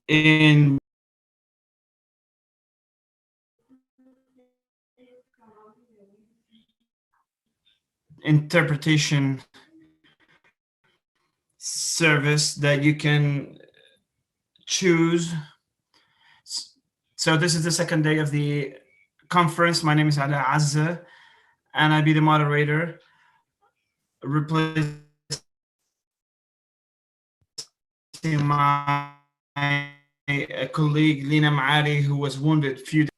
in interpretation service that you can choose. So this is the second day of the conference. My name is Ala Azza, and I'll be the moderator, replacing my colleague Lina Maali, who was wounded a few days.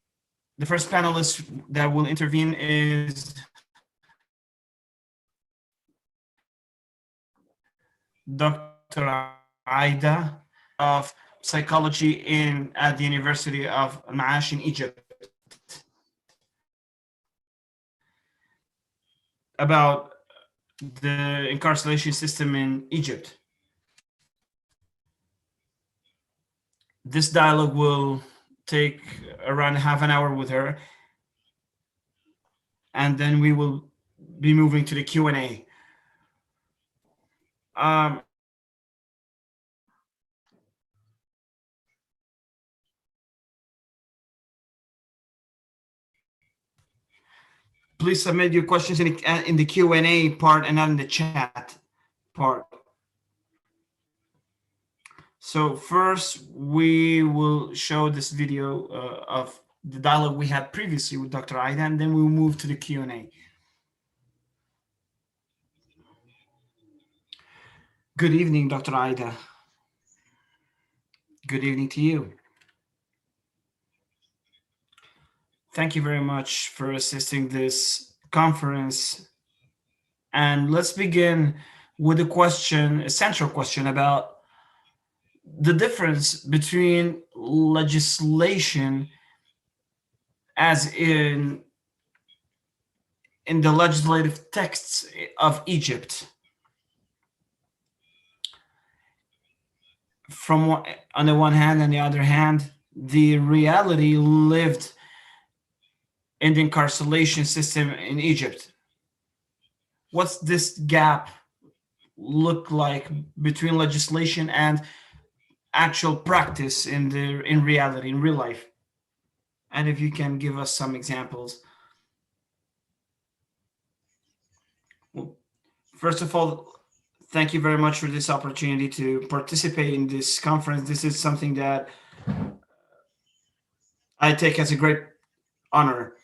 The first panelist that will intervene is Dr. Aida of psychology at the University of Al-Maash in Egypt, about the incarceration system in Egypt. This dialogue will take around half an hour with her, and then we will be moving to the Q&A. Please submit your questions in the Q&A part and not in the chat part. So first, we will show this video of the dialogue we had previously with Dr. Aida, and then we'll move to the Q&A. Good evening, Dr. Aida. Good evening to you. Thank you very much for assisting this conference. And let's begin with a central question about the difference between legislation as in the legislative texts of Egypt, from on the one hand, and the other hand, the reality lived in the incarceration system in Egypt. What's this gap look like between legislation and actual practice in reality, in real life? And if you can give us some examples. Well, first of all, thank you very much for this opportunity to participate in this conference. This is something that I take as a great honor.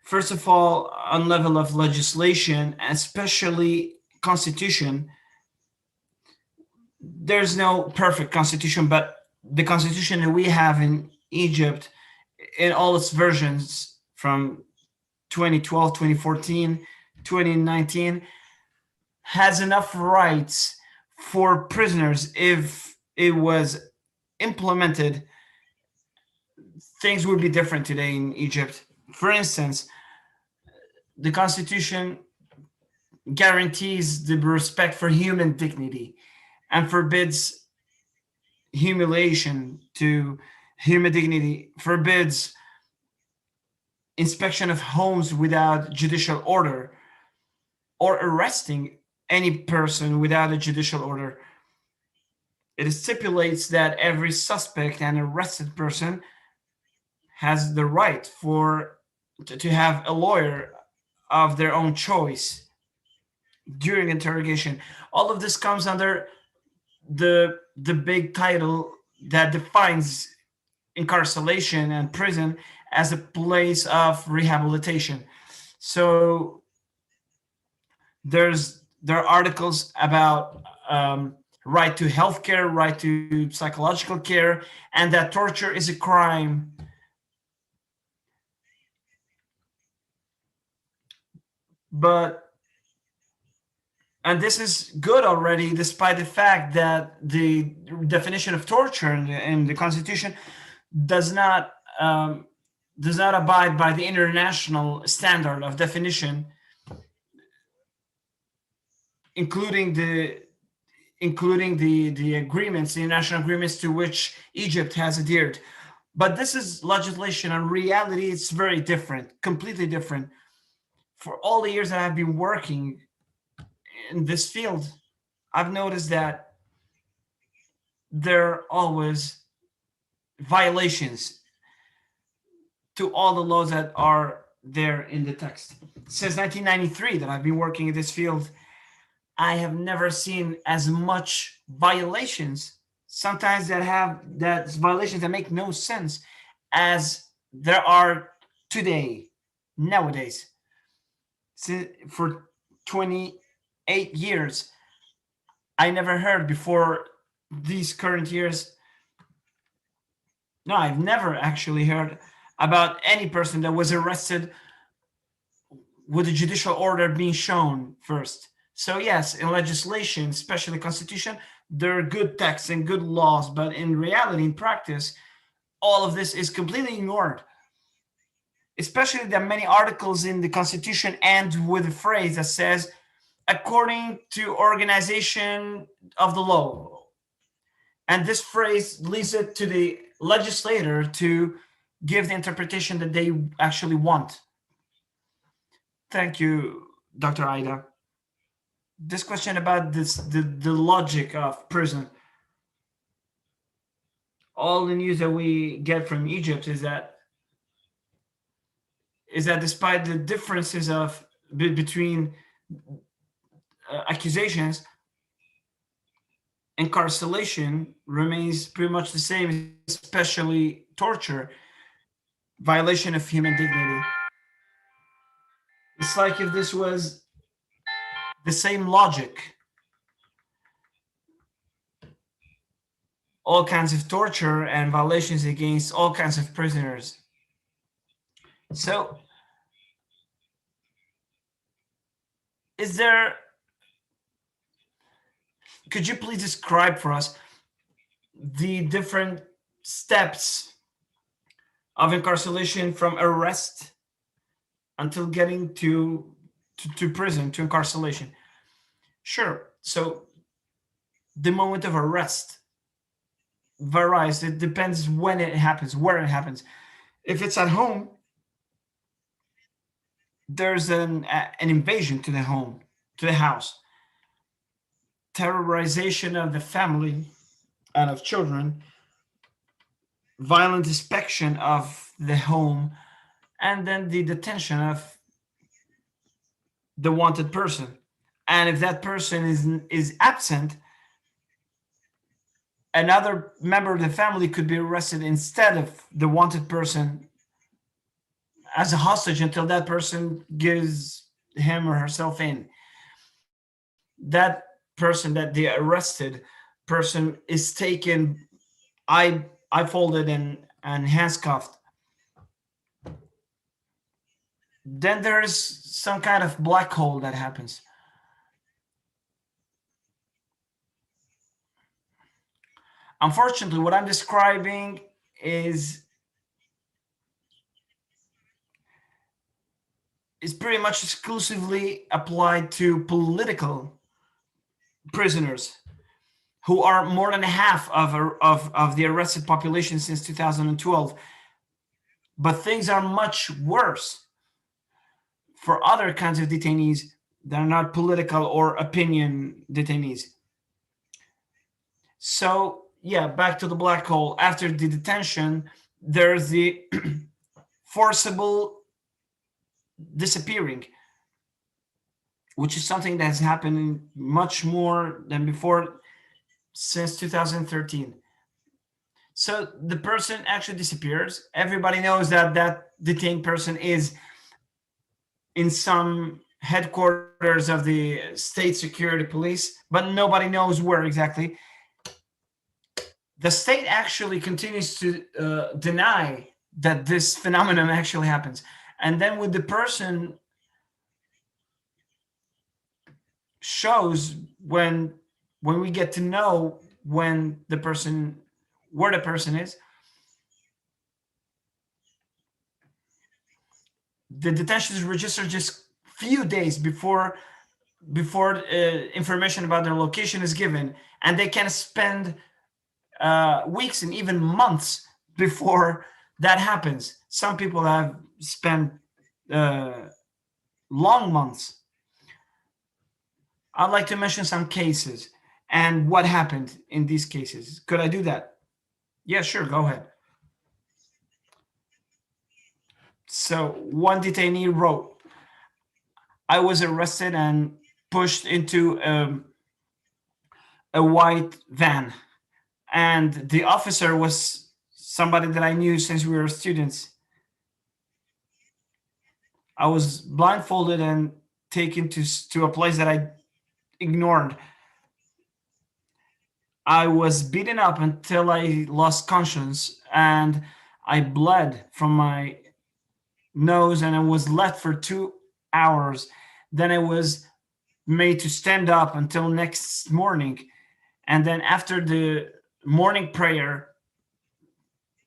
First of all, on level of legislation, especially constitution, there's no perfect constitution, but the constitution that we have in Egypt, in all its versions from 2012, 2014, 2019, has enough rights for prisoners. If it was implemented, things would be different today in Egypt. For instance, the constitution guarantees the respect for human dignity and forbids humiliation to human dignity, forbids inspection of homes without judicial order, or arresting any person without a judicial order. It stipulates that every suspect and arrested person has the right to have a lawyer of their own choice during interrogation. All of this comes under the big title that defines incarceration and prison as a place of rehabilitation. So there are articles about right to healthcare, right to psychological care, and that torture is a crime. And this is good already, despite the fact that the definition of torture in the Constitution does not abide by the international standard of definition, including the agreements, the international agreements to which Egypt has adhered. But this is legislation. In reality, it's very different, completely different. For all the years that I've been working in this field, I've noticed that there are always violations to all the laws that are there in the text. Since 1993 that I've been working in this field, I have never seen as much violations, sometimes that violations that make no sense, as there are today, nowadays. For 28 years, I never heard before these current years. No, I've never actually heard about any person that was arrested with a judicial order being shown first. So yes, in legislation, especially the Constitution, there are good texts and good laws, but in reality, in practice, all of this is completely ignored. Especially there are many articles in the Constitution end with a phrase that says, according to organization of the law. And this phrase leaves it to the legislator to give the interpretation that they actually want. Thank you, Dr. Aida. This question about the logic of prison. All the news that we get from Egypt is that despite the differences of between accusations, incarceration remains pretty much the same, especially torture, violation of human dignity. It's like if this was the same logic, all kinds of torture and violations against all kinds of prisoners. So, is there, could you please describe for us the different steps of incarceration from arrest until getting to prison, to incarceration? Sure. So, the moment of arrest varies. It depends when it happens, where it happens. If it's at home, there's an invasion to the home, to the house, terrorization of the family and of children, violent inspection of the home, and then the detention of the wanted person. And if that person is absent, another member of the family could be arrested instead of the wanted person as a hostage until that person gives him or herself in. That person, that the arrested person, is taken I folded and handcuffed. Then there is some kind of black hole that happens. Unfortunately, what I'm describing is pretty much exclusively applied to political prisoners, who are more than half of the arrested population since 2012. But things are much worse for other kinds of detainees that are not political or opinion detainees. So, yeah, back to the black hole. After the detention, there's the forcible disappearing, which is something that has happened much more than before since 2013. So the person actually disappears. Everybody knows that that detained person is in some headquarters of the state security police, but nobody knows where exactly. The state actually continues to deny that this phenomenon actually happens. And then when the person shows, when we get to know when the person where the person is, the detention is registered just few days before information about their location is given, and they can spend weeks and even months before that happens. Some people have spent uh, long months. I'd like to mention some cases and what happened in these cases. Could I do that? Yeah, sure. Go ahead. So one detainee wrote, I was arrested and pushed into a white van, and the officer was somebody that I knew since we were students. I was blindfolded and taken to a place that I ignored. I was beaten up until I lost conscience, and I bled from my nose, and I was left for 2 hours. Then I was made to stand up until next morning, and then after the morning prayer,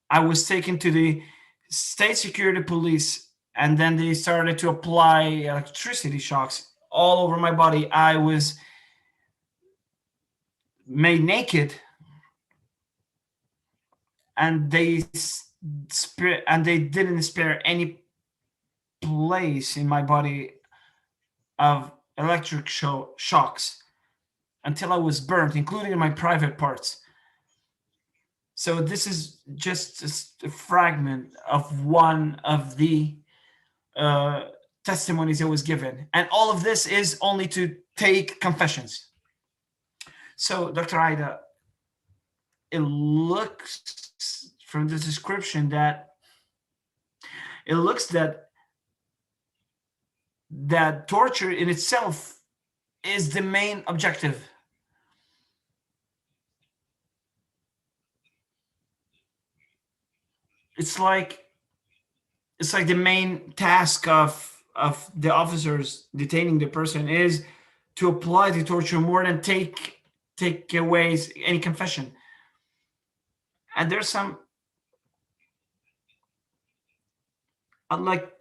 I was taken to the state security police, and then they started to apply electricity shocks all over my body. I was made naked, and they didn't spare any place in my body of electric shocks until I was burnt, including in my private parts. So this is just a fragment of one of the uh, testimonies that was given, and all of this is only to take confessions. So, Dr. Ida, it looks from the description that it looks that torture in itself is the main objective. It's like it's like the main task of the officers detaining the person is to apply the torture more than take away any confession. And there's some, I'd like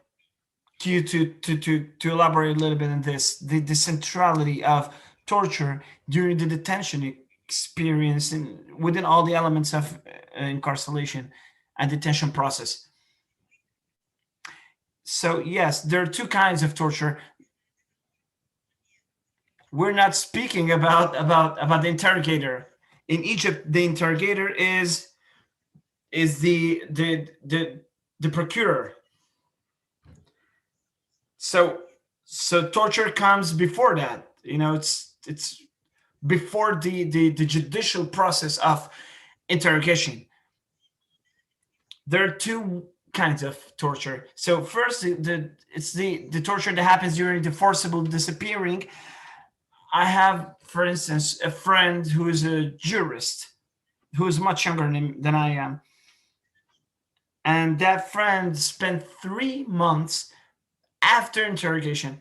you to elaborate a little bit on this, the centrality of torture during the detention experience and within all the elements of incarceration and detention process. So yes, there are two kinds of torture. We're not speaking about the interrogator. In Egypt, the interrogator is the procurer. So torture comes before that. It's before the judicial process of interrogation. There are two kinds of torture. So first, it's the torture that happens during the forcible disappearing. I have, for instance, a friend who is a jurist who is much younger than I am, and that friend spent 3 months after interrogation,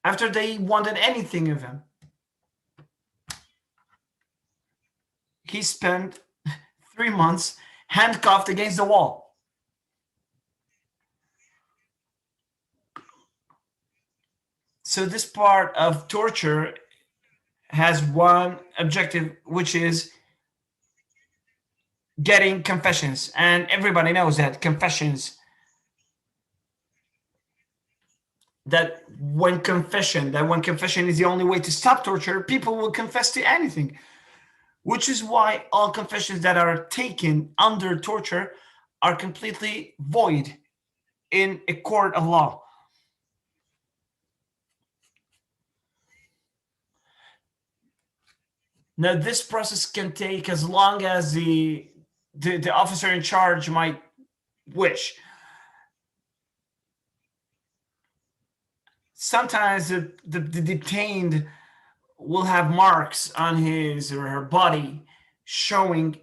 after they wanted anything of him. He spent 3 months handcuffed against the wall. So this part of torture has one objective, which is getting confessions. And everybody knows that when confession is the only way to stop torture, people will confess to anything, which is why all confessions that are taken under torture are completely void in a court of law. Now, this process can take as long as the officer in charge might wish. Sometimes the detained will have marks on his or her body showing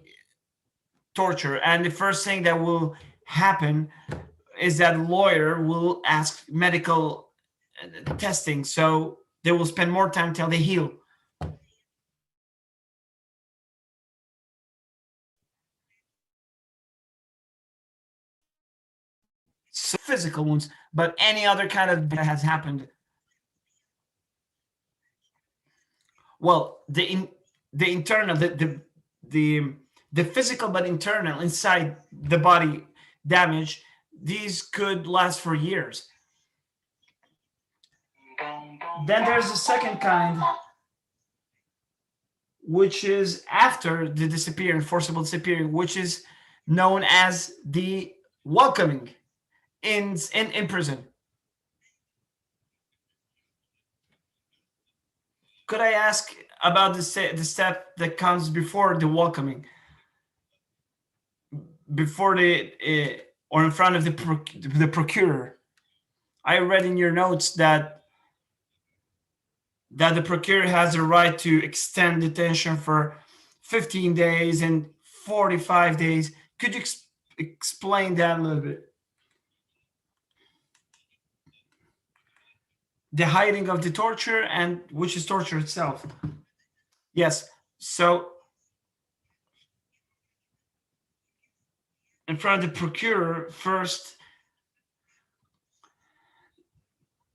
torture, and the first thing that will happen is that lawyer will ask medical testing, so they will spend more time till they heal. So physical wounds, but any other kind of that has happened. Well, the internal, the the physical but internal inside the body damage, these could last for years. Then there's the second kind, which is after the disappearing, forcible disappearing, which is known as the welcoming in prison. Could I ask about the step that comes before the welcoming, before the or in front of the procurer? I read in your notes that the procurator has a right to extend detention for 15 days and 45 days. Could you explain that a little bit? The hiding of the torture, and which is torture itself. Yes. So, in front of the procurator,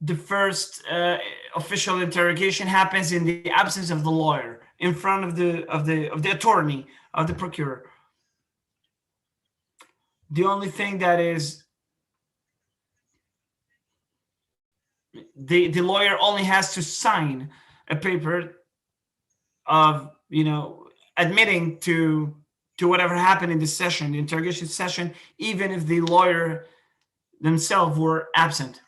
the first official interrogation happens in the absence of the lawyer, in front of the attorney of the procurator. The only thing that is the lawyer only has to sign a paper of admitting to whatever happened in the session, the interrogation session, even if the lawyer themselves were absent.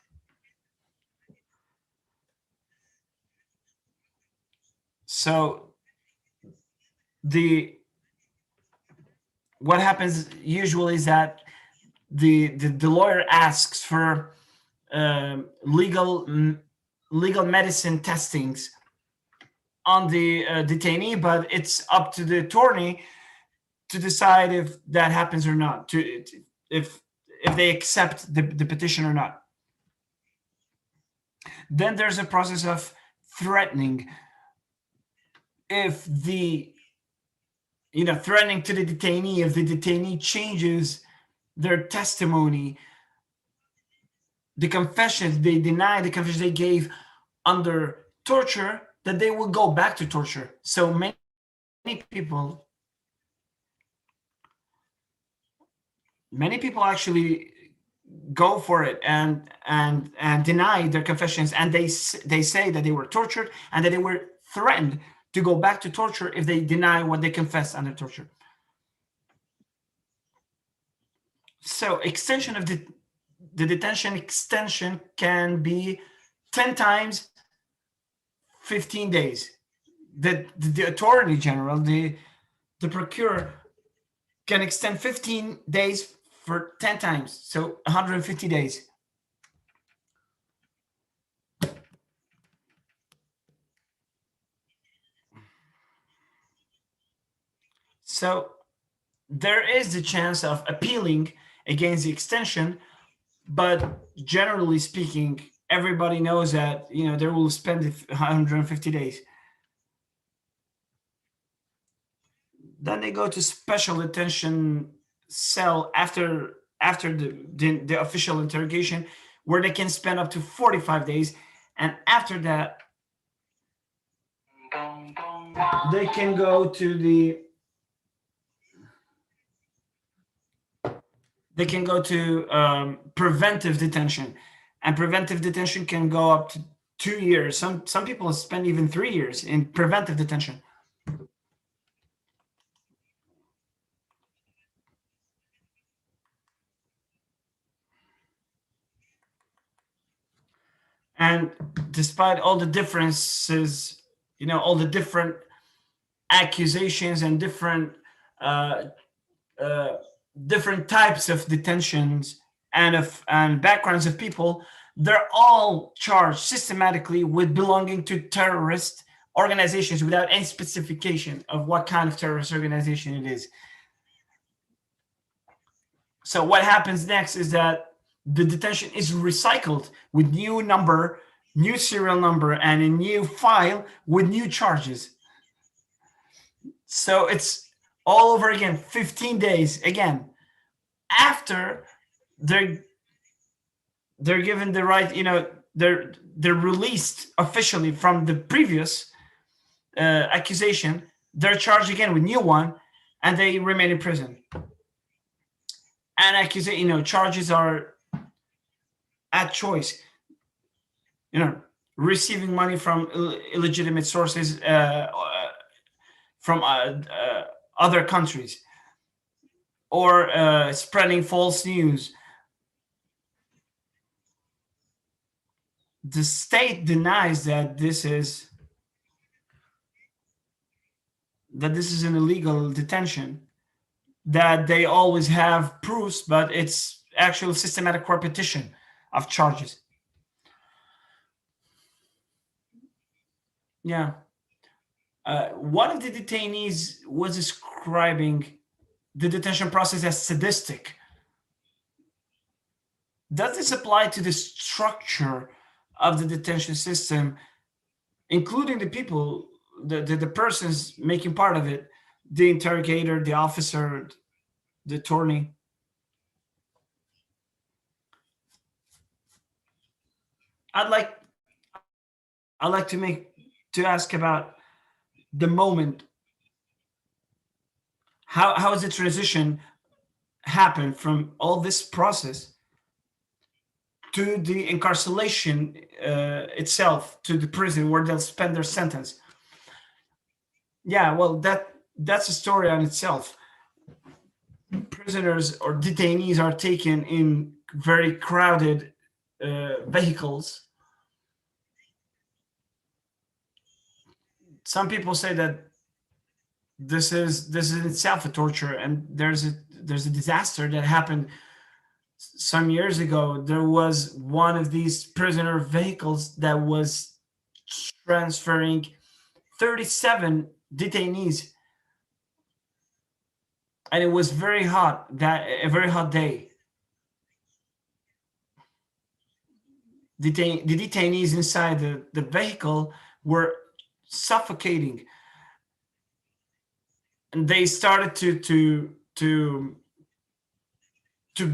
So the what happens usually is that the lawyer asks for legal medicine testings on the detainee, but it's up to the attorney to decide if that happens or not, if they accept the petition or not. Then there's a process of threatening. If threatening to the detainee, if the detainee changes their testimony, the confessions, they deny the confessions they gave under torture, that they will go back to torture. So many people actually go for it and deny their confessions, and they say that they were tortured and that they were threatened to go back to torture if they deny what they confessed under torture. So extension of the detention extension can be 10 times 15 days. The attorney general, the procurer, can extend 15 days for 10 times, so 150 days. So there is the chance of appealing against the extension, but generally speaking, everybody knows that they will spend 150 days. Then they go to special detention cell after the official interrogation, where they can spend up to 45 days, and after that they can go to preventive detention, and preventive detention can go up to 2 years. Some people spend even 3 years in preventive detention. And despite all the differences, all the different accusations and different types of detentions and backgrounds of people, they're all charged systematically with belonging to terrorist organizations without any specification of what kind of terrorist organization it is. So what happens next is that the detention is recycled with new number, new serial number, and a new file with new charges. So it's all over again, 15 days again, after they're given the right, they're released officially from the previous accusation. They're charged again with new one, and they remain in prison. And charges are at choice. Receiving money from illegitimate sources, from other countries, or spreading false news. The state denies that this is an illegal detention, that they always have proofs, but it's actual systematic repetition of charges. Yeah. One of the detainees was describing the detention process as sadistic. Does this apply to the structure of the detention system, including the people, the persons making part of it, the interrogator, the officer, the attorney? I'd like I'd like to ask about the moment. How has the transition happened from all this process to the incarceration itself, to the prison where they'll spend their sentence? Yeah, well, that's a story on itself. Prisoners or detainees are taken in very crowded vehicles. Some people say that this is itself a torture, and there's a disaster that happened some years ago. There was one of these prisoner vehicles that was transferring 37 detainees, and it was very hot, that a very hot day. The detainees inside the vehicle were suffocating, and they started to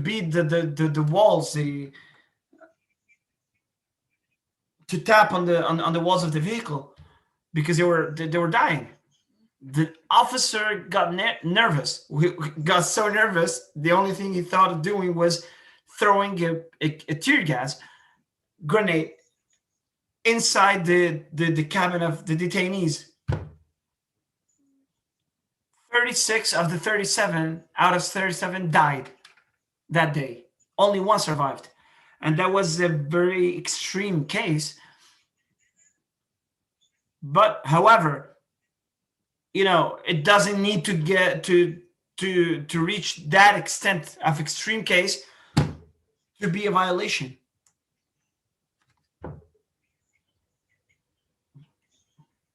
beat the walls, to tap on the walls of the vehicle, because they were dying. The officer got nervous. We got so nervous, the only thing he thought of doing was throwing a tear gas grenade inside the cabin of the detainees. 36 of the 37 out of 37 died that day. Only one survived. And that was a very extreme case. But however, it doesn't need to get to reach that extent of extreme case to be a violation.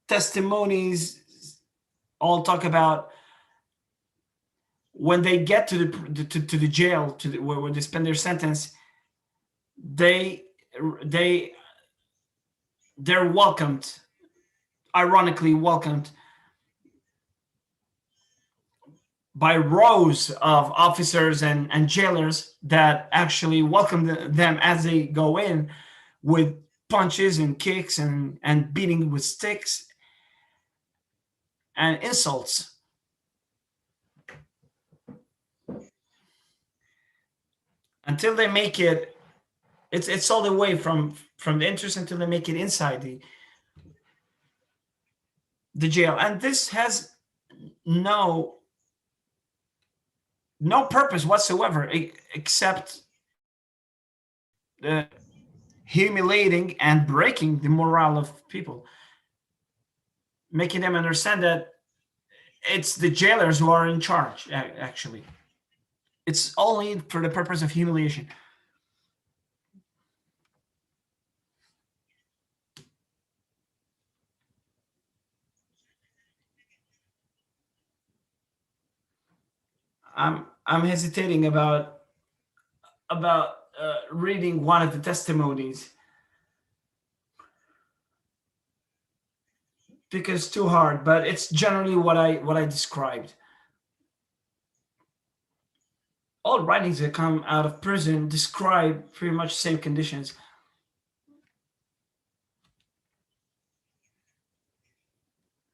Testimonies all talk about when they get to the jail, where they spend their sentence. they they they're welcomed, ironically welcomed, by rows of officers and jailers that actually welcome them as they go in, with punches and kicks and beating with sticks and insults, until they make it. It's all the way from the entrance until they make it inside the jail. And this has no no purpose whatsoever, except uh, humiliating and breaking the morale of people, making them understand that it's the jailers who are in charge. Actually, it's only for the purpose of humiliation. I'm hesitating about reading one of the testimonies, because it's too hard, but it's generally what I described. All writings that come out of prison describe pretty much the same conditions.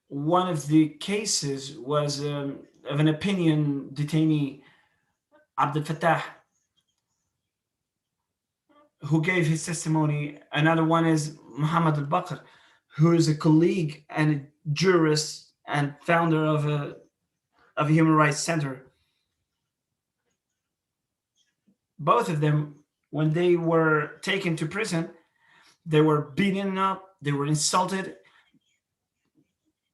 One of the cases was of an opinion detainee, Abdel Fattah, who gave his testimony. Another one is Muhammad al Bakr, who is a colleague and a jurist and founder of a human rights center. Both of them, when they were taken to prison, they were beaten up, they were insulted,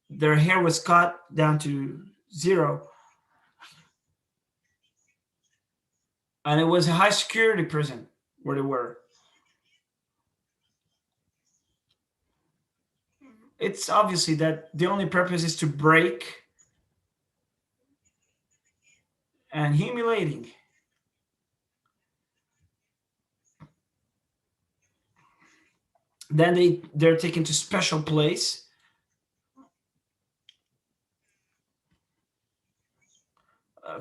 their hair was cut down to zero, and it was a high security prison where they were. It's obviously that the only purpose is to break and humiliating. Then they're taken to special place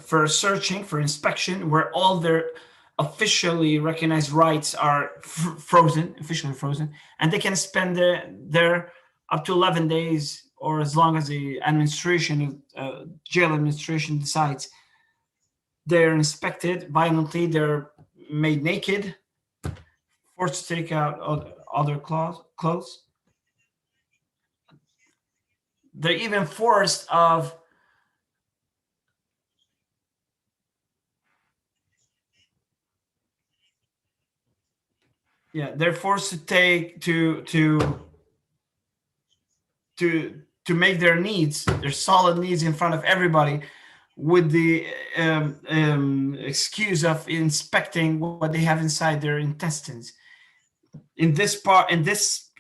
for searching, for inspection, where all their officially recognized rights are frozen, officially frozen, and they can spend there up to 11 days, or as long as the administration, jail administration decides. They're inspected violently. They're made naked, forced to take out other clothes. They're even forced of, yeah, they're forced to take to make their needs, their solid needs, in front of everybody, with the excuse of inspecting what they have inside their intestines. In this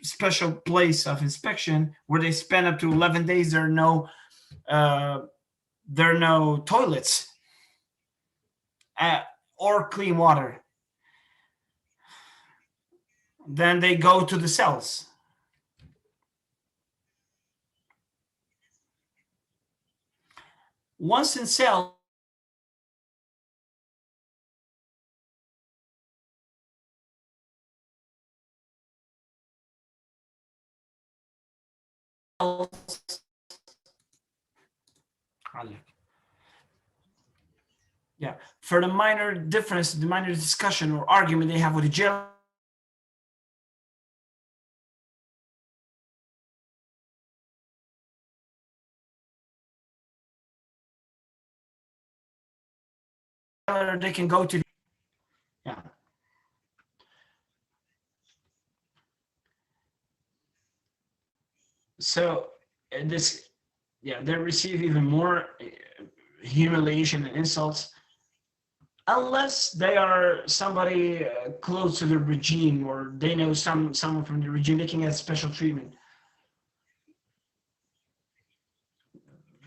special place of inspection, where they spend up to 11 days, uh, there are no toilets, uh, or clean water. Then they go to the cells. Once in cells, yeah, for the minor difference, the minor discussion or argument they have with the jailer, they can go to, yeah. So this, yeah, they receive even more humiliation and insults, unless they are somebody close to the regime, or they know someone from the regime, they can get special treatment.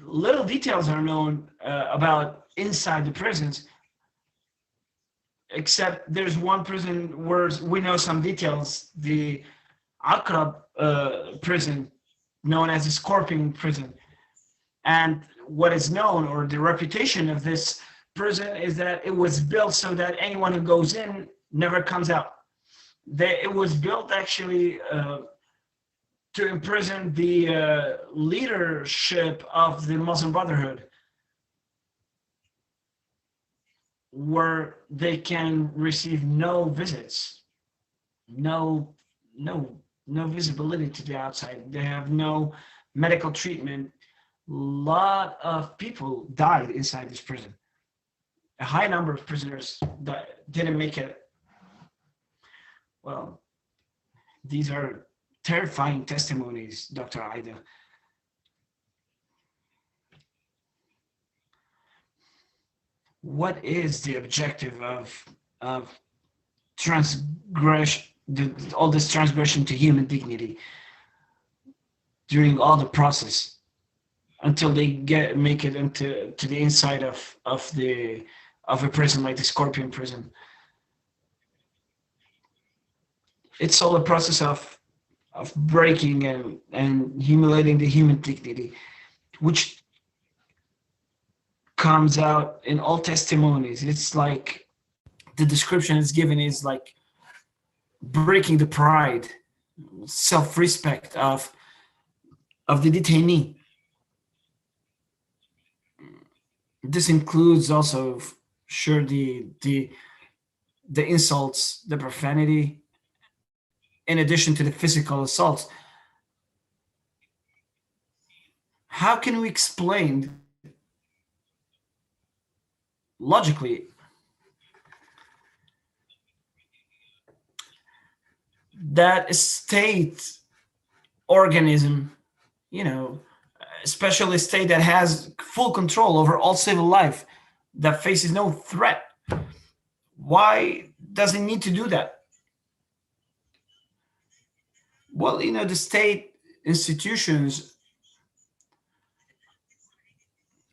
Little details are known about inside the prisons, except there's one prison where we know some details, the Akrab prison, known as the Scorpion prison. And what is known, or the reputation of this prison, is that it was built so that anyone who goes in never comes out. It was built actually to imprison the leadership of the Muslim Brotherhood, where they can receive no visits, no no no visibility to the outside. They have no medical treatment. A lot of people died inside this prison. A high number of prisoners that didn't make it. Well, these are terrifying testimonies, Dr. Aida. What is the objective of transgression, all this transgression to human dignity during all the process, until they make it into to the inside of a prison like the Scorpion prison? It's all a process of breaking and humiliating the human dignity, which comes out in all testimonies. It's like the description is given is like breaking the pride, self-respect of the detainee. This includes also, sure, the insults, the profanity, in addition to the physical assaults. How can we explain logically that state organism, you know, especially a state that has full control over all civil life, that faces no threat, why does it need to do that? Well, the state institutions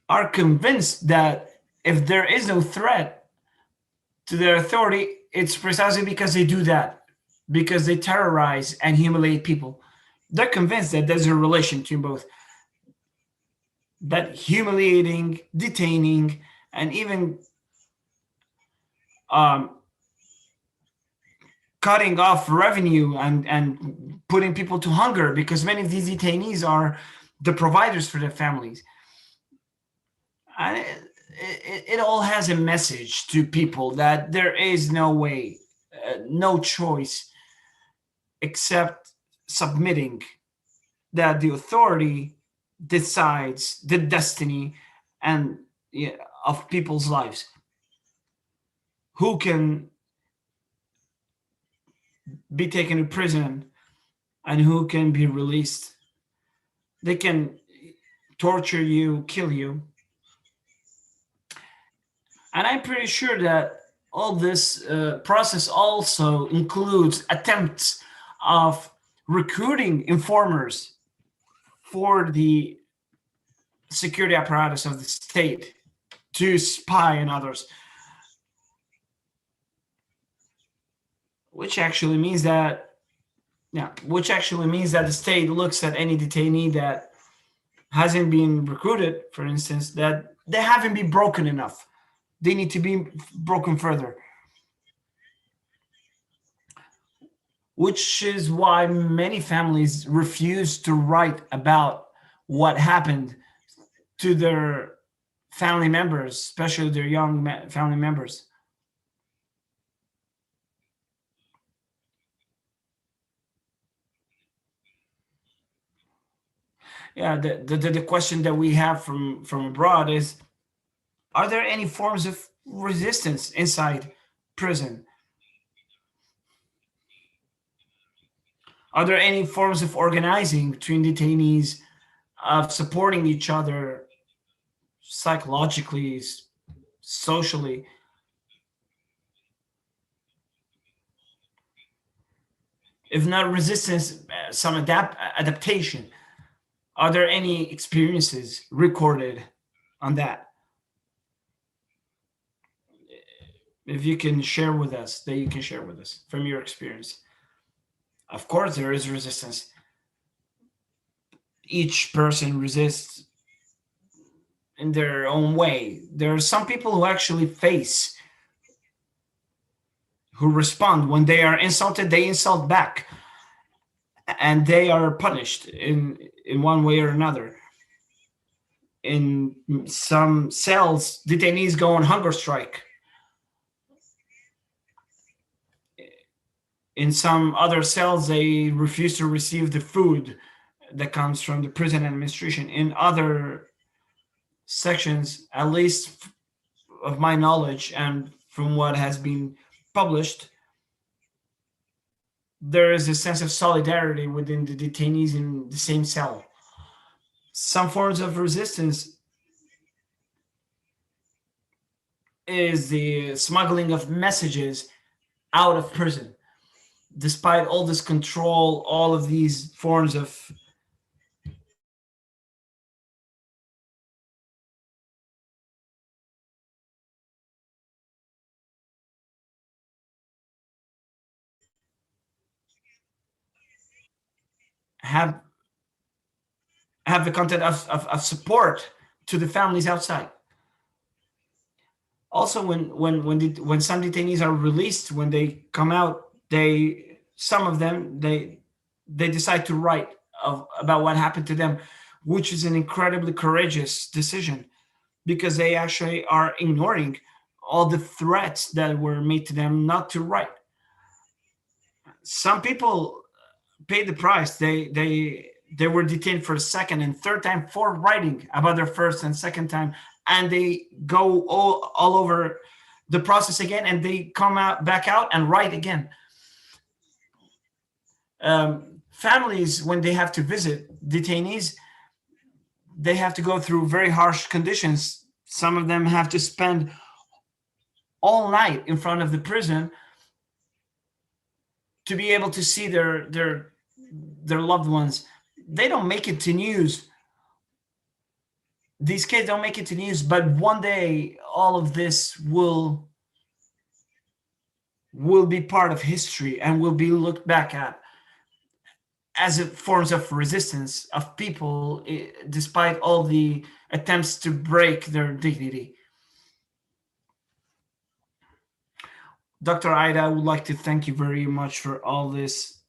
are convinced that if there is no threat to their authority, it's precisely because they do that, because they terrorize and humiliate people. They're convinced that there's a relation between both, that humiliating, detaining, and even um, cutting off revenue and putting people to hunger, because many of these detainees are the providers for their families. And it all has a message to people that there is no way, no choice except submitting, that the authority decides the destiny and, yeah, of people's lives, who can be taken to prison and who can be released. They can torture you, kill you. And I'm pretty sure that all this process also includes attempts of recruiting informers for the security apparatus of the state to spy on others, which actually means that, yeah, which actually means that the state looks at any detainee that hasn't been recruited, for instance, that they haven't been broken enough. They need to be broken further, which is why many families refuse to write about what happened to their family members, especially their young family members. Yeah, the question that we have from abroad is: are there any forms of resistance inside prison? Are there any forms of organizing between detainees, of supporting each other psychologically, socially? If not resistance, some adaptation. Are there any experiences recorded on that? If you can share with us, that you can share with us from your experience. Of course, there is resistance. Each person resists in their own way. There are some people who actually face, who respond when they are insulted, they insult back, and they are punished in one way or another. In some cells, detainees go on hunger strike. In some other cells, they refuse to receive the food that comes from the prison administration. In other sections, at least of my knowledge and from what has been published, there is a sense of solidarity within the detainees in the same cell. Some forms of resistance is the smuggling of messages out of prison. Despite all this control, all of these forms of have have the content of support to the families outside. Also, when some detainees are released, when they come out, they some of them they decide to write about what happened to them, which is an incredibly courageous decision, because they actually are ignoring all the threats that were made to them not to write. Some people pay the price. They were detained for the second and third time for writing about their first and second time, and they go all over the process again, and they come out back out and write again. Families, when they have to visit detainees, they have to go through very harsh conditions. Some of them have to spend all night in front of the prison to be able to see their loved ones. They don't make it to news. These kids don't make it to news, but one day all of this will be part of history and will be looked back at as forms of resistance of people, despite all the attempts to break their dignity. Dr. Ida, I would like to thank you very much for all this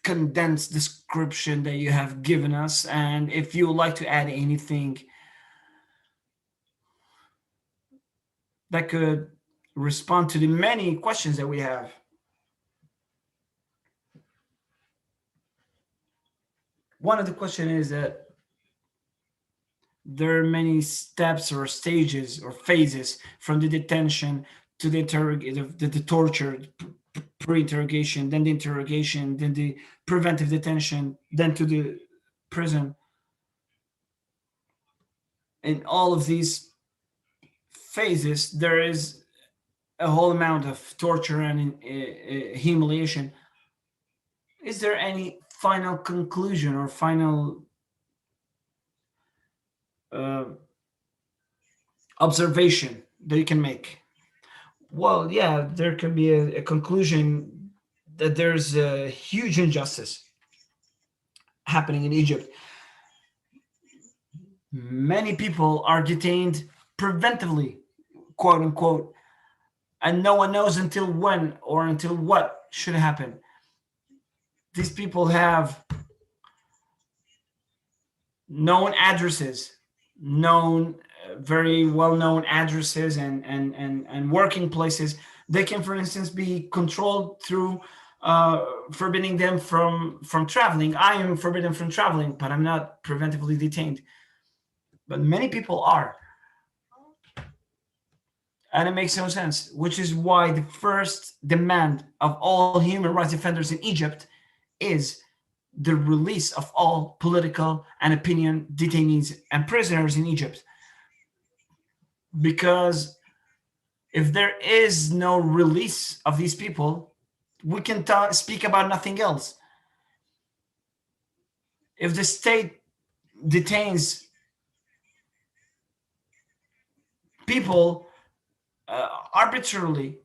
condensed description that you have given us. And if you would like to add anything that could respond to the many questions that we have. One of the questions is that there are many steps or stages or phases from the detention to the torture, pre-interrogation, then the interrogation, then the preventive detention, then to the prison. In all of these phases, there is a whole amount of torture and humiliation. Is there any final conclusion or final uh, observation that you can make? Well, yeah, there can be a conclusion that there's a huge injustice happening in Egypt. Many people are detained preventively, quote unquote, and no one knows until when or until what should happen. These people have known addresses, known very well known addresses and working places. They can, for instance, be controlled through forbidding them from traveling. I am forbidden from traveling, but I'm not preventively detained. But many people are, and it makes no sense. Which is why the first demand of all human rights defenders in Egypt is the release of all political and opinion detainees and prisoners in Egypt. Because if there is no release of these people, we can speak about nothing else. If the state detains people arbitrarily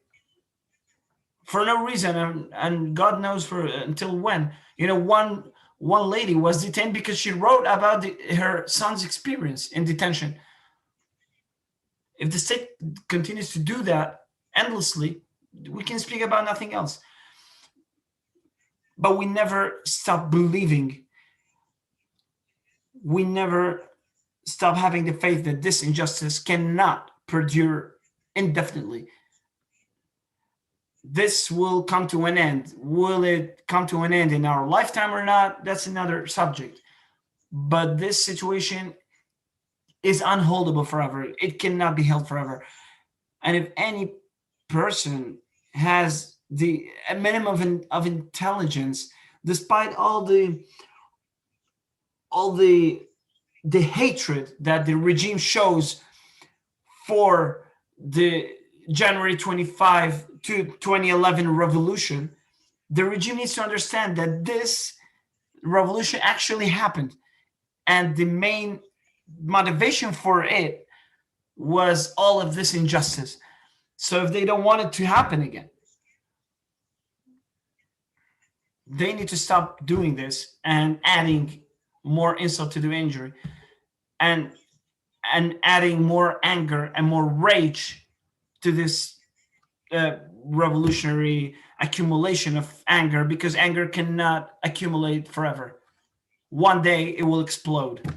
for no reason, and God knows for until when, one lady was detained because she wrote about her son's experience in detention. If the state continues to do that endlessly, we can speak about nothing else. But we never stop believing. We never stop having the faith that this injustice cannot perdure indefinitely. This will come to an end. Will it come to an end in our lifetime or not? That's another subject. But this situation is unholdable forever. It cannot be held forever. And if any person has the a minimum of intelligence, despite all the hatred that the regime shows for the January 25 to 2011 revolution, the regime needs to understand that this revolution actually happened, and the main motivation for it was all of this injustice. So if they don't want it to happen again, they need to stop doing this and adding more insult to the injury, and adding more anger and more rage to this revolutionary accumulation of anger, because anger cannot accumulate forever. One day it will explode.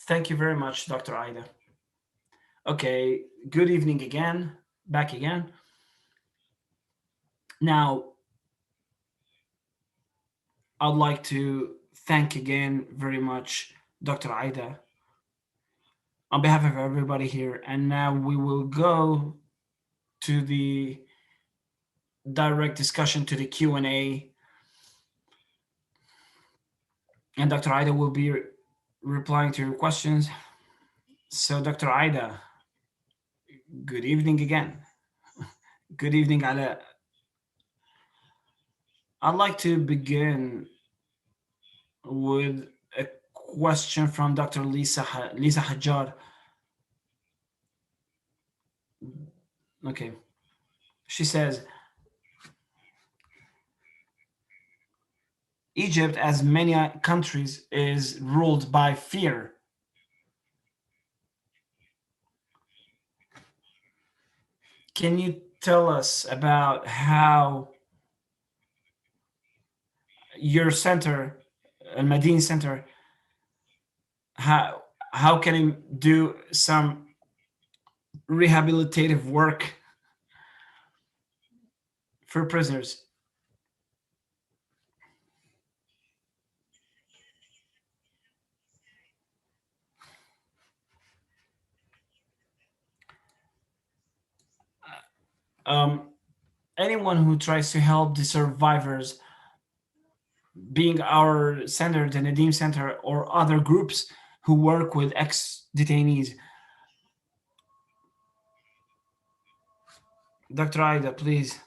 Thank you very much, Dr. Ida. Okay, good evening again, back again. Now, I'd like to thank again very much Dr. Ida on behalf of everybody here. And now we will go to the direct discussion, to the Q&A, and Dr. Ida will be replying to your questions. So, Dr. Ida, good evening again. Good evening, Ala. I'd like to begin with a question from Dr. Lisa Hajjar. Okay. She says, Egypt, as many countries, is ruled by fear. Can you tell us about how your center, Al Madin Center, how how can it do some rehabilitative work for prisoners? Um, Anyone who tries to help the survivors, being our center, the Nadim Center, or other groups who work with ex-detainees. Dr. Aida, please.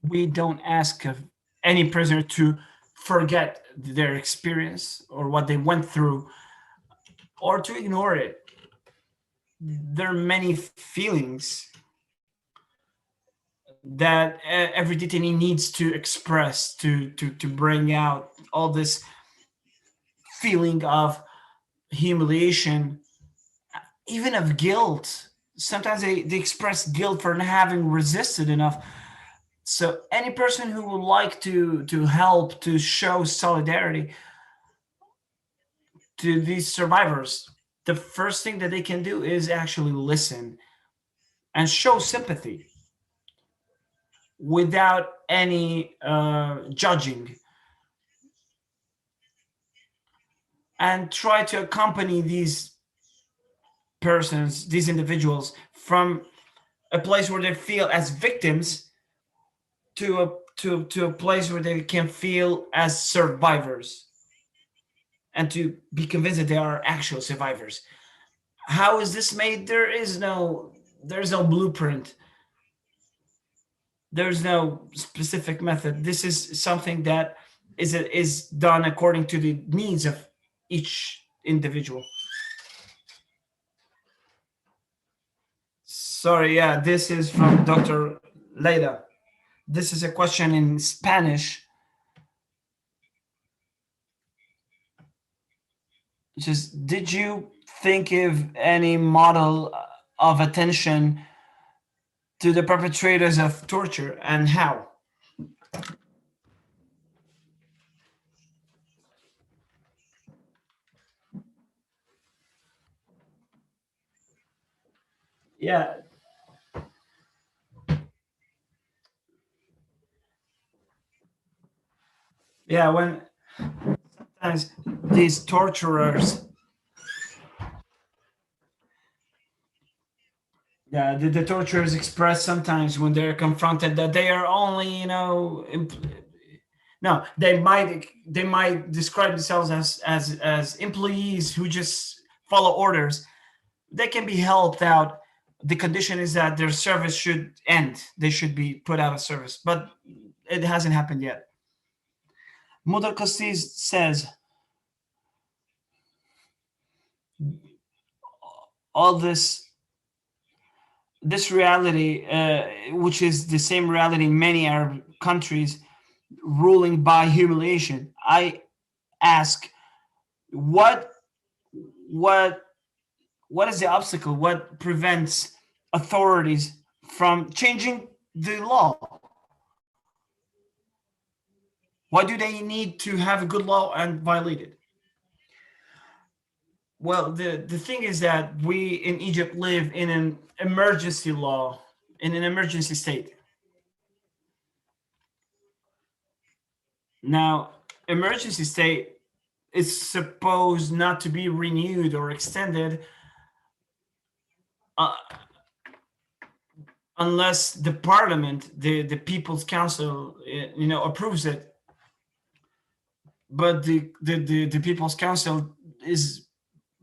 We don't ask of any prisoner to forget their experience or what they went through or to ignore it. There are many feelings that every detainee needs to express to bring out all this feeling of humiliation, even of guilt. Sometimes they express guilt for not having resisted enough. So any person who would like to help to show solidarity to these survivors, the first thing that they can do is actually listen and show sympathy without any judging, and try to accompany these persons, these individuals, from a place where they feel as victims to a place where they can feel as survivors and to be convinced that they are actual survivors. How is this made? There's no blueprint. There's no specific method. This is something that is done according to the needs of each individual. Sorry, yeah, this is from Dr. Leila. This is a question in Spanish. Just, did you think of any model of attention to the perpetrators of torture and how? Yeah, yeah. When sometimes these torturers, yeah, the torturers express sometimes when they're confronted that they are only, no, they might describe themselves as employees who just follow orders. They can be helped out. The condition is that their service should end. They should be put out of service, but it hasn't happened yet. Mudar Castis says all this reality, which is the same reality in many Arab countries, ruling by humiliation. ask what what what is the obstacle? What prevents authorities from changing the law? Why do they need to have a good law and violate it? Well, the thing is that we in Egypt live in an emergency law, in an emergency state. Now, emergency state is supposed not to be renewed or extended uh, unless the parliament, the People's Council, approves it. But the People's Council is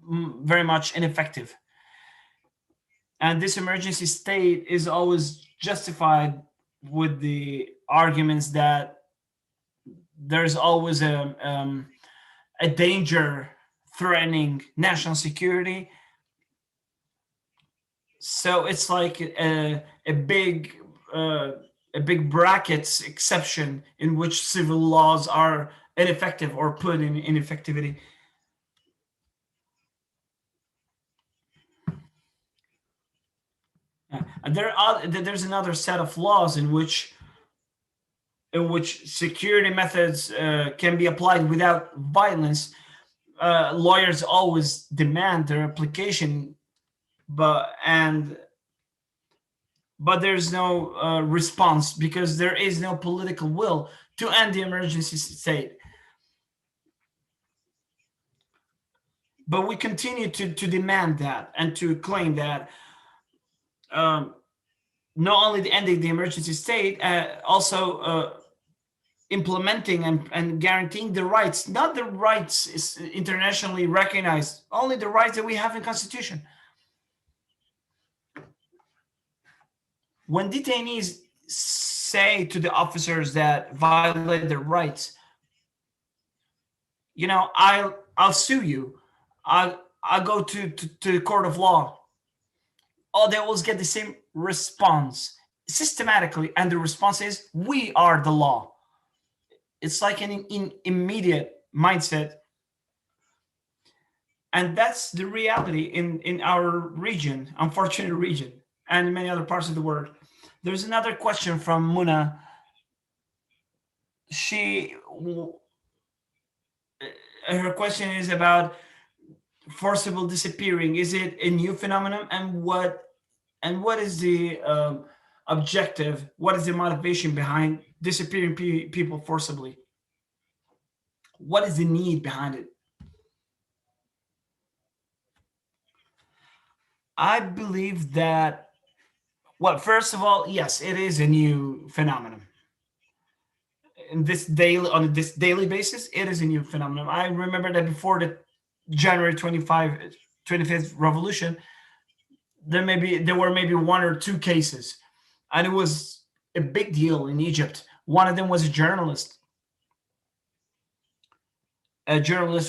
very much ineffective. And this emergency state is always justified with the arguments that there's always a danger threatening national security. So it's like uh, a big brackets exception in which civil laws are ineffective or put in ineffectivity. And there's another set of laws in which security methods can be applied without violence. Lawyers always demand their application, but but there's no response because there is no political will to end the emergency state. But we continue to demand that and to claim that um, not only the ending the emergency state, also implementing and guaranteeing the rights, not the rights is internationally recognized, only the rights that we have in Constitution. When detainees say to the officers that violate their rights, I'll sue you. I'll go to the court of law. Oh, they always get the same response systematically, and the response is, "We are the law." It's like an immediate mindset, and that's the reality in our region, unfortunate region, and in many other parts of the world. There's another question from Muna. She Her question is about forcible disappearing. Is it a new phenomenon, and what is the objective? What is the motivation behind disappearing people forcibly? What is the need behind it? I believe that, well, first of all, yes, it is a new phenomenon. On this daily basis, it is a new phenomenon. I remember that before the January 25th revolution, there were maybe one or two cases, and it was a big deal in Egypt. One of them was a journalist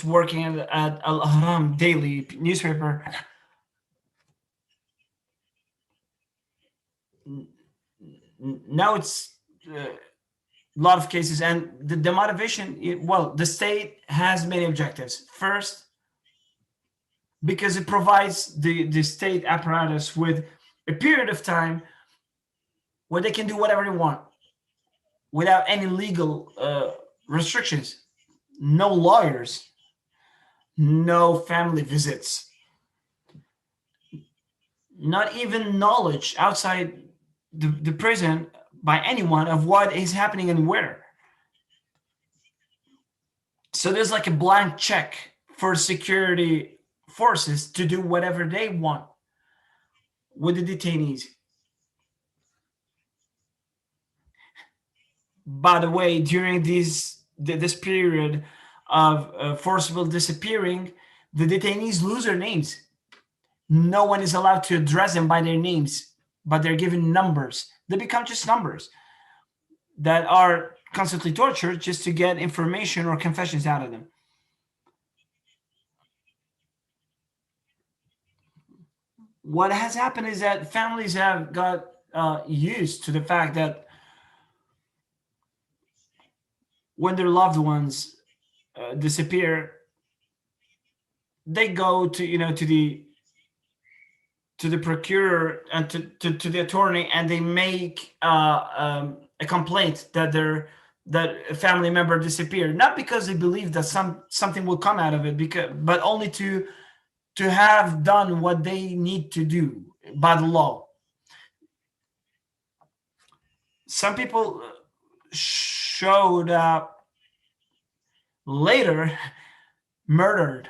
working at Al Ahram daily newspaper. Now it's a lot of cases, and the motivation. Well, the state has many objectives. First, because it provides the state apparatus with a period of time where they can do whatever they want without any legal restrictions. No lawyers, no family visits, not even knowledge outside the prison by anyone of what is happening and where. So there's like a blank check for security forces to do whatever they want with the detainees. By the way, during this period of forcible disappearing, the detainees lose their names. No one is allowed to address them by their names, but they're given numbers. They become just numbers that are constantly tortured just to get information or confessions out of them. What has happened is that families have got used to the fact that when their loved ones disappear, they go to to the procurer and to the attorney, and they make a complaint that that a family member disappeared, not because they believe that something will come out of it, because but only to have done what they need to do by the law. Some people showed up later, murdered,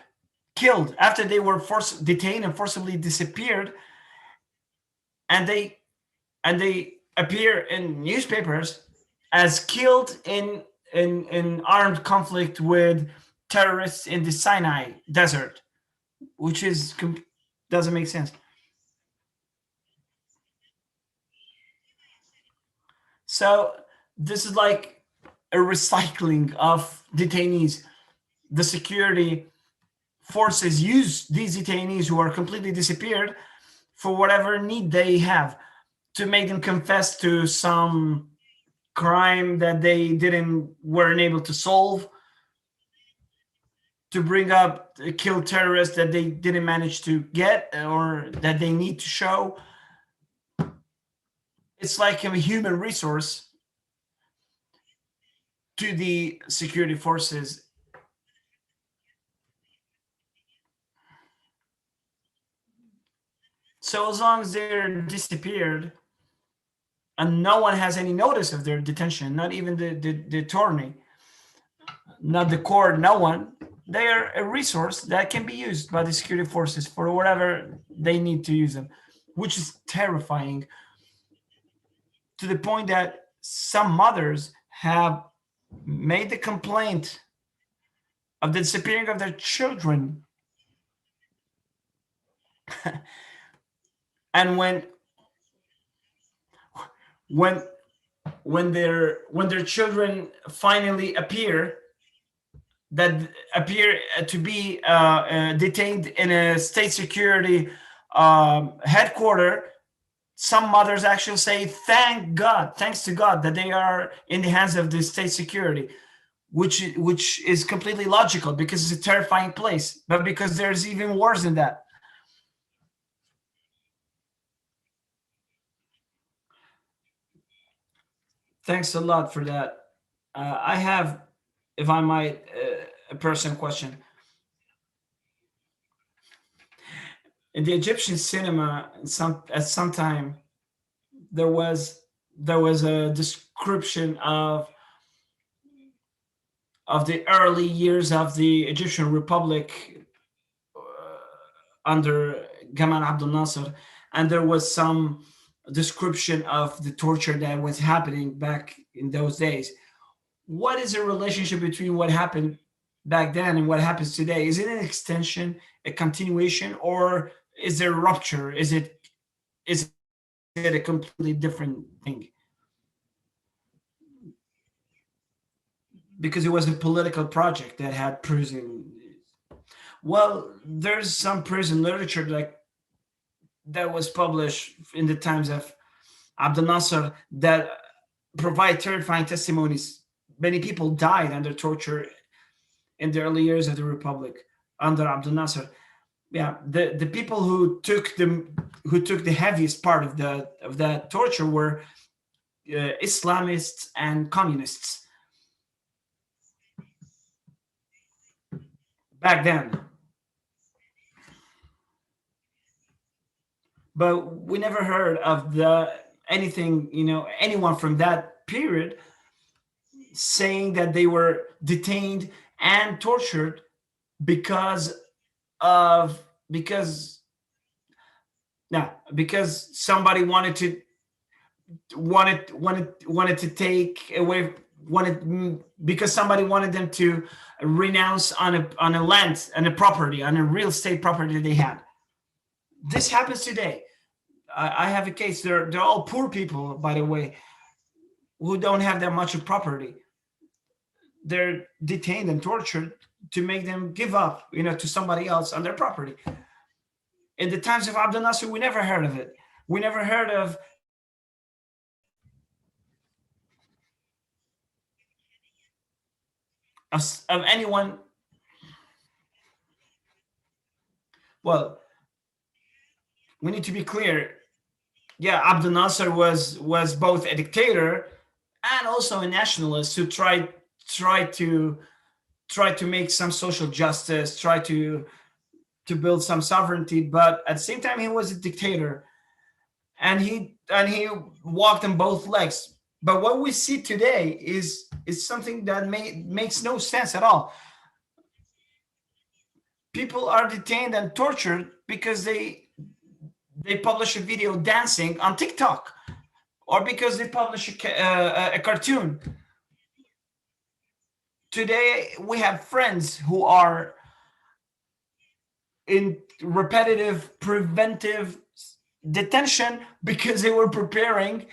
killed after they were detained and forcibly disappeared, and they appear in newspapers as killed in armed conflict with terrorists in the Sinai desert, which is doesn't make sense. So this is like a recycling of detainees. The security forces use these detainees who are completely disappeared for whatever need they have, to make them confess to some crime that they didn't weren't able to solve, to bring up kill terrorists that they didn't manage to get or that they need to show. It's like a human resource to the security forces. So as long as they're disappeared and no one has any notice of their detention, not even the attorney, not the court, no one, they are a resource that can be used by the security forces for whatever they need to use them, which is terrifying, to the point that some mothers have made the complaint of the disappearing of their children. And when when their children finally appear, that appear to be detained in a state security headquarter, some mothers actually say, "Thank God, thanks to God, that they are in the hands of the state security," which is completely logical because it's a terrifying place, but because there's even worse than that. Thanks a lot for that. I have, if I might, a personal question. In the Egyptian cinema, at some time there was a description of the early years of the Egyptian Republic under Gamal Abdel Nasser, and there was some description of the torture that was happening back in those days. What is the relationship between what happened back then and what happens today? Is it an extension, a continuation, or is there a rupture? Is it a completely different thing? Because it was a political project that had prison. Well, there's some prison literature that was published in the times of Abdel Nasser that provide terrifying testimonies. Many people died under torture in the early years of the republic under Abdel Nasser. Yeah, the people who took the heaviest part of that torture were Islamists and communists back then. But we never heard of the anything, anyone from that period saying that they were detained and tortured because of because no because somebody wanted to take away, wanted because somebody wanted them to renounce on a land and a property, on a real estate property they had. This happens today. I have a case. They're all poor people, by the way, who don't have that much of property. They're detained and tortured to make them give up, to somebody else on their property. In the times of Abdel Nasser, we never heard of it. We never heard of of anyone. Well, we need to be clear. Yeah, Abdel Nasser was both a dictator and also a nationalist who tried to make some social justice, try to build some sovereignty, but at the same time he was a dictator, and he walked on both legs. But what we see today is something that makes no sense at all. People are detained and tortured because they publish a video dancing on TikTok, or because they publish a cartoon. Today we have friends who are in repetitive preventive detention because they were preparing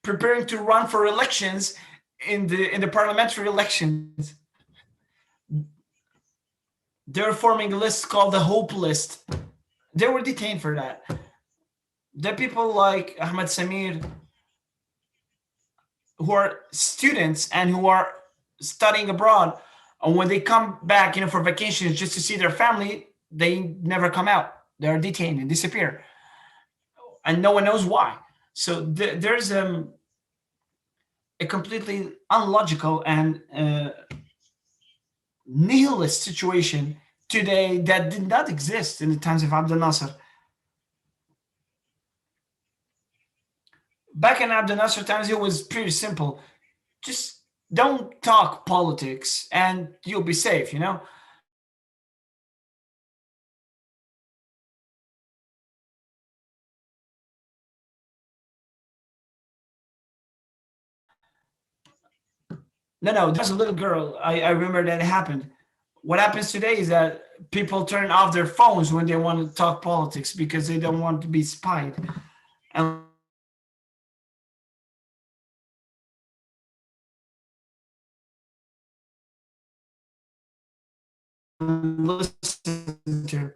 to run for elections in the parliamentary elections. They're forming a list called the Hope List. They were detained for that. The people like Ahmed Samir, who are students and who are studying abroad, and when they come back, for vacations just to see their family, they never come out. They're detained and disappear, and no one knows why. So there's a completely unlogical and nihilist situation today that did not exist in the times of Abdel Nasser. Back in Abdel Nasser times, it was pretty simple. Just don't talk politics and you'll be safe. No, no, there was a little girl. I remember that it happened. What happens today is that people turn off their phones when they want to talk politics because they don't want to be spied. And listen to.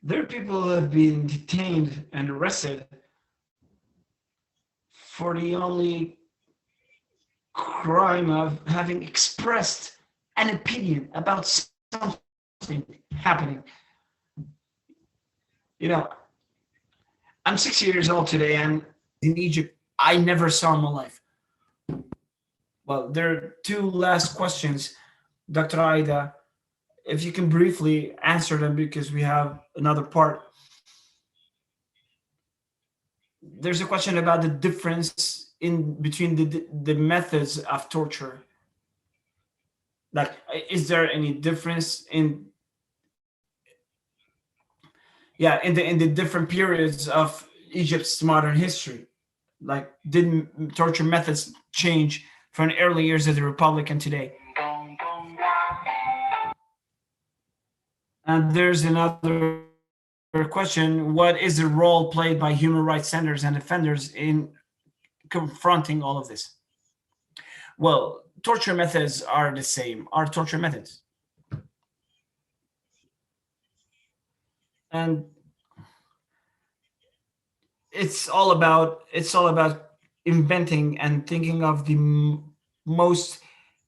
There are people who have been detained and arrested for the only crime of having expressed an opinion about something happening. You know, I'm 60 years old today, and in Egypt, I never saw in my life. Well, there are two last questions, Dr. Aida. If you can briefly answer them because we have another part. There's a question about the difference in between the methods of torture. Like, is there any difference in, yeah, in the different periods of Egypt's modern history? Like, did torture methods change from the early years of the Republic and today? And there's another question: what is the role played by human rights centers and defenders in confronting all of this? Well, torture methods are the same. Are torture methods, and it's all about inventing and thinking of the most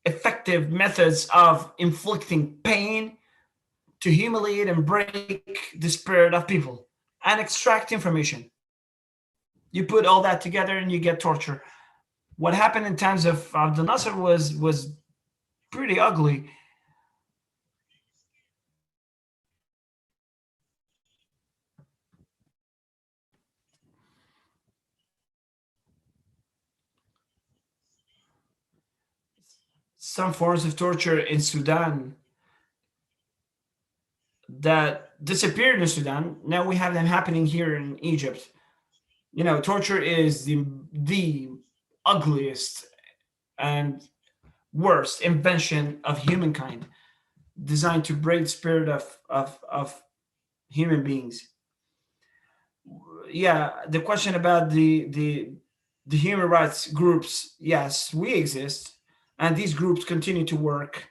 effective methods of inflicting pain to humiliate and break the spirit of people and extract information. You put all that together and you get torture. What happened in times of Abdel Nasser was pretty ugly. Some forms of torture in Sudan that disappeared in Sudan, now we have them happening here in Egypt. Torture is the ugliest and worst invention of humankind, designed to break the spirit of human beings. Yeah, the question about the human rights groups, yes, we exist, and these groups continue to work.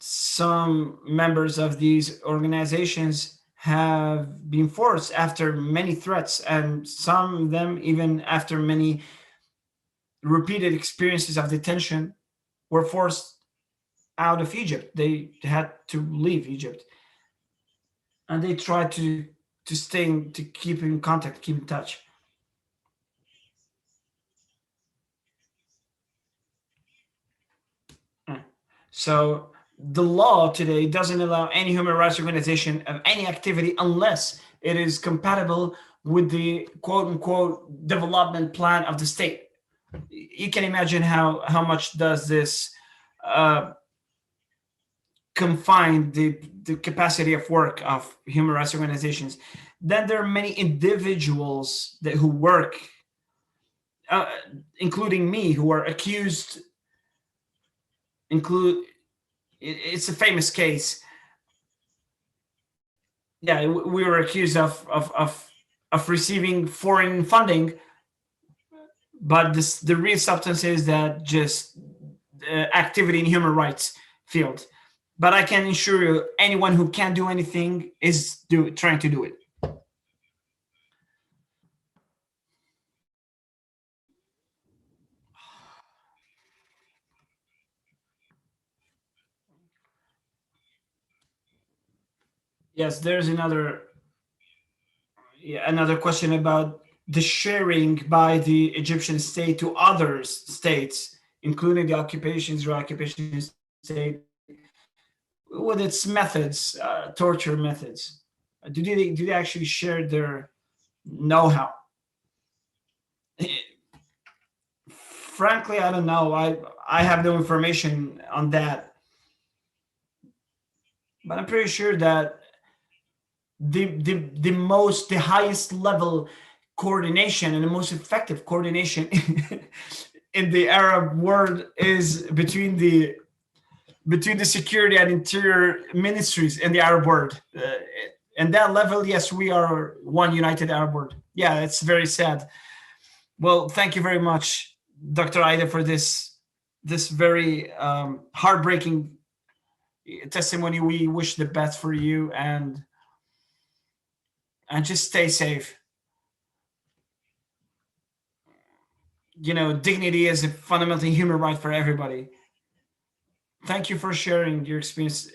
Some members of these organizations have been forced after many threats, and some of them even after many repeated experiences of detention, were forced out of Egypt. They had to leave Egypt, and they tried to stay to keep in contact, keep in touch. Mm. So the law today doesn't allow any human rights organization of any activity unless it is compatible with the quote unquote development plan of the state. You can imagine how much does this uh, confine the capacity of work of human rights organizations. Then there are many individuals that who work, uh, including me, who are accused. Include it's a famous case. Yeah, we were accused of receiving foreign funding, but the real substance is that just activity in human rights field. But I can assure you, anyone who can't do anything is trying to do it. Yes, there's another question about the sharing by the Egyptian state to other states, including the Israel occupation state, with its methods, torture methods. Do they actually share their know-how? Frankly, I don't know. I have no information on that, but I'm pretty sure that the highest level coordination and the most effective coordination in the Arab world is between the security and interior ministries in the Arab world. And that level, yes, we are one united Arab world. Yeah, it's very sad. Well, thank you very much, Dr. Aida, for this very heartbreaking testimony. We wish the best for you, and just stay safe. Dignity is a fundamental human right for everybody. Thank you for sharing your experience.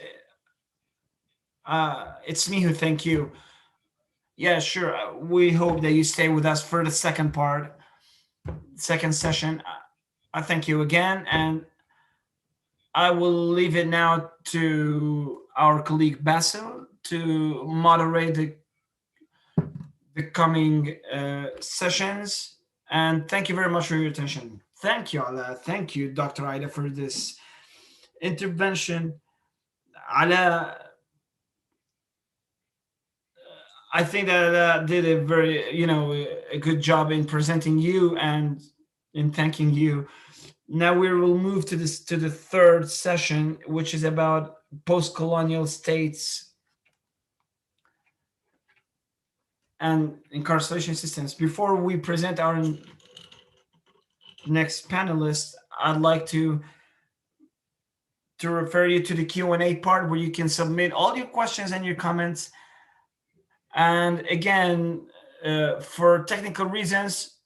It's me who thank you. Yeah, sure. We hope that you stay with us for the second part, second session. I thank you again, and I will leave it now to our colleague Basil to moderate the coming sessions. And thank you very much for your attention. Thank you, Ala. Thank you, Dr. Aida, for this intervention. Ala, I think that did a very, a good job in presenting you and in thanking you. Now we will move to the third session, which is about post-colonial states and incarceration systems. Before we present our next panelist, I'd like to refer you to the Q&A part where you can submit all your questions and your comments. And again, for technical reasons,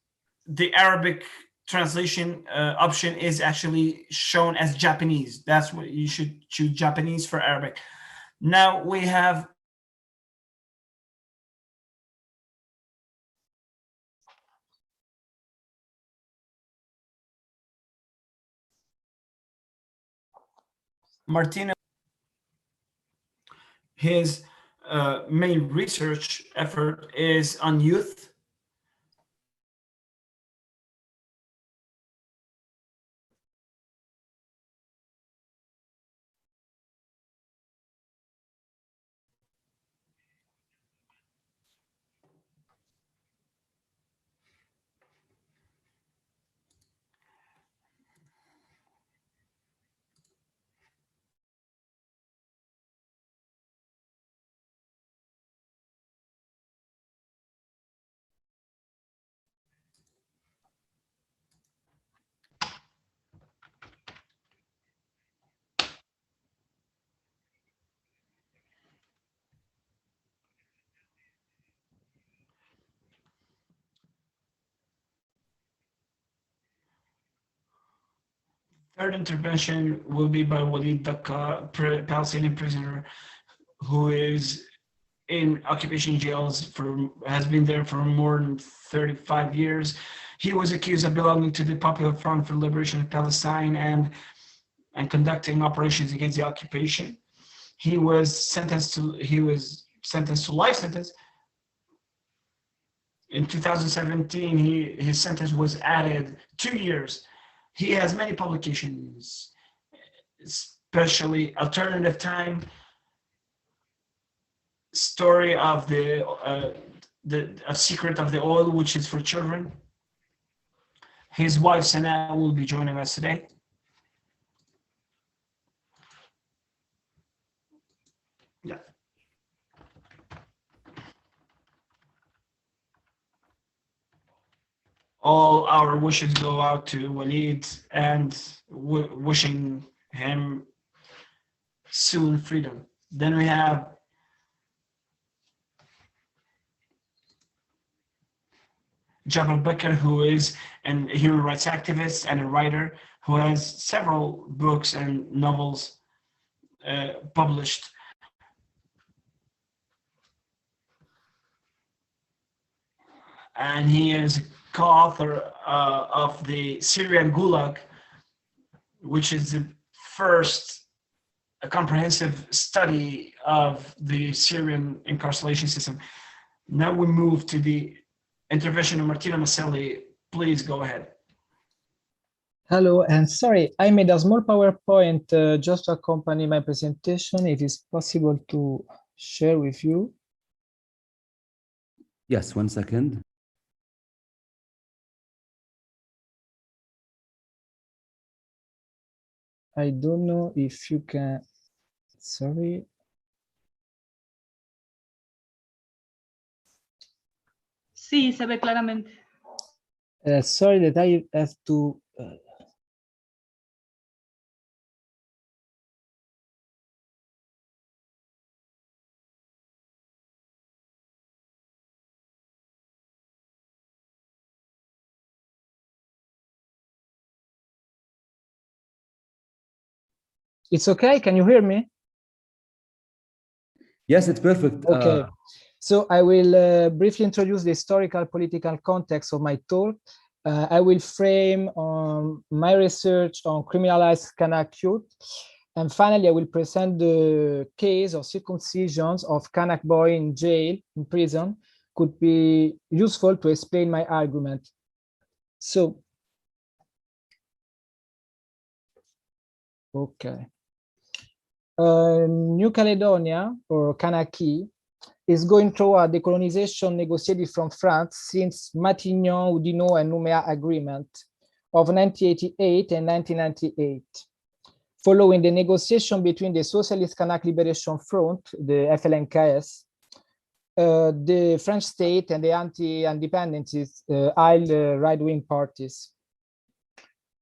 the Arabic translation option is actually shown as Japanese. That's what you should choose, Japanese for Arabic. Now we have Martino. His main research effort is on youth. Third intervention will be by Walid Dakka, Palestinian prisoner who is in occupation jails has been there for more than 35 years. He was accused of belonging to the Popular Front for the Liberation of Palestine and conducting operations against the occupation. He was sentenced to life sentence. In 2017, his sentence was added 2 years. He has many publications, especially Alternative Time, story of the secret of the oil, which is for children. His wife Sana will be joining us today. Yeah. All our wishes go out to Walid and wishing him soon freedom. Then we have Jabal Bakr, who is a human rights activist and a writer who has several books and novels published. And he is co-author of the Syrian Gulag, which is the first comprehensive study of the Syrian incarceration system. Now we move to the intervention of Martina Maselli. Please go ahead. Hello, and sorry, I made a small PowerPoint just to accompany my presentation. If it's possible to share with you. Yes, 1 second. I don't know if you can, sorry. Sí, se ve claramente. Sorry that I have to. It's okay. Can you hear me? Yes, it's perfect. Okay. So I will briefly introduce the historical political context of my talk. I will frame my research on criminalized Kanak youth. And finally, I will present the case of circumcisions of Kanak boy in jail, in prison, could be useful to explain my argument. So, okay. New Caledonia, or Kanaki, is going through a decolonization negotiated from France since Matignon, Oudinot, and Nouméa Agreement of 1988 and 1998. Following the negotiation between the Socialist Kanak Liberation Front, the FLNKS, the French state and the anti-independentists, right-wing parties.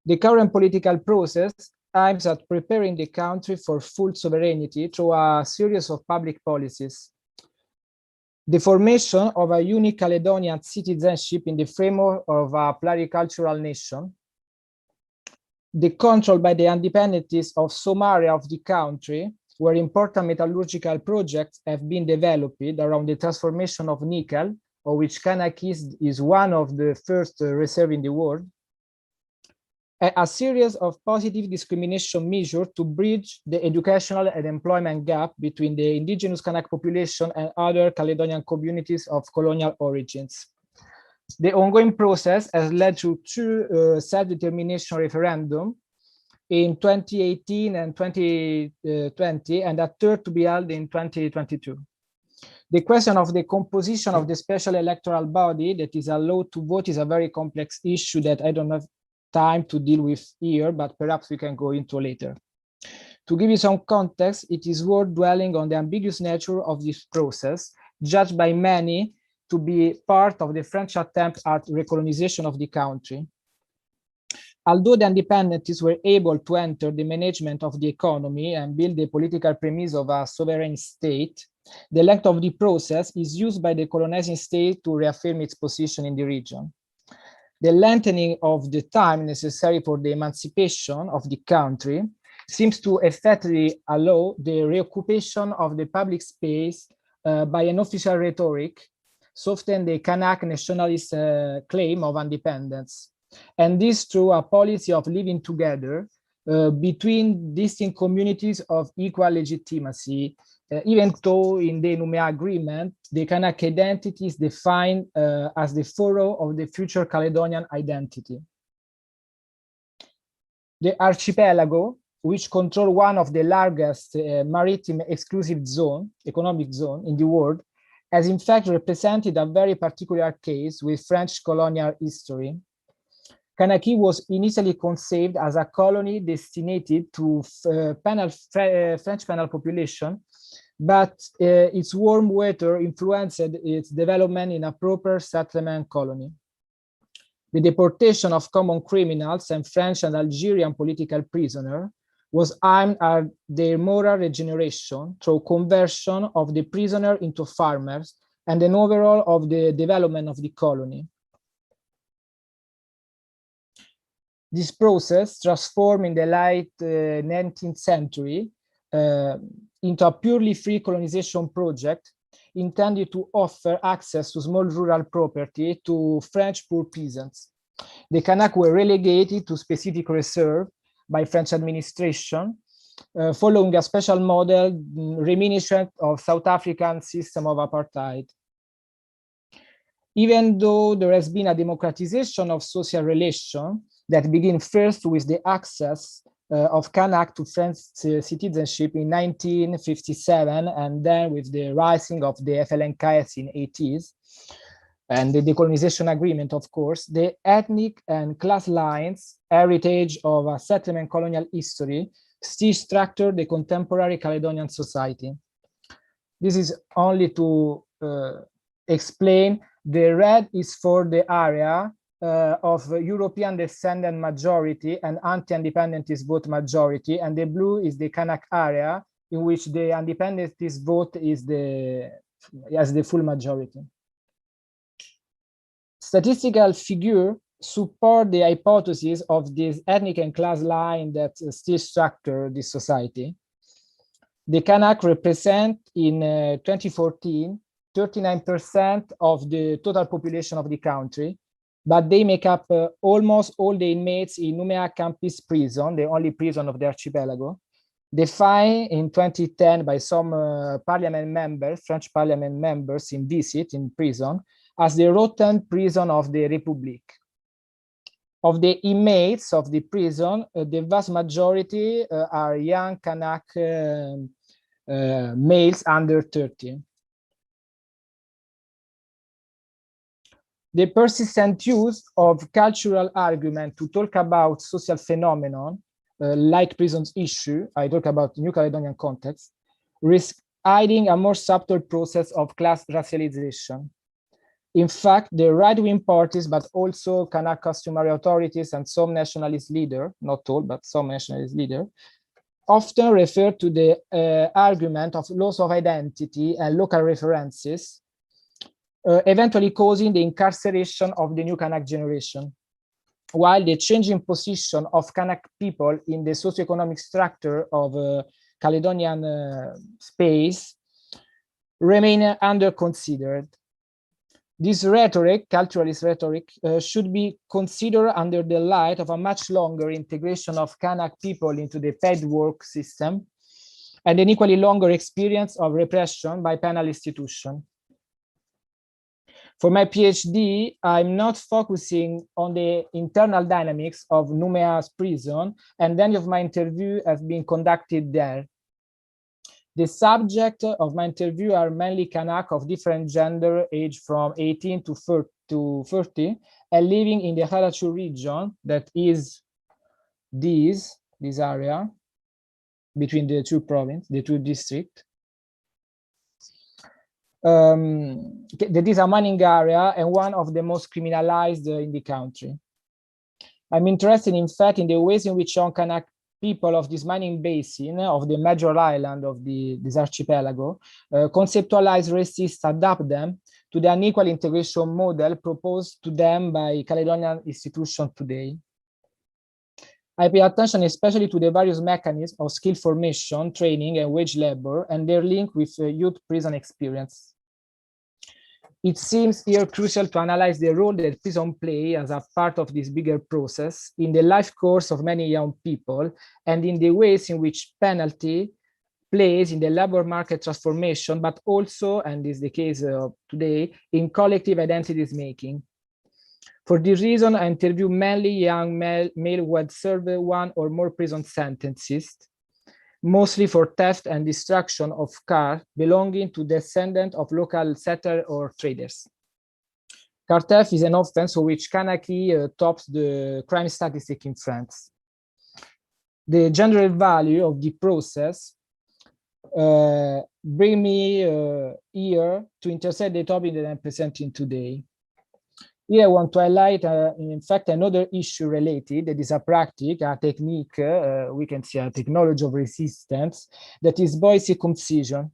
The current political process aims at preparing the country for full sovereignty through a series of public policies. The formation of a unique Caledonian citizenship in the framework of a pluricultural nation, the control by the independentists of some area of the country where important metallurgical projects have been developed around the transformation of nickel, of which Kanakis is one of the first reserve in the world, a series of positive discrimination measures to bridge the educational and employment gap between the indigenous Kanak population and other Caledonian communities of colonial origins. The ongoing process has led to two self-determination referendums in 2018 and 2020, and a third to be held in 2022. The question of the composition of the special electoral body that is allowed to vote is a very complex issue that I don't have time to deal with here, but perhaps we can go into later. To give you some context, it is worth dwelling on the ambiguous nature of this process, judged by many to be part of the French attempt at recolonization of the country. Although the independentists were able to enter the management of the economy and build the political premise of a sovereign state, the length of the process is used by the colonizing state to reaffirm its position in the region. The lengthening of the time necessary for the emancipation of the country seems to effectively allow the reoccupation of the public space by an official rhetoric, soften the Kanak nationalist claim of independence. And this through a policy of living together between distinct communities of equal legitimacy, even though in the Nouméa Agreement, the Kanak identity is defined as the furrow of the future Caledonian identity. The archipelago, which control one of the largest maritime exclusive zone, economic zone in the world, has in fact represented a very particular case with French colonial history. Kanaki was initially conceived as a colony destined to French penal population, but its warm weather influenced its development in a proper settlement colony. The deportation of common criminals and French and Algerian political prisoners was aimed at their moral regeneration through conversion of the prisoner into farmers and an overall of the development of the colony. This process transformed in the late 19th century into a purely free colonization project intended to offer access to small rural property to French poor peasants. The Kanak were relegated to specific reserve by French administration, following a special model reminiscent of South African system of apartheid. Even though there has been a democratization of social relations that begin first with the access of Kanak to French citizenship in 1957, and then with the rising of the FLNKS in 80s, and the decolonization agreement, of course, the ethnic and class lines, heritage of a settlement colonial history, still structure the contemporary Caledonian society. This is only to explain. The red is for the area of European descendant majority and anti-independentist vote majority, and the blue is the Kanak area in which the independentist vote is the full majority. Statistical figures support the hypothesis of this ethnic and class line that still structure this society. The Kanak represent in 2014 39% of the total population of the country, but they make up almost all the inmates in Nouméa Campus prison, the only prison of the archipelago, defined in 2010 by some parliament members, French parliament members in visit in prison, as the rotten prison of the Republic. Of the inmates of the prison, the vast majority are young Kanak males under 30. The persistent use of cultural argument to talk about social phenomenon, like prisons issue, I talk about New Caledonian context, risk hiding a more subtle process of class racialization. In fact, the right-wing parties, but also Kanak customary authorities and some nationalist leaders, not all, but some nationalist leaders, often refer to the argument of loss of identity and local references, eventually causing the incarceration of the new Kanak generation, while the changing position of Kanak people in the socioeconomic structure of Caledonian space remain under considered. This rhetoric, culturalist rhetoric, should be considered under the light of a much longer integration of Kanak people into the paid work system and an equally longer experience of repression by penal institution. For my PhD, I'm not focusing on the internal dynamics of Nouméa's prison, and any of my interview have been conducted there. The subject of my interview are mainly Kanak of different gender, age from 18 to 30, and living in the Harachu region, that is this area between the two provinces, the two districts. That is a mining area and one of the most criminalized in the country. I'm interested, in fact, in the ways in which young Kanak people of this mining basin of the major island of this archipelago conceptualize, resist, adapt them to the unequal integration model proposed to them by Caledonian institutions today. I pay attention especially to the various mechanisms of skill formation, training, and wage labor, and their link with youth prison experience. It seems here crucial to analyze the role that prison play as a part of this bigger process in the life course of many young people, and in the ways in which penalty plays in the labor market transformation, but also, and is the case today, in collective identities making. For this reason, I interview mainly young male who had served one or more prison sentences, mostly for theft and destruction of cars belonging to descendants of local settlers or traders. Car theft is an offense for which Kanaki tops the crime statistic in France. The general value of the process bring me here to intersect the topic that I'm presenting today. Here I want to highlight, in fact, another issue related, that is a practice, a technique, we can see a technology of resistance, that is boy circumcision,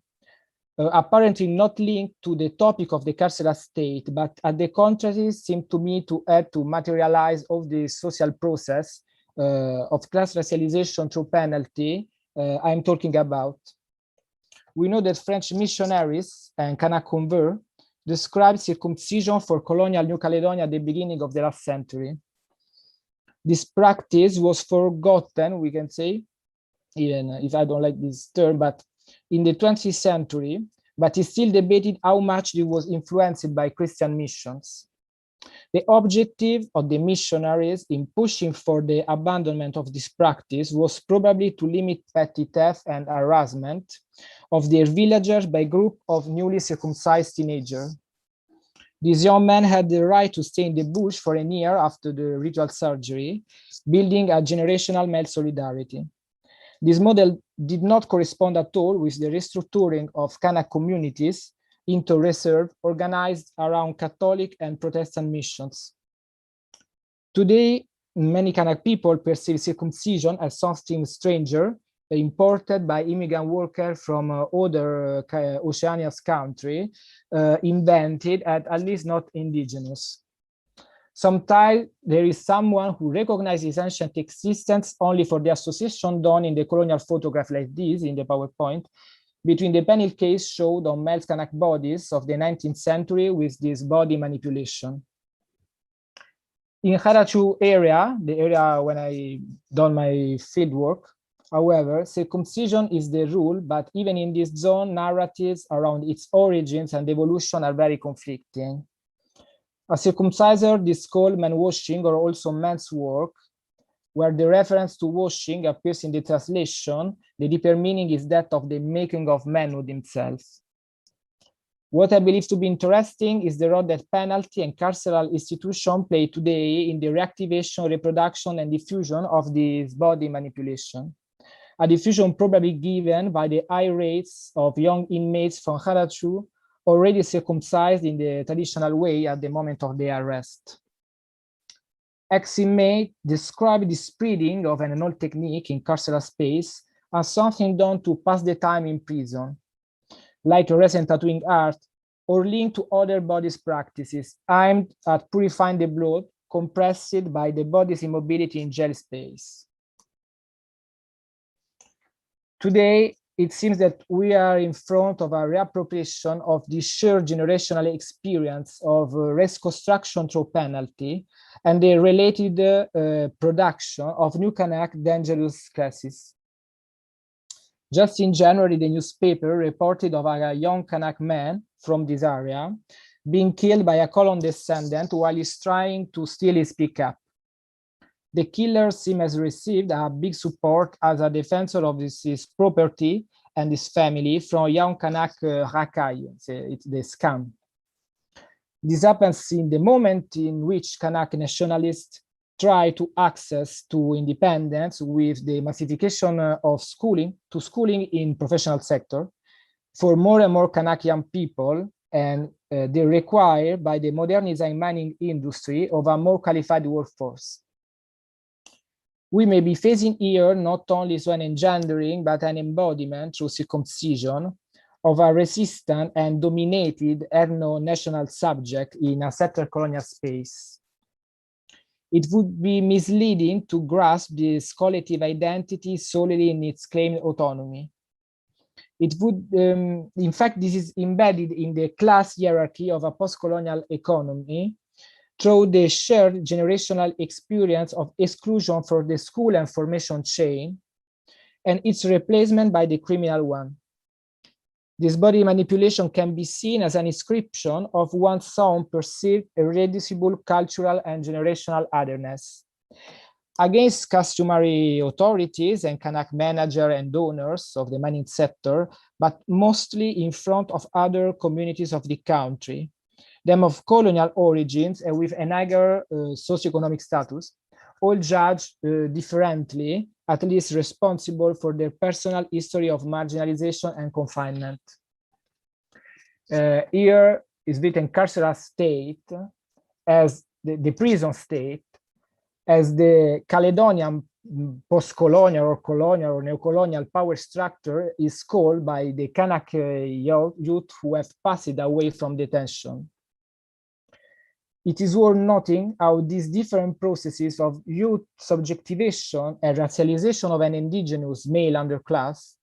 apparently not linked to the topic of the carceral state, but at the contrary, seem to me to help to materialize of the social process of class racialization through penalty I'm talking about. We know that French missionaries and Kanak convert described circumcision for colonial New Caledonia at the beginning of the last century. This practice was forgotten, we can say, even if I don't like this term, but in the 20th century, but it's still debated how much it was influenced by Christian missions. The objective of the missionaries in pushing for the abandonment of this practice was probably to limit petty theft and harassment of their villagers by a group of newly circumcised teenagers. These young men had the right to stay in the bush for a year after the ritual surgery, building a generational male solidarity. This model did not correspond at all with the restructuring of Kanak communities into reserve organized around Catholic and Protestant missions. Today, many Kanak people perceive circumcision as something stranger, imported by immigrant workers from other Oceania's country, invented at least not indigenous. Sometimes there is someone who recognizes ancient existence only for the association done in the colonial photograph like this in the PowerPoint between the penal case showed on male Kanak bodies of the 19th century with this body manipulation. In Harachu area, the area when I done my field work, however, circumcision is the rule, but even in this zone, narratives around its origins and evolution are very conflicting. A circumciser is called man washing or also men's work, where the reference to washing appears in the translation, the deeper meaning is that of the making of manhood himself. What I believe to be interesting is the role that penalty and carceral institutions play today in the reactivation, reproduction, and diffusion of this body manipulation. A diffusion probably given by the high rates of young inmates from Harachu already circumcised in the traditional way at the moment of their arrest. Ex-inmate described the spreading of an old technique in carceral space as something done to pass the time in prison, like resin tattooing art, or linked to other bodies practices aimed at purifying the blood compressed by the body's immobility in jail space. Today, it seems that we are in front of a reappropriation of the shared generational experience of race construction through penalty and the related production of new Kanak dangerous classes. Just in January, the newspaper reported of a young Kanak man from this area being killed by a colon descendant while he's trying to steal his pickup. The killer seems to received a big support as a defensor of his property and his family from young Kanak Rakai, it's the scam. This happens in the moment in which Kanak nationalists try to access to independence with the massification of schooling in professional sector for more and more Kanak young people, and they require by the modernizing mining industry of a more qualified workforce. We may be facing here not only an engendering, but an embodiment through circumcision of a resistant and dominated ethno-national subject in a settler colonial space. It would be misleading to grasp this collective identity solely in its claimed autonomy. It would, in fact, this is embedded in the class hierarchy of a post-colonial economy through the shared generational experience of exclusion for the school and formation chain, and its replacement by the criminal one. This body manipulation can be seen as an inscription of one's own perceived irreducible cultural and generational otherness. Against customary authorities and Kanak managers and donors of the mining sector, but mostly in front of other communities of the country, them of colonial origins and with an higher socioeconomic status, all judged differently, at least responsible for their personal history of marginalization and confinement. Here is written carceral state as the prison state, as the Caledonian post-colonial or colonial or neo-colonial power structure is called by the Kanak youth who have passed away from detention. It is worth noting how these different processes of youth subjectivation and racialization of an indigenous male underclass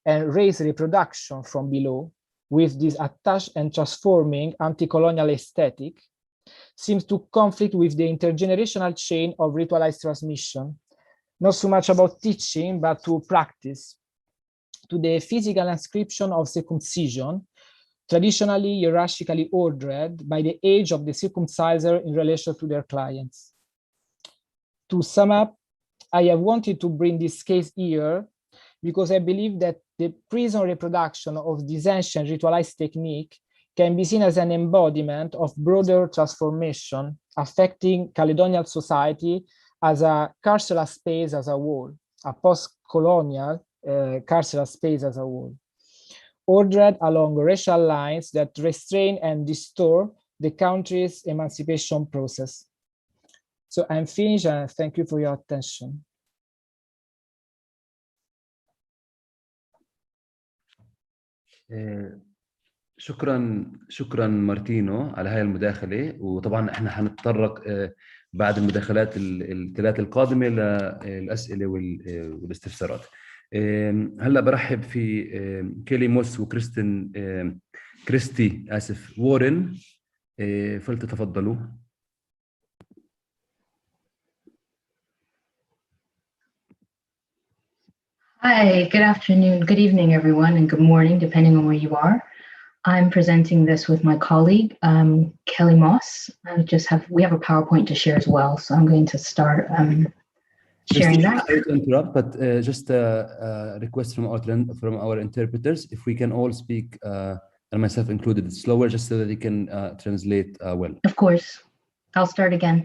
and race reproduction from below with this attached and transforming anti-colonial aesthetic seems to conflict with the intergenerational chain of ritualized transmission, not so much about teaching, but to practice, to the physical inscription of circumcision, traditionally hierarchically ordered by the age of the circumciser in relation to their clients. To sum up, I have wanted to bring this case here because I believe that the prison reproduction of this ancient ritualized technique can be seen as an embodiment of broader transformation affecting Caledonian society as a carceral space as a whole, a post-colonial carceral space as a whole, ordered along racial lines that restrain and distort the country's emancipation process. So I'm finished and thank you for your attention. شكرا مارتينو على هاي المداخلة، وطبعا احنا هنتطرق بعد المداخلات الثلاث القادمة للأسئلة والاستفسارات. هلا برحب في كيلي موس وكريستين كريستي آسف وورن، فلتتفضلوا. Hi, good afternoon, good evening, everyone, and good morning, depending on where you are. I'm presenting this with my colleague, Kelly Moss. We have a PowerPoint to share as well, so I'm going to start sharing that. Sorry to interrupt, but just a request from our interpreters, if we can all speak, and myself included, slower, just so that they can translate well. Of course. I'll start again.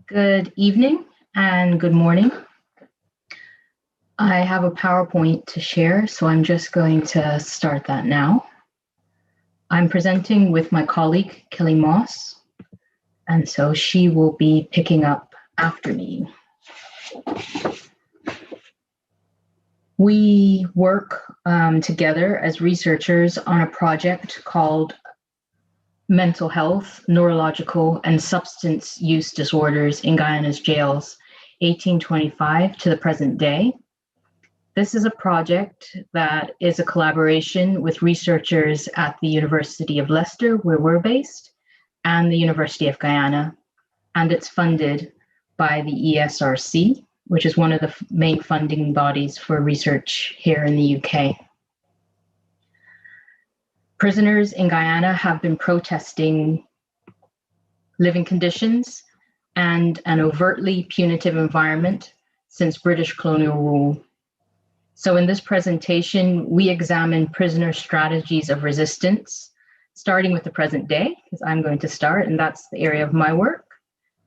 Good evening and good morning. I have a PowerPoint to share, so I'm just going to start that now. I'm presenting with my colleague, Kelly Moss, and so she will be picking up after me. We work together as researchers on a project called Mental Health, Neurological, and Substance Use Disorders in Guyana's Jails, 1825 to the present day. This is a project that is a collaboration with researchers at the University of Leicester, where we're based, and the University of Guyana, and it's funded by the ESRC, which is one of the main funding bodies for research here in the UK. Prisoners in Guyana have been protesting living conditions and an overtly punitive environment since British colonial rule. So in this presentation, we examine prisoner strategies of resistance, starting with the present day, because I'm going to start, and that's the area of my work,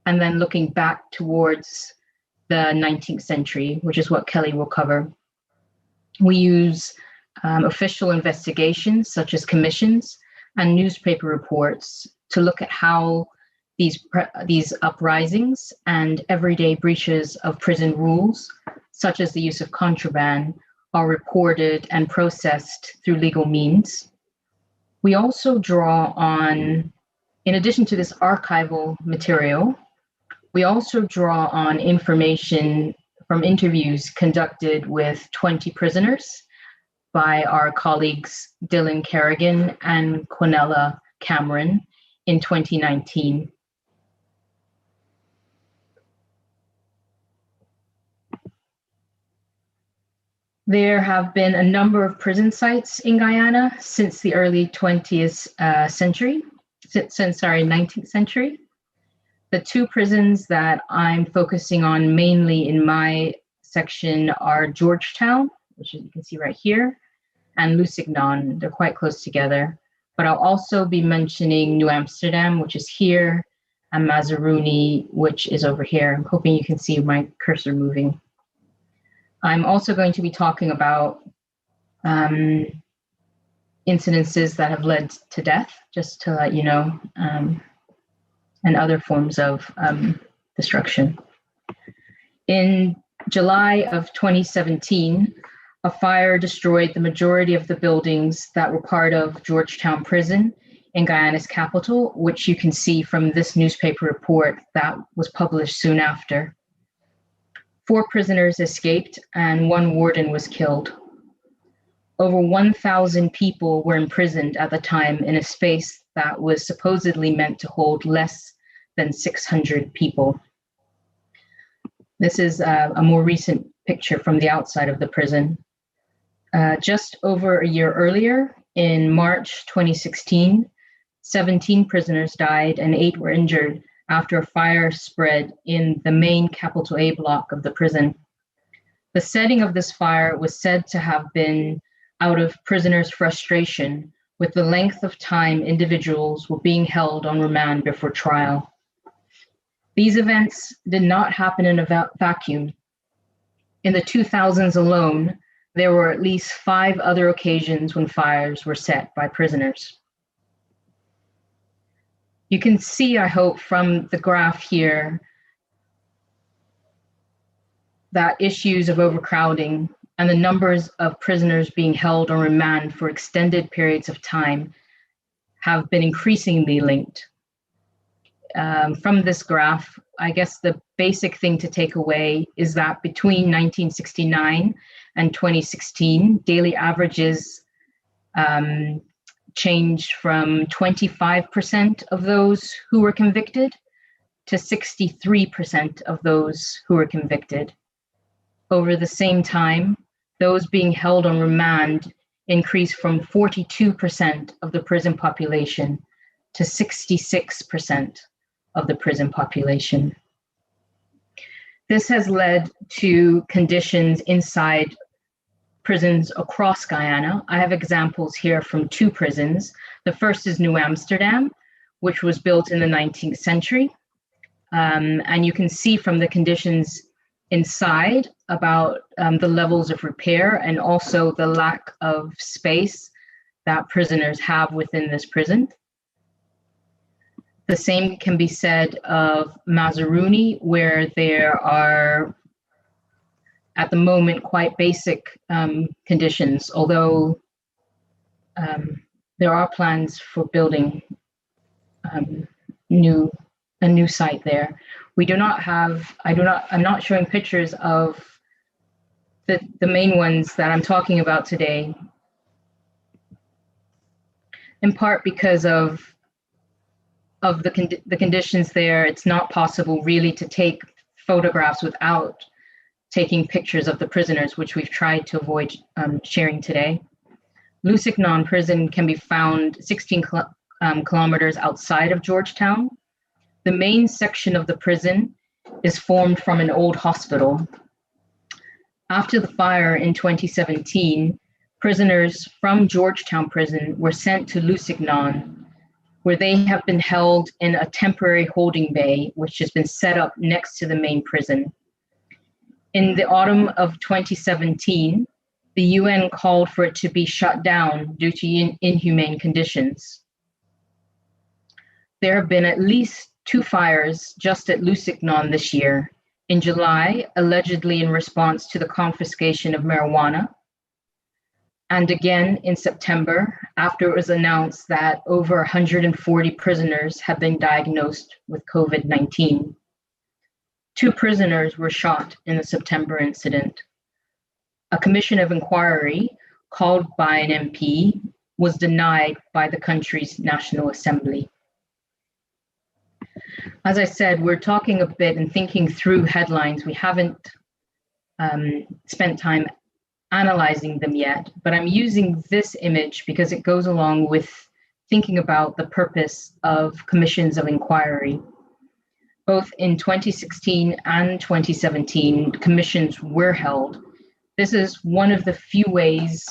and then looking back towards the 19th century, which is what Kelly will cover. We use official investigations, such as commissions and newspaper reports, to look at how these uprisings and everyday breaches of prison rules, such as the use of contraband, are reported and processed through legal means. We also draw on, in addition to this archival material, we also draw on information from interviews conducted with 20 prisoners by our colleagues Dylan Kerrigan and Quinella Cameron in 2019. There have been a number of prison sites in Guyana since the early 20th century, since 19th century. The two prisons that I'm focusing on mainly in my section are Georgetown, which you can see right here, and Lusignan. They're quite close together. But I'll also be mentioning New Amsterdam, which is here, and Mazaruni, which is over here. I'm hoping you can see my cursor moving. I'm also going to be talking about incidences that have led to death, just to let you know, and other forms of destruction. In July of 2017, a fire destroyed the majority of the buildings that were part of Georgetown Prison in Guyana's capital, which you can see from this newspaper report that was published soon after. 4 prisoners escaped and 1 warden was killed. Over 1,000 people were imprisoned at the time in a space that was supposedly meant to hold less than 600 people. This is a more recent picture from the outside of the prison. Just over a year earlier, in March 2016, 17 prisoners died and 8 were injured after a fire spread in the main capital A block of the prison. The setting of this fire was said to have been out of prisoners' frustration with the length of time individuals were being held on remand before trial. These events did not happen in a vacuum. In the 2000s alone, there were at least 5 other occasions when fires were set by prisoners. You can see, I hope, from the graph here that issues of overcrowding and the numbers of prisoners being held on remand for extended periods of time have been increasingly linked. From this graph, I guess the basic thing to take away is that between 1969 and 2016, daily averages changed from 25% of those who were convicted to 63% of those who were convicted. Over the same time, those being held on remand increased from 42% of the prison population to 66% of the prison population. This has led to conditions inside prisons across Guyana. I have examples here from 2 prisons. The first is New Amsterdam, which was built in the 19th century. And you can see from the conditions inside about the levels of repair and also the lack of space that prisoners have within this prison. The same can be said of Mazaruni, where there are, at the moment, quite basic conditions, although there are plans for building a new site there. We do not have, I'm not showing pictures of the main ones that I'm talking about today, in part because of the conditions there. It's not possible really to take photographs without taking pictures of the prisoners, which we've tried to avoid sharing today. Lusignan prison can be found 16 kilometers outside of Georgetown. The main section of the prison is formed from an old hospital. After the fire in 2017, prisoners from Georgetown prison were sent to Lusignan, where they have been held in a temporary holding bay, which has been set up next to the main prison. In the autumn of 2017, the UN called for it to be shut down due to inhumane conditions. There have been at least 2 fires just at Lusignan this year. In July, allegedly in response to the confiscation of marijuana, and again in September, after it was announced that over 140 prisoners have been diagnosed with COVID-19. 2 prisoners were shot in the September incident. A commission of inquiry called by an MP was denied by the country's National Assembly. As I said, we're talking a bit and thinking through headlines. We haven't spent time analyzing them yet, but I'm using this image because it goes along with thinking about the purpose of commissions of inquiry. Both in 2016 and 2017, commissions were held. This is one of the few ways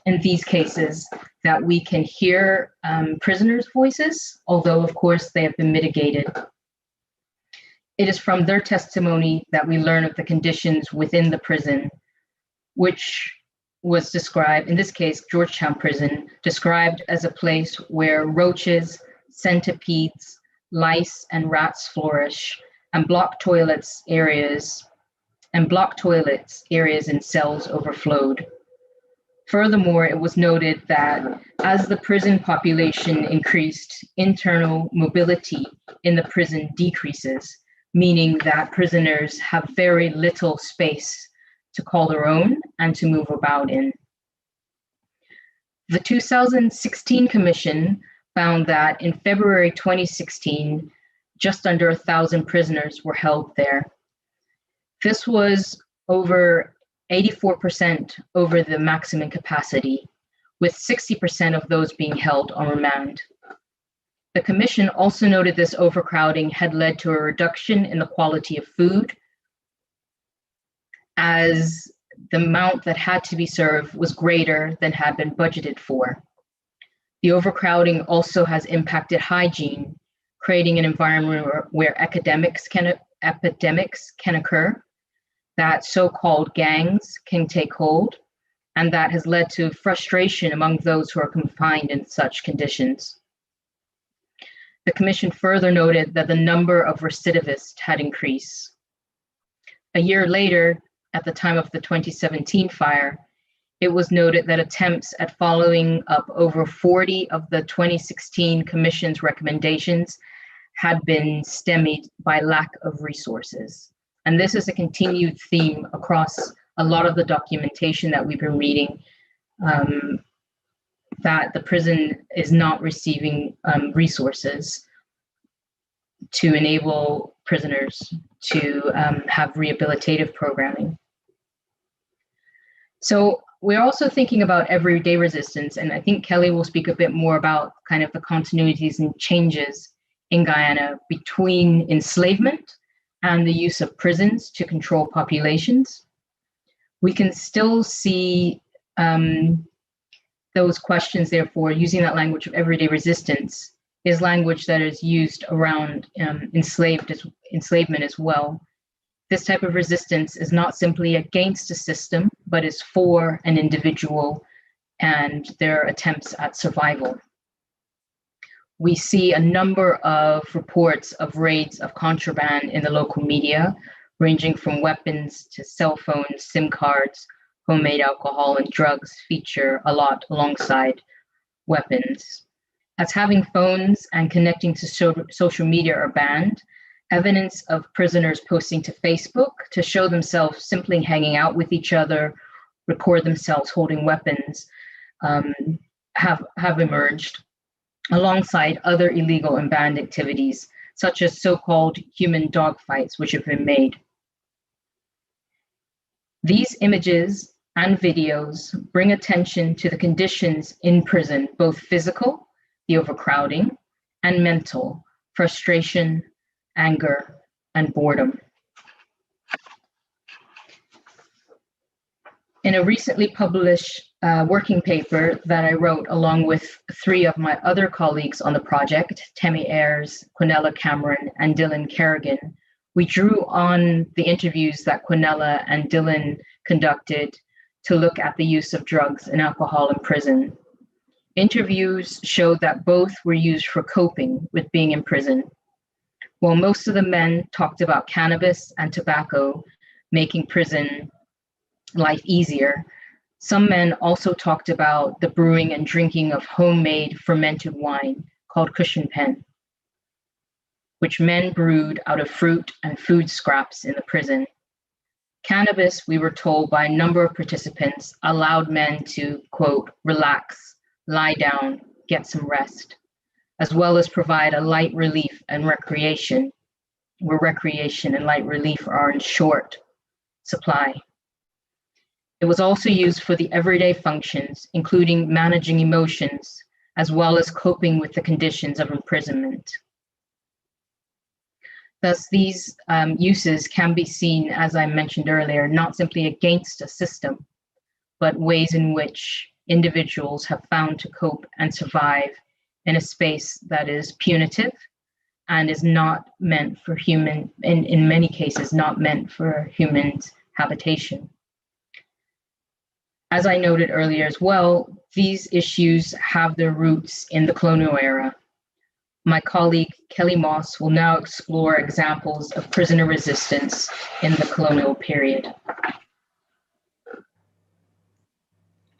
in these cases that we can hear prisoners' voices, although of course they have been mitigated. It is from their testimony that we learn of the conditions within the prison, which was described, in this case, Georgetown Prison, described as a place where roaches, centipedes, lice, and rats flourish, and blocked toilets areas in cells overflowed. Furthermore, it was noted that as the prison population increased, internal mobility in the prison decreases, meaning that prisoners have very little space to call their own and to move about in. The 2016 commission found that in February 2016, just under 1,000 prisoners were held there. This was over 84% over the maximum capacity, with 60% of those being held on remand. The commission also noted this overcrowding had led to a reduction in the quality of food, as the amount that had to be served was greater than had been budgeted for. The overcrowding also has impacted hygiene, creating an environment where epidemics can occur, that so-called gangs can take hold, and that has led to frustration among those who are confined in such conditions. The commission further noted that the number of recidivists had increased. A year later, at the time of the 2017 fire, it was noted that attempts at following up over 40 of the 2016 Commission's recommendations had been stymied by lack of resources. And this is a continued theme across a lot of the documentation that we've been reading, that the prison is not receiving resources to enable prisoners to have rehabilitative programming. So we're also thinking about everyday resistance, and I think Kelly will speak a bit more about kind of the continuities and changes in Guyana between enslavement and the use of prisons to control populations. We can still see those questions, therefore, using that language of everyday resistance is language that is used around enslavement as well. This type of resistance is not simply against a system, but is for an individual and their attempts at survival. We see a number of reports of raids of contraband in the local media, ranging from weapons to cell phones, SIM cards, homemade alcohol, and drugs feature a lot alongside weapons. As having phones and connecting to social media are banned, evidence of prisoners posting to Facebook to show themselves simply hanging out with each other, record themselves holding weapons, have emerged, alongside other illegal and banned activities, such as so-called human dogfights, which have been made. These images and videos bring attention to the conditions in prison, both physical, the overcrowding, and mental, frustration, anger, and boredom. In a recently published working paper that I wrote along with 3 of my other colleagues on the project, Temi Ayres, Quinella Cameron, and Dylan Kerrigan, we drew on the interviews that Quinella and Dylan conducted to look at the use of drugs and alcohol in prison. Interviews showed that both were used for coping with being in prison. While most of the men talked about cannabis and tobacco making prison life easier, some men also talked about the brewing and drinking of homemade fermented wine called cushion pen, which men brewed out of fruit and food scraps in the prison. Cannabis, we were told by a number of participants, allowed men to, quote, relax, lie down, get some rest, as well as provide a light relief and recreation, where recreation and light relief are in short supply. It was also used for the everyday functions, including managing emotions, as well as coping with the conditions of imprisonment. Thus, these uses can be seen, as I mentioned earlier, not simply against a system, but ways in which individuals have found to cope and survive in a space that is punitive and is not meant for human, in many cases, not meant for human habitation. As I noted earlier as well, these issues have their roots in the colonial era. My colleague Kelly Moss will now explore examples of prisoner resistance in the colonial period.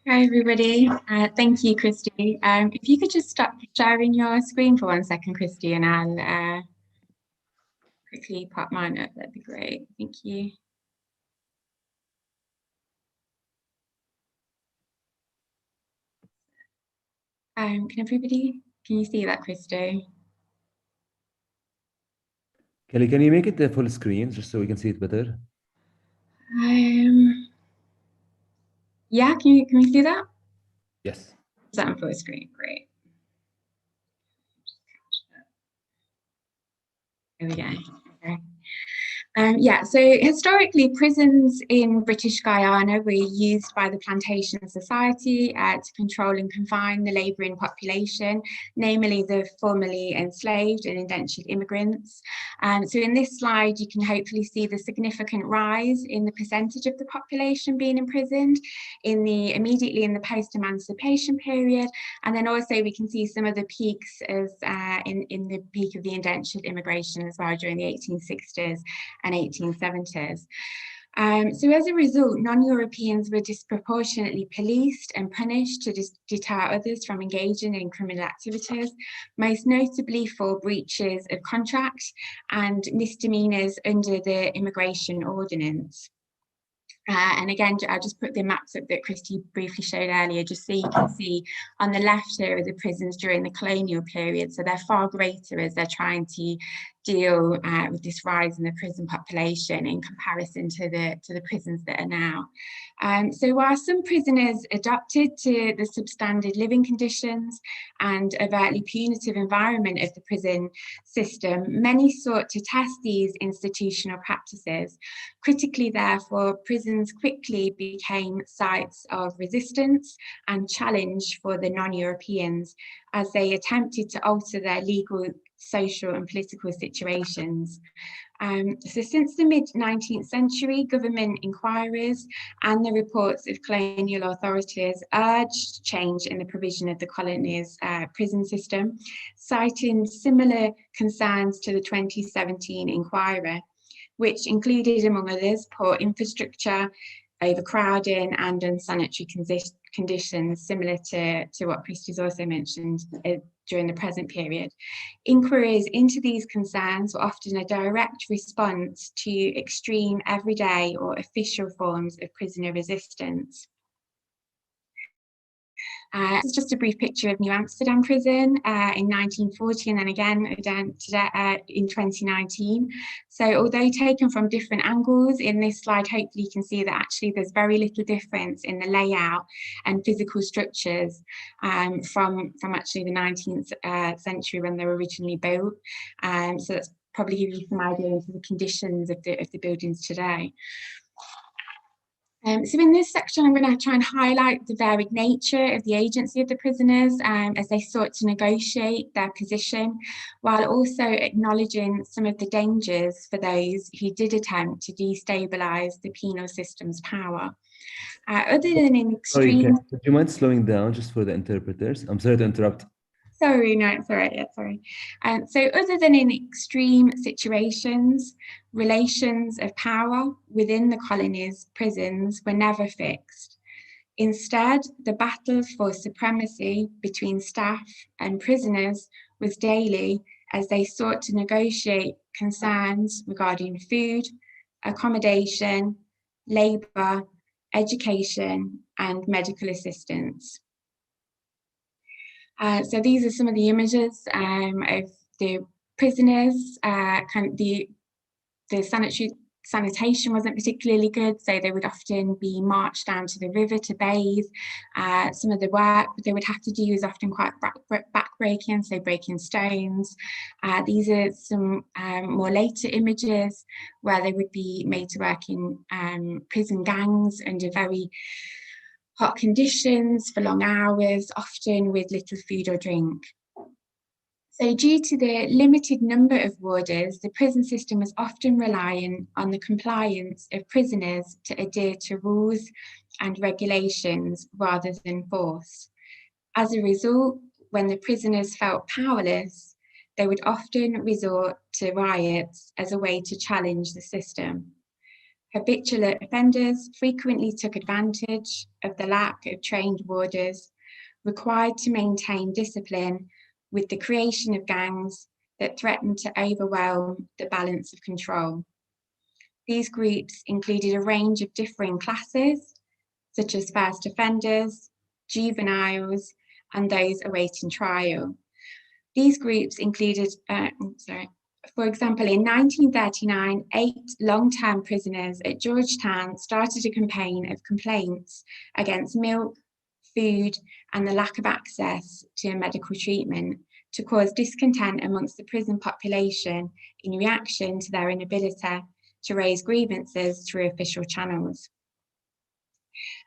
Hi, everybody. Thank you, Christy. If you could just stop sharing your screen for 1 second, Christy, and I'll quickly pop mine up. That'd be great. Thank you. Can you see that, Christy? Kelly, can you make it the full screen just so we can see it better? Yeah, can we see that? Yes. Is that on full screen? Great. There we go. Okay. Yeah, so historically, prisons in British Guyana were used by the plantation society to control and confine the labouring population, namely the formerly enslaved and indentured immigrants. So in this slide, you can hopefully see the significant rise in the percentage of the population being imprisoned immediately in the post-emancipation period, and then also we can see some of the peaks as in the peak of the indentured immigration as well during the 1860s and 1870s. So as a result, non-Europeans were disproportionately policed and punished to deter others from engaging in criminal activities, most notably for breaches of contract and misdemeanors under the Immigration Ordinance. And again, I'll just put the maps up that Christy briefly showed earlier, just so you can see on the left here are the prisons during the colonial period. So they're far greater as they're trying to deal with this rise in the prison population in comparison to the prisons that are now. So while some prisoners adapted to the substandard living conditions and overtly punitive environment of the prison system, many sought to test these institutional practices. Critically, therefore, prisons quickly became sites of resistance and challenge for the non-Europeans as they attempted to alter their legal, social and political situations. So since the mid-19th century, government inquiries and the reports of colonial authorities urged change in the provision of the colony's prison system, citing similar concerns to the 2017 inquiry, which included, among others, poor infrastructure, overcrowding and unsanitary conditions, similar to what Christy's also mentioned during the present period. Inquiries into these concerns were often a direct response to extreme everyday or official forms of prisoner resistance. This is just a brief picture of New Amsterdam prison in 1940 and then again in 2019. So although taken from different angles in this slide, hopefully you can see that actually there's very little difference in the layout and physical structures from actually the 19th century when they were originally built. So that's probably give you some idea into the conditions of the buildings today. So in this section, I'm going to try and highlight the varied nature of the agency of the prisoners as they sought to negotiate their position, while also acknowledging some of the dangers for those who did attempt to destabilise the penal system's power. Other than in extreme... Sorry, would you mind slowing down just for the interpreters? I'm sorry to interrupt. Sorry, no, it's all right. Yeah, sorry. So other than in extreme situations, relations of power within the colonies' prisons were never fixed. Instead, the battle for supremacy between staff and prisoners was daily as they sought to negotiate concerns regarding food, accommodation, labour, education, and medical assistance. So these are some of the images of the prisoners. The sanitation wasn't particularly good, so they would often be marched down to the river to bathe. Some of the work they would have to do is often quite backbreaking, so breaking stones. These are some more later images where they would be made to work in prison gangs under very hot conditions for long hours, often with little food or drink. So due to the limited number of warders, the prison system was often reliant on the compliance of prisoners to adhere to rules and regulations rather than force. As a result, when the prisoners felt powerless, they would often resort to riots as a way to challenge the system. Habitual offenders frequently took advantage of the lack of trained warders required to maintain discipline with the creation of gangs that threatened to overwhelm the balance of control. These groups included a range of differing classes, such as first offenders, juveniles, and those awaiting trial. These groups included, for example, in 1939, 8 long-term prisoners at Georgetown started a campaign of complaints against milk, food, and the lack of access to medical treatment to cause discontent amongst the prison population in reaction to their inability to raise grievances through official channels.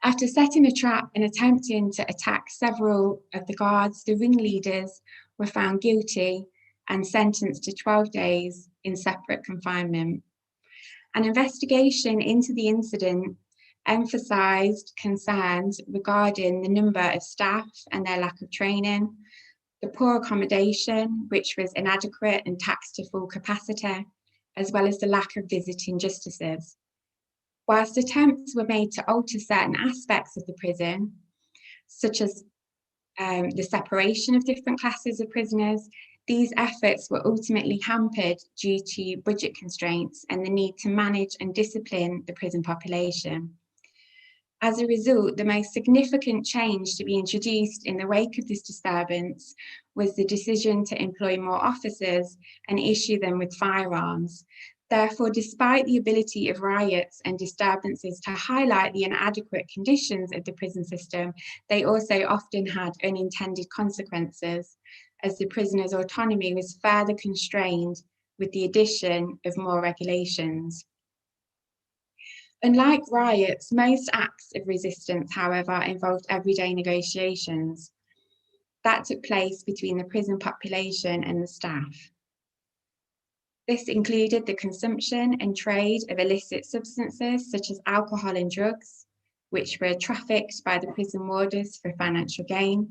After setting a trap and attempting to attack several of the guards, the ringleaders were found guilty and sentenced to 12 days in separate confinement. An investigation into the incident emphasised concerns regarding the number of staff and their lack of training, the poor accommodation, which was inadequate and taxed to full capacity, as well as the lack of visiting justices. Whilst attempts were made to alter certain aspects of the prison, such as the separation of different classes of prisoners, these efforts were ultimately hampered due to budget constraints and the need to manage and discipline the prison population. As a result, the most significant change to be introduced in the wake of this disturbance was the decision to employ more officers and issue them with firearms. Therefore, despite the ability of riots and disturbances to highlight the inadequate conditions of the prison system, they also often had unintended consequences, as the prisoners' autonomy was further constrained with the addition of more regulations. Unlike riots, most acts of resistance, however, involved everyday negotiations. That took place between the prison population and the staff. This included the consumption and trade of illicit substances such as alcohol and drugs, which were trafficked by the prison warders for financial gain.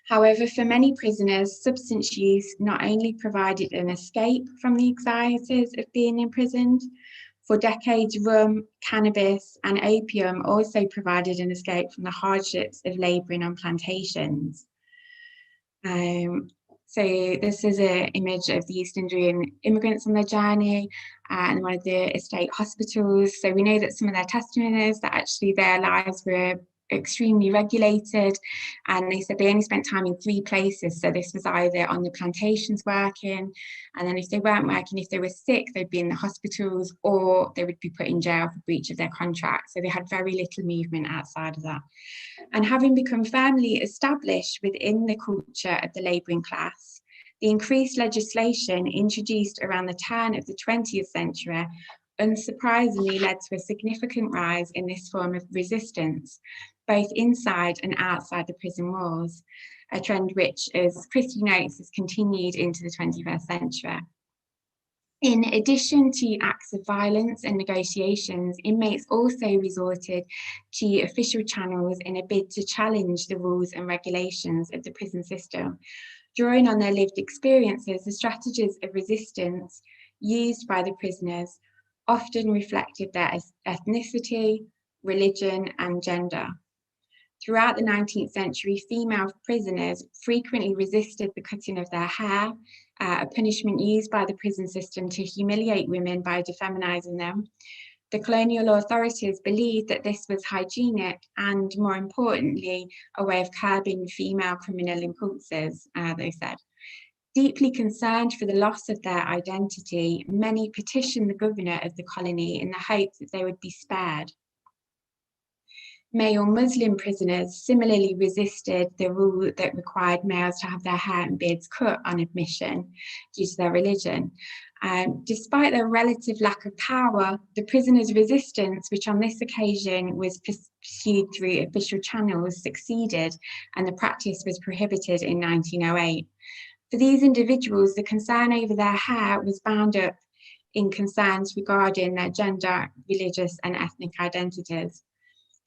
However, for many prisoners, substance use not only provided an escape from the anxieties of being imprisoned. For decades, rum, cannabis, and opium also provided an escape from the hardships of labouring on plantations. So this is an image of the East Indian immigrants on their journey and one of the estate hospitals. So we know that some of their testimonies that actually their lives were extremely regulated, and they said they only spent time in 3 places. So this was either on the plantations working, and then if they weren't working, if they were sick, they'd be in the hospitals, or they would be put in jail for breach of their contract. So they had very little movement outside of that. And having become firmly established within the culture of the labouring class, the increased legislation introduced around the turn of the 20th century unsurprisingly led to a significant rise in this form of resistance, both inside and outside the prison walls, a trend which, as Christy notes, has continued into the 21st century. In addition to acts of violence and negotiations, inmates also resorted to official channels in a bid to challenge the rules and regulations of the prison system. Drawing on their lived experiences, the strategies of resistance used by the prisoners often reflected their ethnicity, religion, and gender. Throughout the 19th century, female prisoners frequently resisted the cutting of their hair, a punishment used by the prison system to humiliate women by defeminizing them. The colonial authorities believed that this was hygienic and, more importantly, a way of curbing female criminal impulses, they said. Deeply concerned for the loss of their identity, many petitioned the governor of the colony in the hope that they would be spared. Male Muslim prisoners similarly resisted the rule that required males to have their hair and beards cut on admission due to their religion. Despite their relative lack of power, the prisoners' resistance, which on this occasion was pursued through official channels, succeeded, and the practice was prohibited in 1908. For these individuals, the concern over their hair was bound up in concerns regarding their gender, religious, and ethnic identities,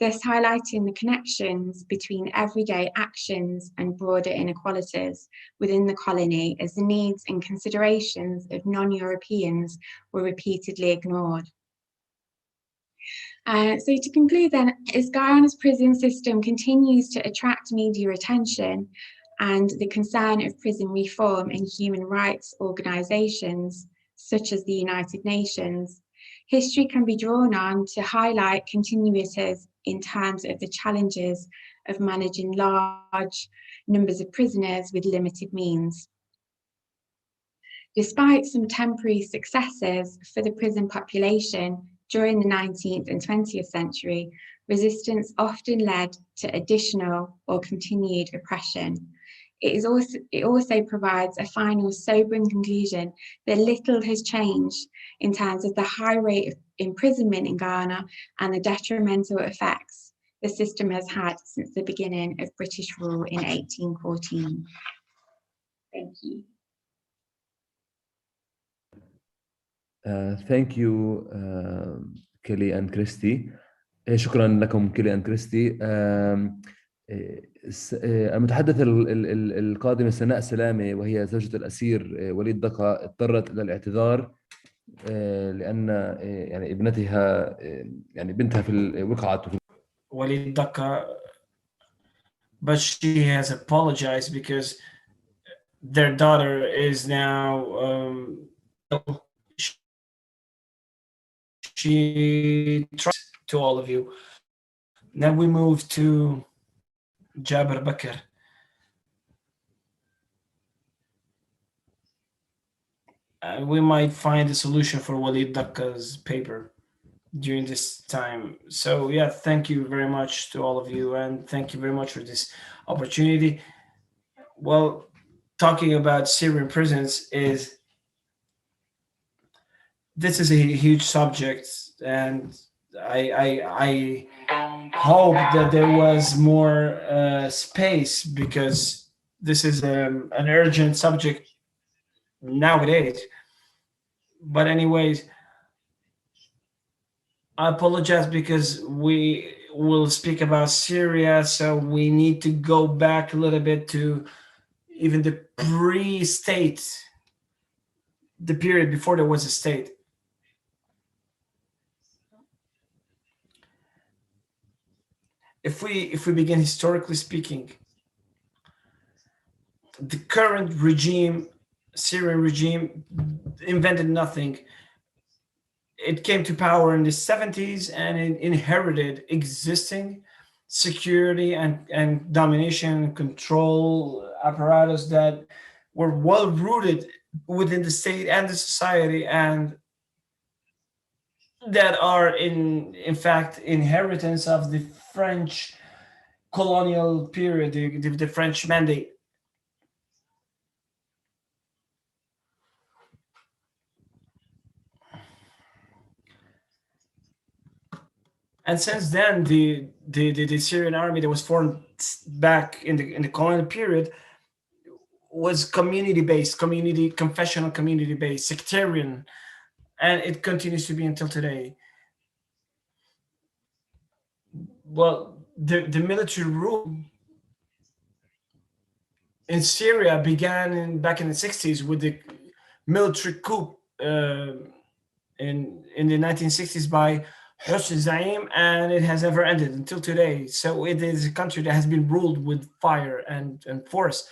thus highlighting the connections between everyday actions and broader inequalities within the colony, as the needs and considerations of non-Europeans were repeatedly ignored. So to conclude then, as Guyana's prison system continues to attract media attention and the concern of prison reform in human rights organisations such as the United Nations, history can be drawn on to highlight continuities in terms of the challenges of managing large numbers of prisoners with limited means. Despite some temporary successes for the prison population during the 19th and 20th century, resistance often led to additional or continued oppression. It also provides a final sobering conclusion that little has changed in terms of the high rate of imprisonment in Ghana and the detrimental effects the system has had since the beginning of British rule in 1814. Thank you. Thank you, Kelly and Christy. شكرا لكم كيلي and Christy. المتحدثة القادمة سناء سلامة، وهي زوجة الأسير وليد دقة، اضطرت إلى الاعتذار لأن يعني ابنتها يعني بنتها في وقعت في وليد دقة, but she has apologized because their daughter is now she trusts to all of you. Now we move to Jaber Bakr. We might find a solution for Walid Dakkah's paper during this time. So yeah, thank you very much to all of you, and thank you very much for this opportunity. Well, talking about Syrian prisons this is a huge subject, and I hope that there was more space, because this is an urgent subject nowadays. But anyways, I apologize because we will speak about Syria, so we need to go back a little bit to even the pre-state, the period before there was a state. If we begin historically speaking, the current regime, Syrian regime, invented nothing. It came to power in the 70s, and it inherited existing security and domination and control apparatus that were well rooted within the state and the society, and that are in fact inheritance of the French colonial period, the French mandate. And since then, the Syrian army that was formed back in the colonial period was community-based, confessional community-based, sectarian, and it continues to be until today. Well, the military rule in Syria began back in the 60s with the military coup in the 1960s by Hosni Zaim, and it has never ended until today. So it is a country that has been ruled with fire and force,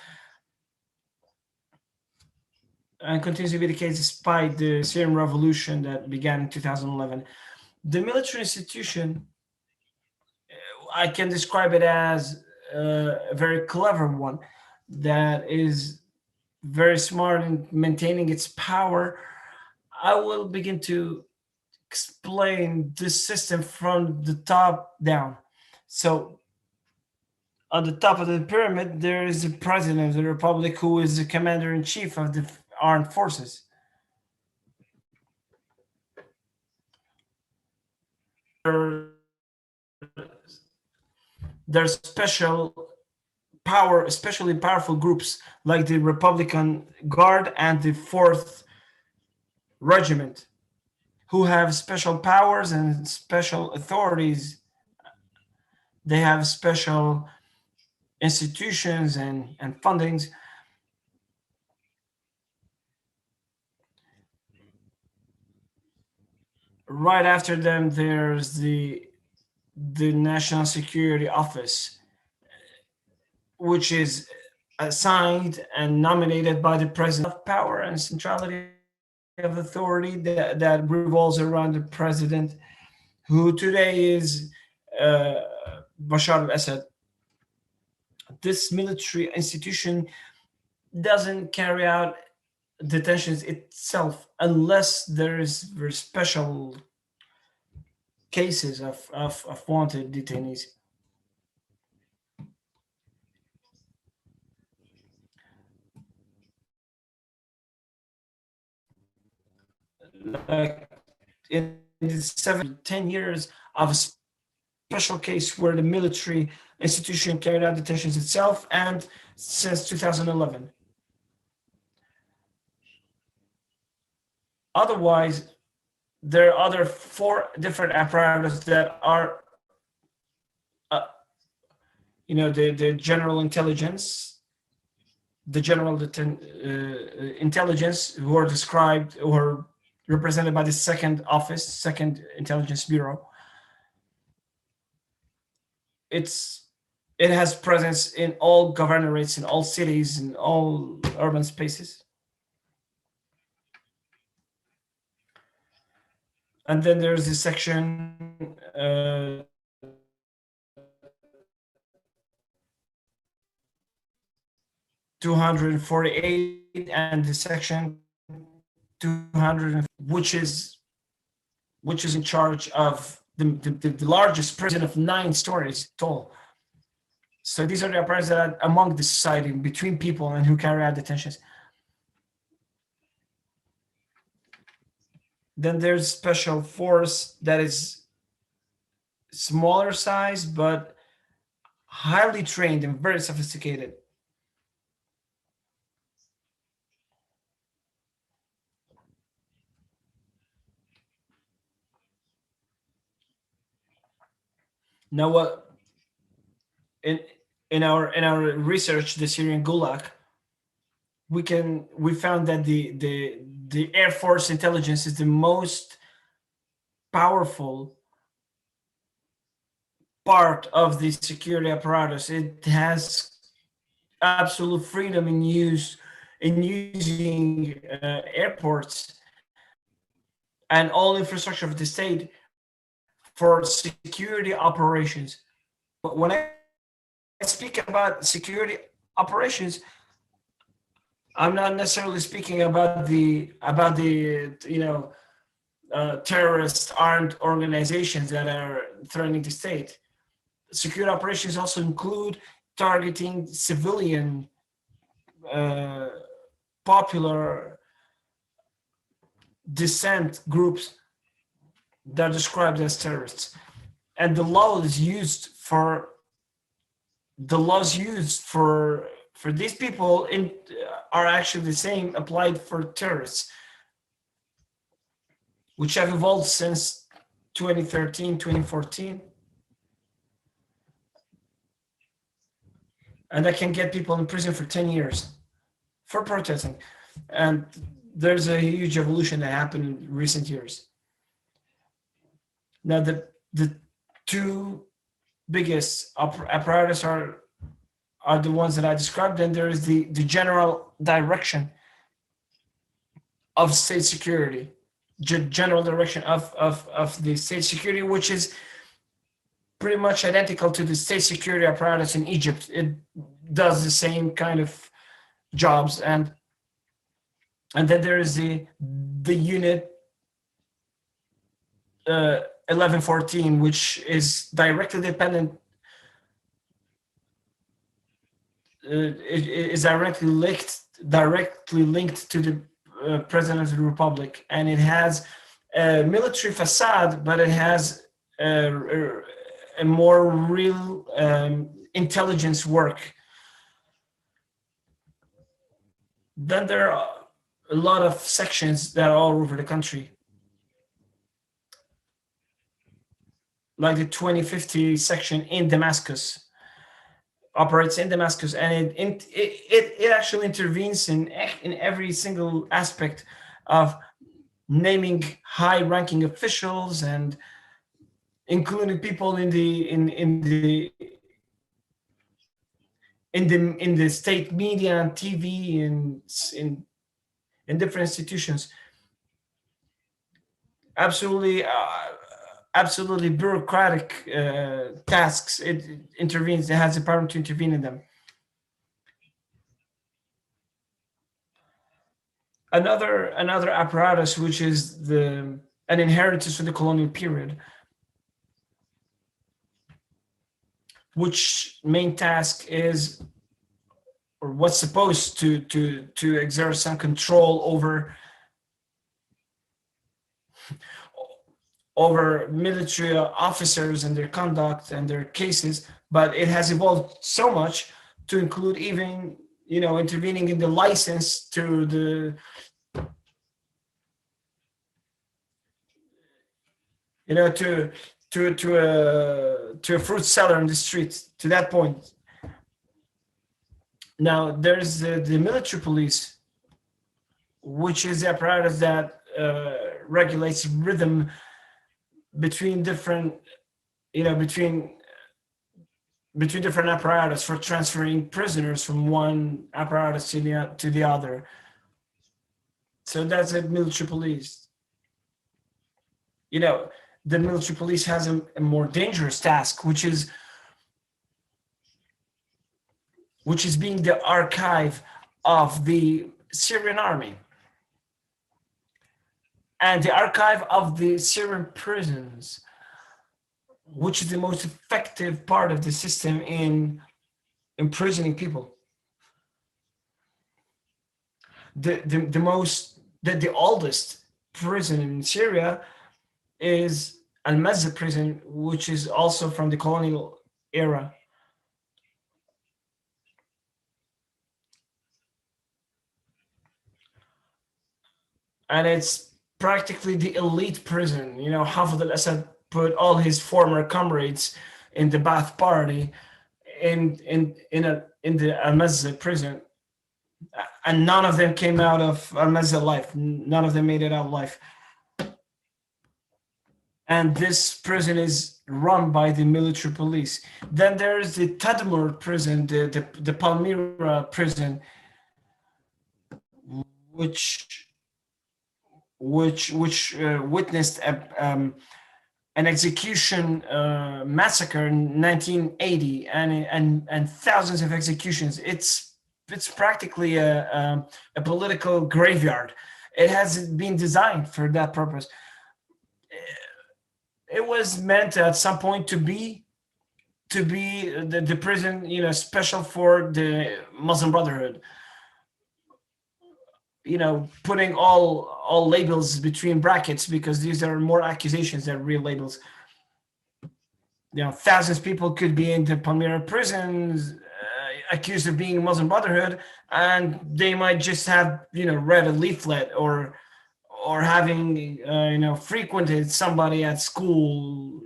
and continues to be the case despite the Syrian revolution that began in 2011. The military institution, I can describe it as a very clever one that is very smart in maintaining its power. I will begin to explain this system from the top down. So on the top of the pyramid, there is the president of the republic, who is the commander-in-chief of the armed forces. There's special power, especially powerful groups like the Republican Guard and the Fourth Regiment, who have special powers and special authorities. They have special institutions and fundings. Right after them, there's the National Security Office, which is assigned and nominated by the president of power and centrality of authority that revolves around the president, who today is Bashar al-Assad. This military institution doesn't carry out detentions itself unless there is very special cases of wanted detainees. Like in the 10 years of a special case where the military institution carried out detentions itself, and since 2011. Otherwise, there are other 4 different apparatus that are, the general intelligence, the general intelligence, who are described or represented by the second intelligence bureau. It has presence in all governorates, in all cities, in all urban spaces. And then there's the section 248 and the section 200, which is in charge of the largest prison of 9 stories tall. So these are the apparatus that are among the society, between people, and who carry out detentions. Then there's special force that is smaller size, but highly trained and very sophisticated. Now, what in our research, the Syrian Gulag, we found that the Air Force intelligence is the most powerful part of the security apparatus. It has absolute freedom in using airports and all infrastructure of the state for security operations. But when I speak about security operations, I'm not necessarily speaking about the terrorist armed organizations that are threatening the state. Security operations also include targeting civilian, popular dissent groups that are described as terrorists. And the laws used for for these people are actually the same applied for terrorists, which have evolved since 2013, 2014. And that can get people in prison for 10 years for protesting. And there's a huge evolution that happened in recent years. Now, the two biggest apparatus are the ones that I described, and there is the general direction of state security, general direction of the state security, which is pretty much identical to the state security apparatus in Egypt. It does the same kind of jobs, and then there is the unit 1114, which is directly dependent. It is directly linked to the President of the Republic, and it has a military facade, but it has a more real intelligence work. Then there are a lot of sections that are all over the country, like the 2050 section in Damascus, operates in Damascus, and it actually intervenes in every single aspect of naming high-ranking officials and including people in the state media and TV and in different institutions. Absolutely bureaucratic tasks. It intervenes. It has the power to intervene in them. Another apparatus, which is an inheritance from the colonial period, which main task is, or what's supposed to exert some control over military officers and their conduct and their cases, but it has evolved so much to include even, intervening in the license to the, to a fruit seller in the street, to that point. Now, there's the military police, which is the apparatus that regulates rhythm between different, between different apparatus for transferring prisoners from one apparatus to the other. So that's the military police. The military police has a more dangerous task, which is being the archive of the Syrian army and the archive of the Syrian prisons, which is the most effective part of the system in imprisoning people. The oldest prison in Syria is Al-Mazza prison, which is also from the colonial era. And it's practically the elite prison. Hafez al-Assad put all his former comrades in the Ba'ath Party in the Al-Mazza prison, and none of them came out of Al-Mazza alive. None of them made it out alive. And this prison is run by the military police. Then there's the Tadmur prison, the Palmyra prison, which witnessed an execution massacre in 1980, and thousands of executions. It's practically a political graveyard. It has been designed for that purpose. It was meant at some point to be the prison, special for the Muslim Brotherhood. Putting all labels between brackets, because these are more accusations than real labels. Thousands of people could be in the Palmyra prisons. accused of being Muslim Brotherhood, and they might just have read a leaflet or having frequented somebody at school,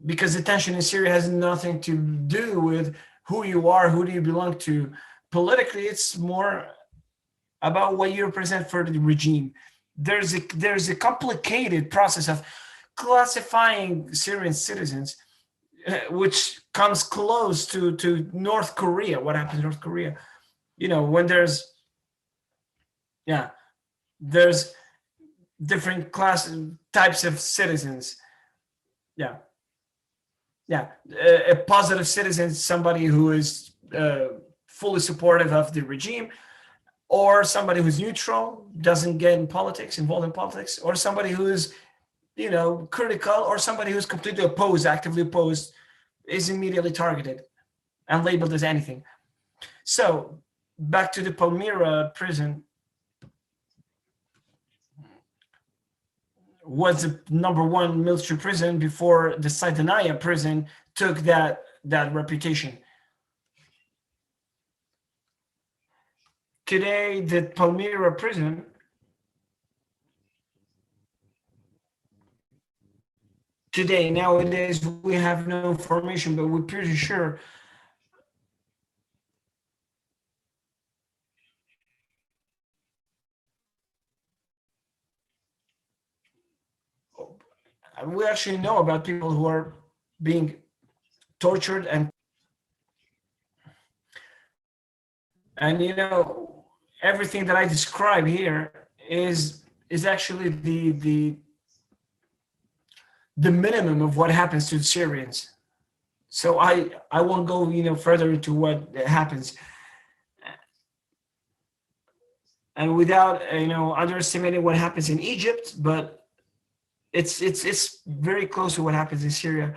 because the tension in Syria has nothing to do with who you are, who do you belong to. Politically, it's more about what you represent for the regime. There's a complicated process of classifying Syrian citizens, which comes close to North Korea. What happens in North Korea? When there's different types of citizens. A positive citizen is somebody who is fully supportive of the regime, or somebody who's neutral, doesn't get involved in politics, or somebody who is critical, or somebody who's completely opposed, actively opposed, is immediately targeted and labeled as anything. So back to the Palmyra prison. Was the #1 military prison before the Saydanaya prison took that reputation. Today, the Palmyra prison nowadays, we have no information, but we're pretty sure we actually know about people who are being tortured, and everything that I describe here is actually the minimum of what happens to the Syrians. So I won't go further into what happens, and without underestimating what happens in Egypt, but it's very close to what happens in Syria.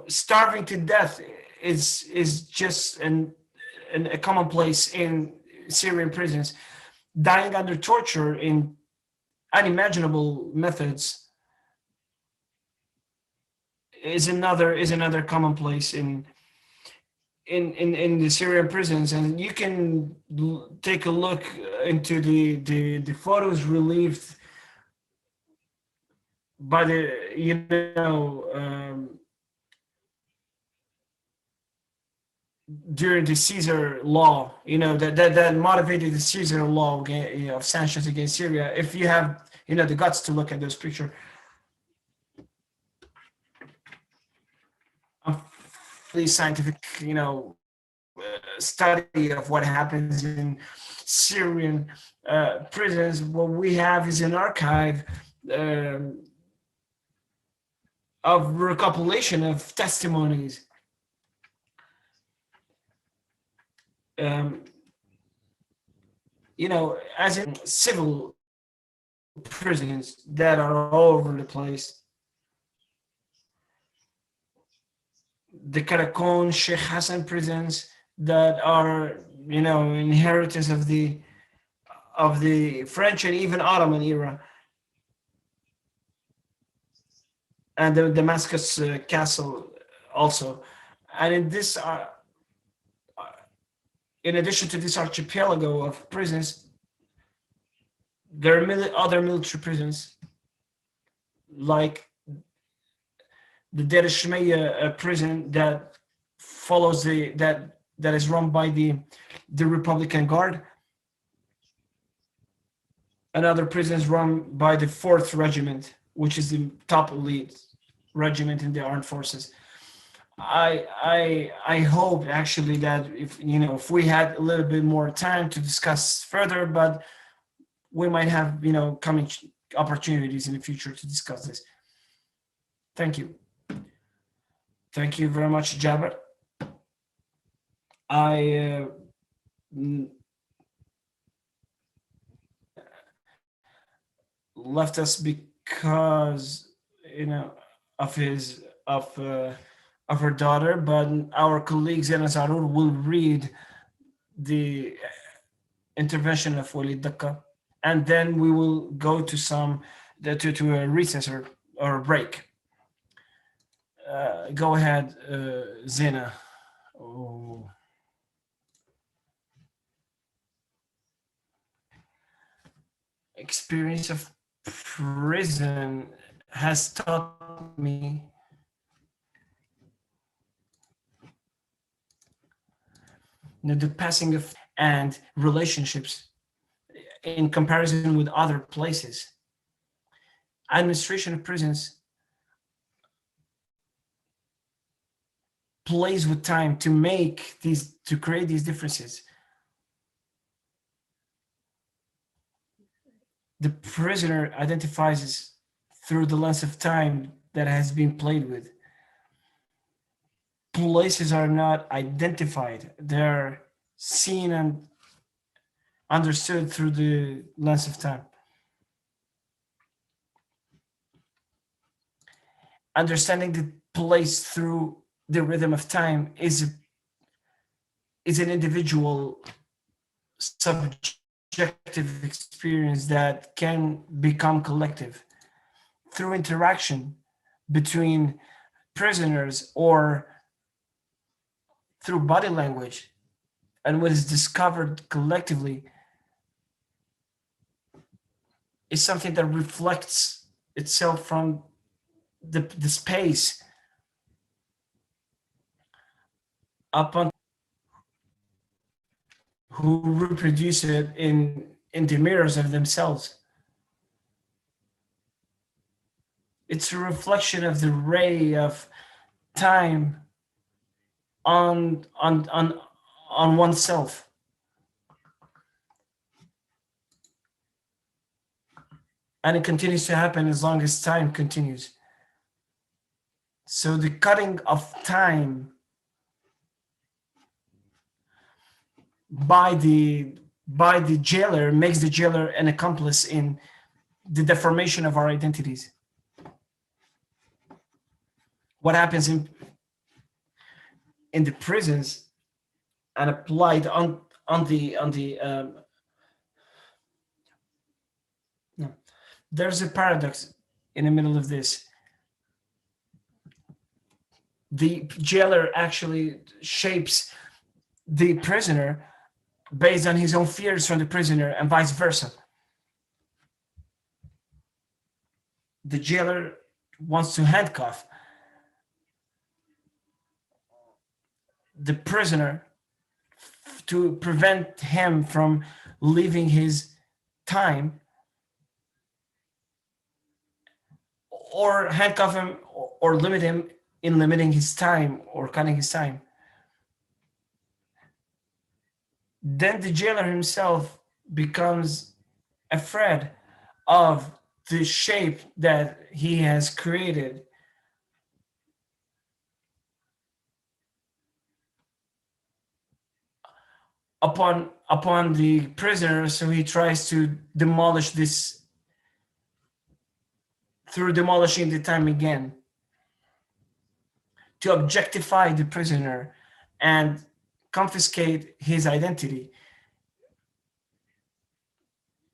Starving to death is just a commonplace in Syrian prisons. Dying under torture in unimaginable methods is another commonplace in the Syrian prisons. And you can take a look into the photos relieved by the during the Caesar law, that motivated the Caesar law of sanctions against Syria. If you have the guts to look at those pictures, fully scientific study of what happens in Syrian prisons. What we have is an archive of recopilation of testimonies. As in civil prisons that are all over the place. The Karakoon, Sheikh Hassan prisons that are, inheritance of the French and even Ottoman era. And the Damascus castle also. And in addition to this archipelago of prisons, there are other military prisons, like the Deir Shmeya prison that follows that is run by the Republican Guard. Another prison is run by the 4th Regiment, which is the top elite regiment in the armed forces. I hope actually that if we had a little bit more time to discuss further, but we might have coming opportunities in the future to discuss this. Thank you. Thank you very much, Jabir. I left us because of her daughter, but our colleague Zena Zarur will read the intervention of Walid Dakka, and then we will go to a recess or a break. Go ahead, Zena. Oh. Experience of prison has taught me the passing of and relationships in comparison with other places. Administration of prisons plays with time to create these differences. The prisoner identifies through the lens of time that has been played with. Places are not identified, they're seen and understood through the lens of time. Understanding the place through the rhythm of time is an individual subjective experience that can become collective through interaction between prisoners or through body language, and what is discovered collectively is something that reflects itself from the space upon who reproduce it in the mirrors of themselves. It's a reflection of the ray of time on oneself. And it continues to happen as long as time continues. So the cutting of time by the jailer makes the jailer an accomplice in the deformation of our identities. What happens in the prisons and applied on the no, there's a paradox in the middle of this. The jailer actually shapes the prisoner based on his own fears from the prisoner and vice versa. The jailer wants to handcuff the prisoner to prevent him from leaving his time, or handcuff him or limit him in limiting his time or cutting his time. Then the jailer himself becomes afraid of the shape that he has created upon the prisoner, so he tries to demolish this through demolishing the time again, to objectify the prisoner and confiscate his identity,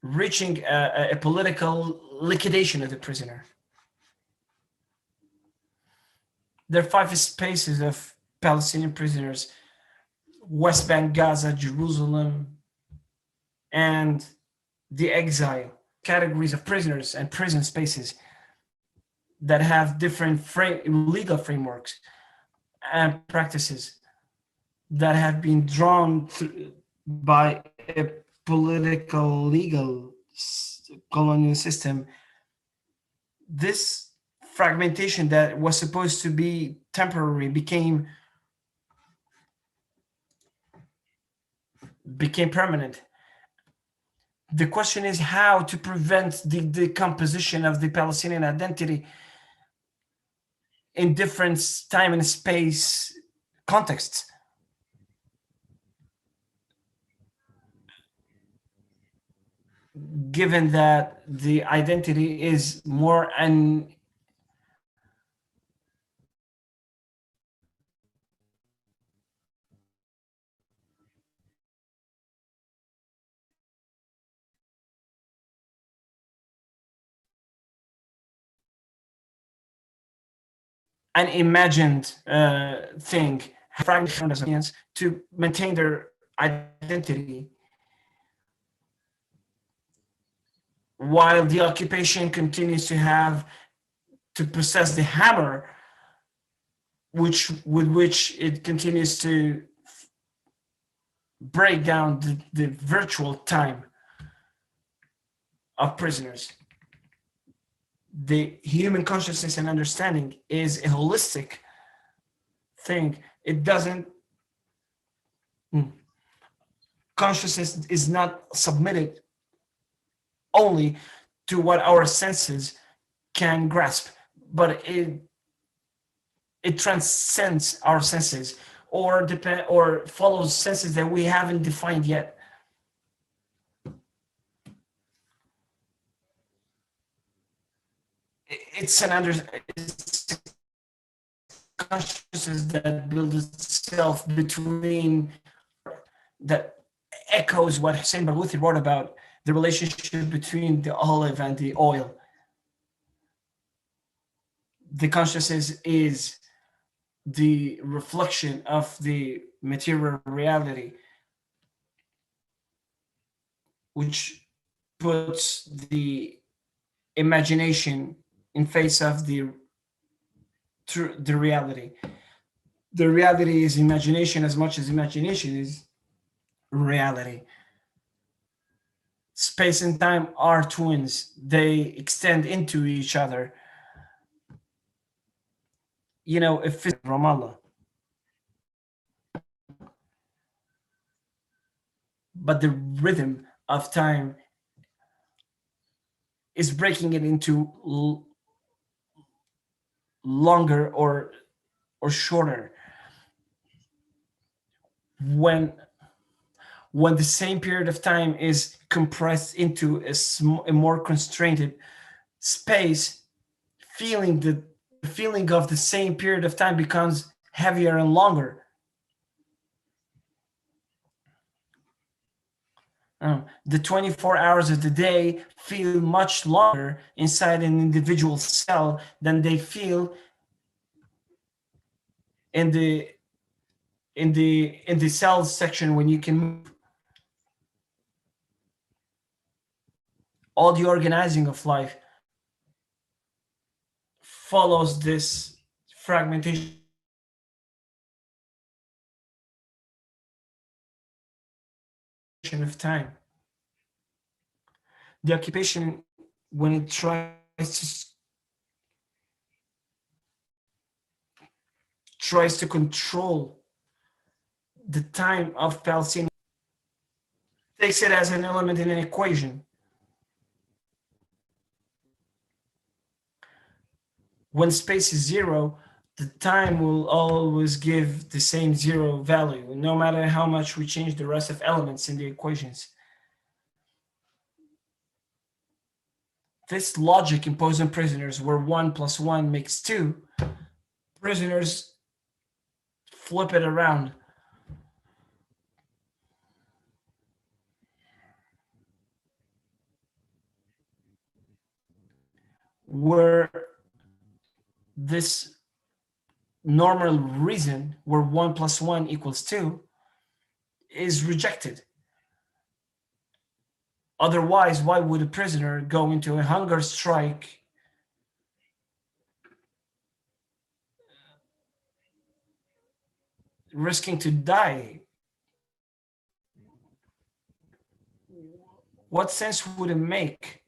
reaching a political liquidation of the prisoner. There are 5 spaces of Palestinian prisoners: West Bank, Gaza, Jerusalem, and the exile. Categories of prisoners and prison spaces that have different legal frameworks and practices that have been drawn by a political legal colonial system. This fragmentation that was supposed to be temporary became permanent. The question is how to prevent the decomposition of the Palestinian identity in different time and space contexts. Given that the identity is more an an imagined thing, fragments to maintain their identity, while the occupation continues to possess the hammer, with which it continues to break down the virtual time of prisoners. The human consciousness and understanding is a holistic thing. It doesn't, consciousness is not submitted only to what our senses can grasp, but it transcends our senses, or follows senses that we haven't defined yet. It's consciousness that builds itself between, that echoes what Hussein Barghouti wrote about the relationship between the olive and the oil. The consciousness is the reflection of the material reality, which puts the imagination in face of the reality. The reality is imagination as much as imagination is reality. Space and time are twins. They extend into each other. If it's Ramallah, but the rhythm of time is breaking it into longer or shorter. When the same period of time is compressed into a more constrained space, the feeling of the same period of time becomes heavier and longer. The 24 hours of the day feel much longer inside an individual cell than they feel in the cells section when you can move. All the organizing of life follows this fragmentation of time. The occupation, when it tries to control the time of Palestinians, takes it as an element in an equation. When space is zero, the time will always give the same zero value, no matter how much we change the rest of elements in the equations. This logic imposed on prisoners, where 1 + 1 makes 2, prisoners flip it around. Where this normal reason, where 1 + 1 = 2, is rejected. Otherwise, why would a prisoner go into a hunger strike risking to die? What sense would it make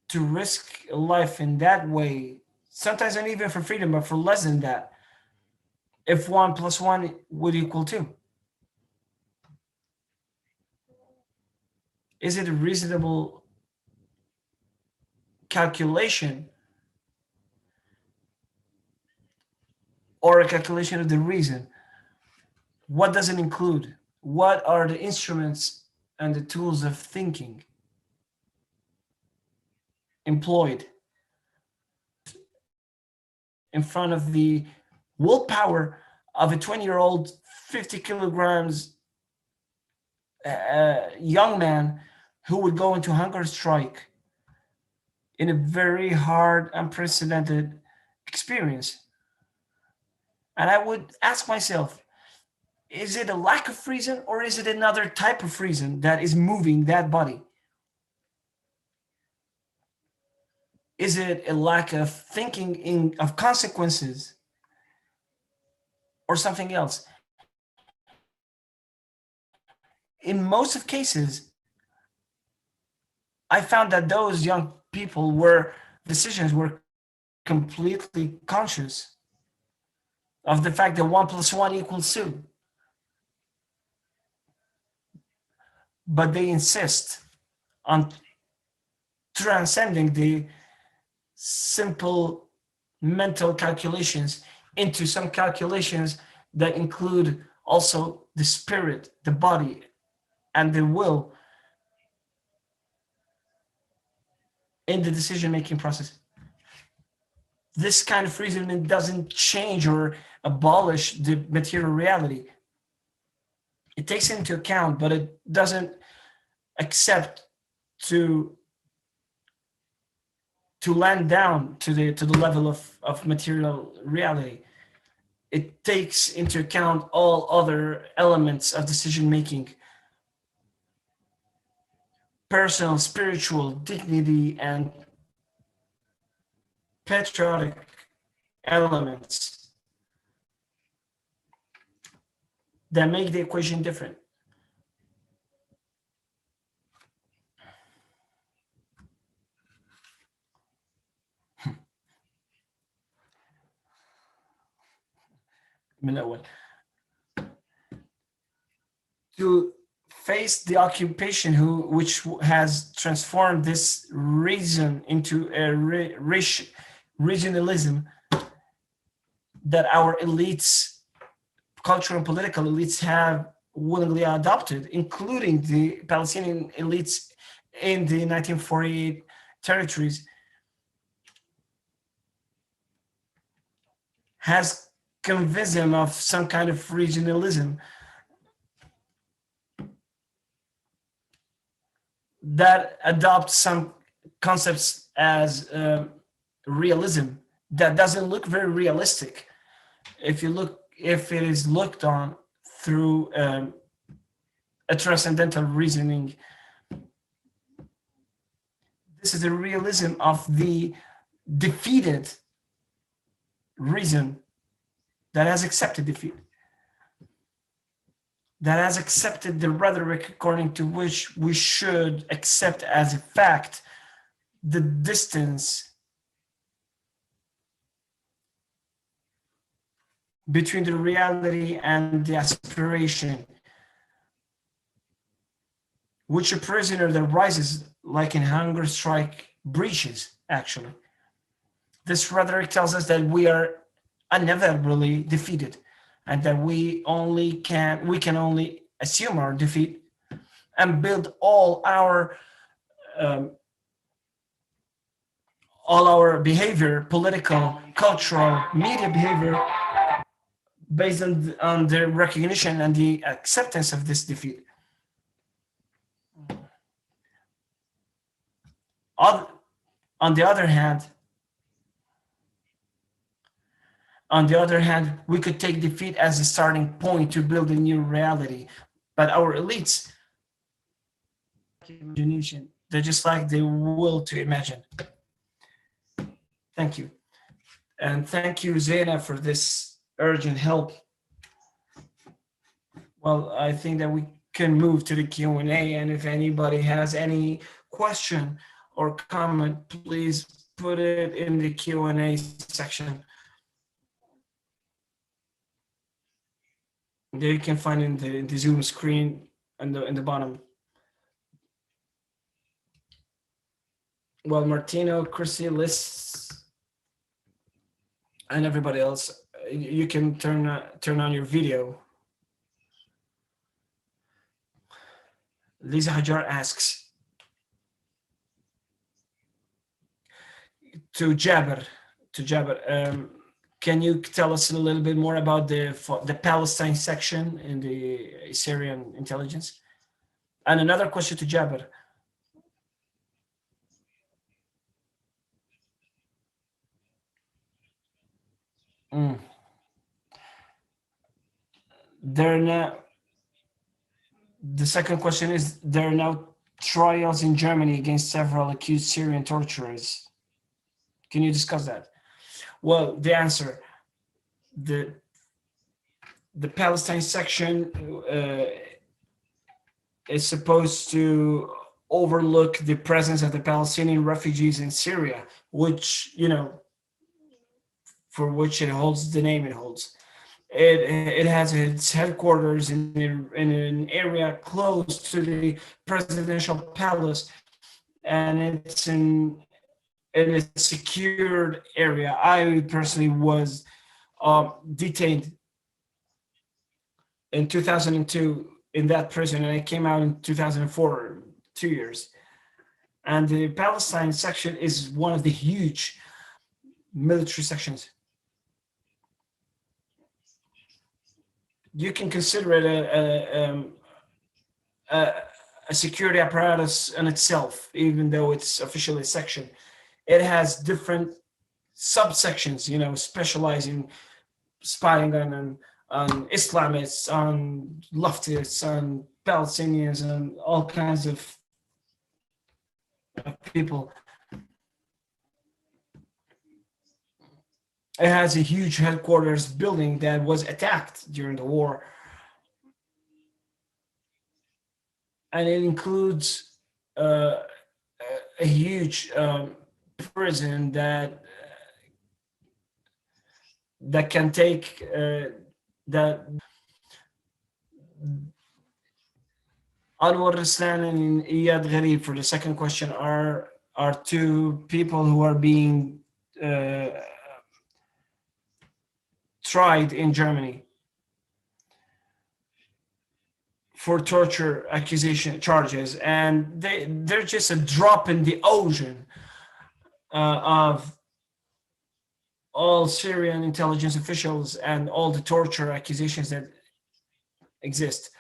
to risk life in that way? Sometimes not even for freedom, but for less than that, if 1 + 1 would equal 2. Is it a reasonable calculation, or a calculation of the reason? What does it include? What are the instruments and the tools of thinking employed in front of the willpower of a 20-year-old, 50 kilograms young man who would go into hunger strike in a very hard, unprecedented experience. And I would ask myself, is it a lack of reason or is it another type of reason that is moving that body? Is it a lack of thinking of consequences or something else? In most of cases, I found that those young people were decisions were completely conscious of the fact that 1 + 1 equals 2. But they insist on transcending the simple mental calculations into some calculations that include also the spirit, the body, and the will in the decision-making process. This kind of reasoning doesn't change or abolish the material reality. It takes it into account, but it doesn't accept to land down to the level of material reality. It takes into account all other elements of decision making, personal, spiritual, dignity, and patriotic elements that make the equation different. من الأول. To face the occupation which has transformed this reason into a regionalism that our elites, cultural and political elites, have willingly adopted, including the Palestinian elites in the 1948 territories, has convinced them of some kind of regionalism that adopts some concepts as realism that doesn't look very realistic if it is looked on through a transcendental reasoning. This is the realism of the defeated reason that has accepted defeat, that has accepted the rhetoric according to which we should accept as a fact the distance between the reality and the aspiration, which a prisoner that rises like in hunger strike breaches, actually. This rhetoric tells us that we are inevitably defeated and that we can only assume our defeat and build all our behavior, political, cultural, media behavior, based on the recognition and the acceptance of this defeat. On the other hand, we could take defeat as a starting point to build a new reality. But our elites, imagination, they just lack the will to imagine. Thank you. And thank you, Zena, for this urgent help. Well, I think that we can move to the Q&A, and if anybody has any question or comment, please put it in the Q&A section. There you can find in the Zoom screen in the bottom. Well, Martino, Chrissy, Liz, and everybody else, you can turn on your video. Lisa Hajar asks to Jabir, can you tell us a little bit more about the Palestine section in the Syrian intelligence? And another question to Jabir. Mm. There are now, the second question is, there are now trials in Germany against several accused Syrian torturers. Can you discuss that? Well, the answer, the Palestine section is supposed to overlook the presence of the Palestinian refugees in Syria, which, you know, for which it holds the name it holds. It has its headquarters in an area close to the presidential palace, and it's in a secured area. I personally was detained in 2002 in that prison, and I came out in 2004, 2 years. And the Palestine section is one of the huge military sections. You can consider it a security apparatus in itself, even though it's officially a section. It has different subsections, you know, specializing, spying on Islamists, on leftists, on Palestinians, and all kinds of people. It has a huge headquarters building that was attacked during the war. And it includes a huge prison that can take that. Anwar Raslan and Iyad Gharib, for the second question, are two people who are being tried in Germany for torture accusation charges, and they're just a drop in the ocean of all Syrian intelligence officials and all the torture accusations that exist.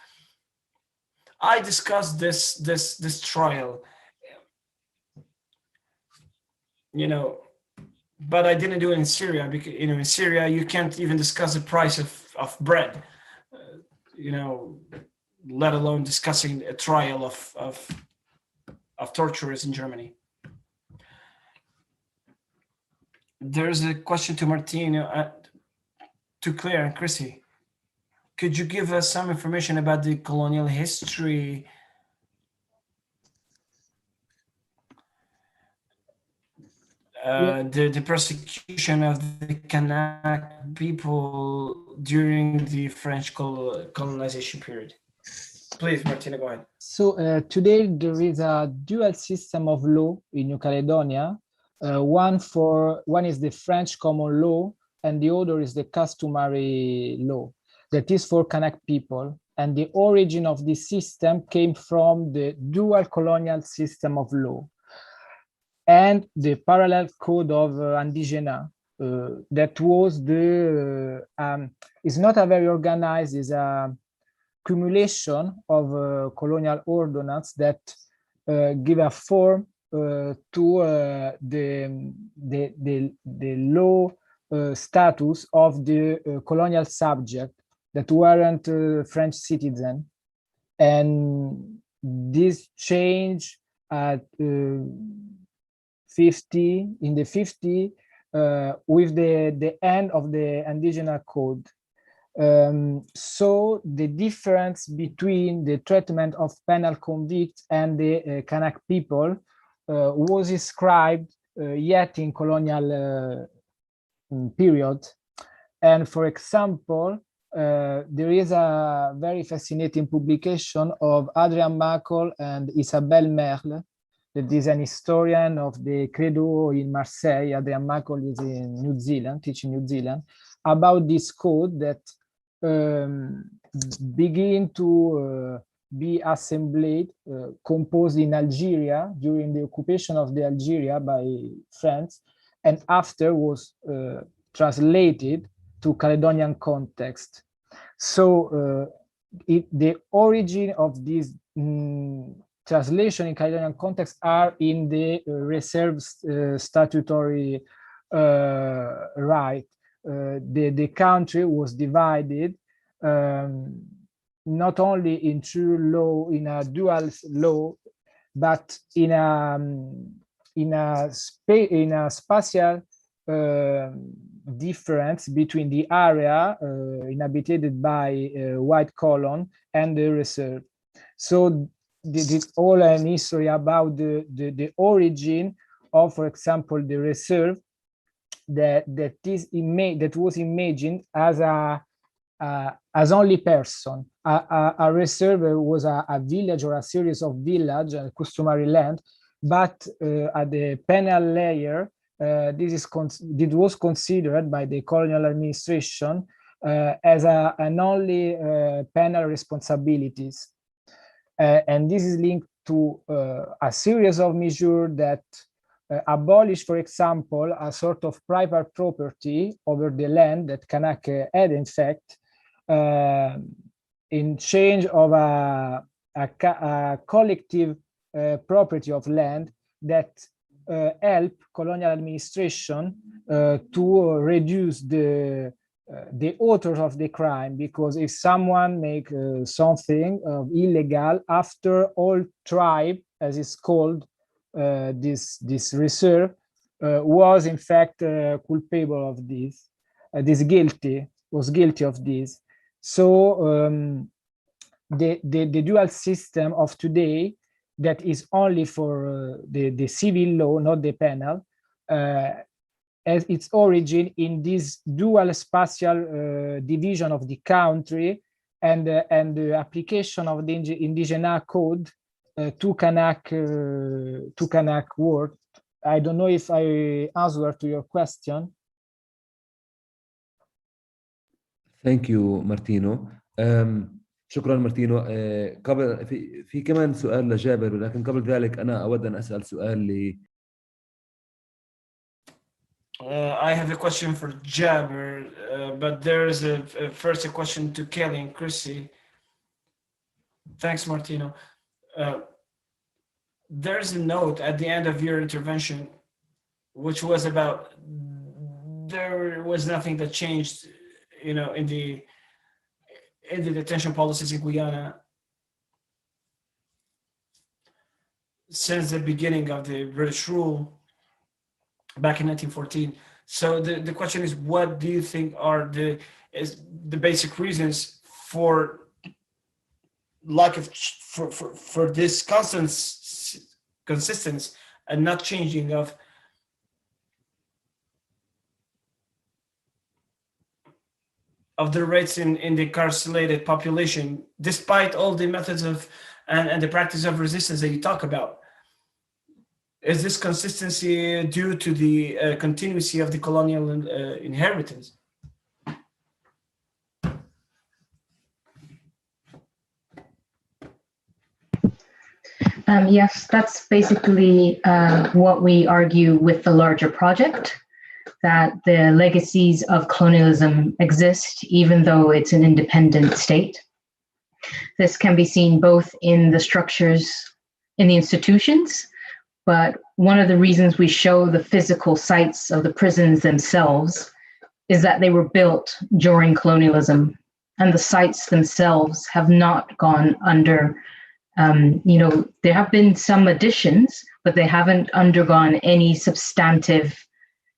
I discussed this trial, you know, but I didn't do it in Syria because, you know, in Syria you can't even discuss the price of bread, you know, let alone discussing a trial of torturers in Germany. There's a question to Martine, to Claire and Chrissy. Could you give us some information about the colonial history the persecution of the Kanak people during the French colonization period? Please, Martina, go ahead. So today there is a dual system of law in New Caledonia. One is the French common law, and the other is the customary law that is for Kanak people. And the origin of this system came from the dual colonial system of law and the parallel code of Indigena. That was is not a very organized, is a accumulation of colonial ordinance that give a form to the law status of the colonial subject that weren't French citizen. And this change at in the 50 with the end of the Indigena Code. So the difference between the treatment of penal convicts and the Kanak people was described yet in colonial period. And for example, there is a very fascinating publication of Adrian Mackle and Isabelle Merle, that is an historian of the Credo in Marseille. Adrian Mackle is in New Zealand, teaching New Zealand, about this code that begin to be assembled, composed in Algeria during the occupation of the Algeria by France, and after was translated to Caledonian context. So the origin of this translation in Caledonian context are in the reserved statutory right. the country was divided not only in a dual law, but in a spatial difference between the area inhabited by white colon and the reserve. So this all an history about the origin of, for example, the reserve that was imagined as only person. A reserve was a village or a series of villages, customary land, but at the penal layer, this was considered by the colonial administration as an only penal responsibilities. And this is linked to a series of measures that abolish, for example, a sort of private property over the land that Kanak had, in fact, in change of a collective property of land that help colonial administration to reduce the authors of the crime, because if someone make something illegal, after all tribe, as it's called, this reserve was in fact culpable of this, was guilty of this. So the dual system of today, that is only for the civil law, not the penal, as its origin in this dual spatial division of the country and the application of the indigenous code to Kanak word. I don't know if I answered to your question. Thank you مارتينو. شكرا مارتينو. قبل في كمان سؤال لجابر، ولكن قبل ذلك أنا أود أن أسأل سؤال ل I have a question for Jabber, but there's first a question to Kelly and Chrissy. Thanks, Martino. There's a note at the end of your intervention, which was about there was nothing that changed, in the detention policies in Guyana since the beginning of the British rule back in 1914. So the question is, what do you think are the basic reasons for lack of for this consistency and not changing of the rates in the incarcerated population, despite all the methods of and the practice of resistance that you talk about? Is this consistency due to the continuity of the colonial inheritance? Yes, that's basically what we argue with the larger project, that the legacies of colonialism exist even though it's an independent state. This can be seen both in the structures, in the institutions, but one of the reasons we show the physical sites of the prisons themselves is that they were built during colonialism, and the sites themselves have not gone under, there have been some additions, but they haven't undergone any substantive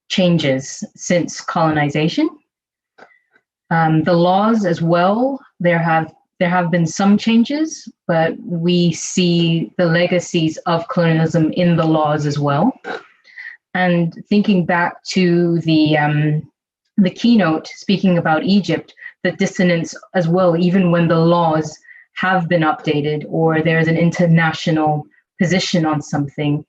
changes since colonization. The laws as well, there have been some changes, but we see the legacies of colonialism in the laws as well. And thinking back to the keynote speaking about Egypt, the dissonance as well, even when the laws have been updated or there's an international position on something,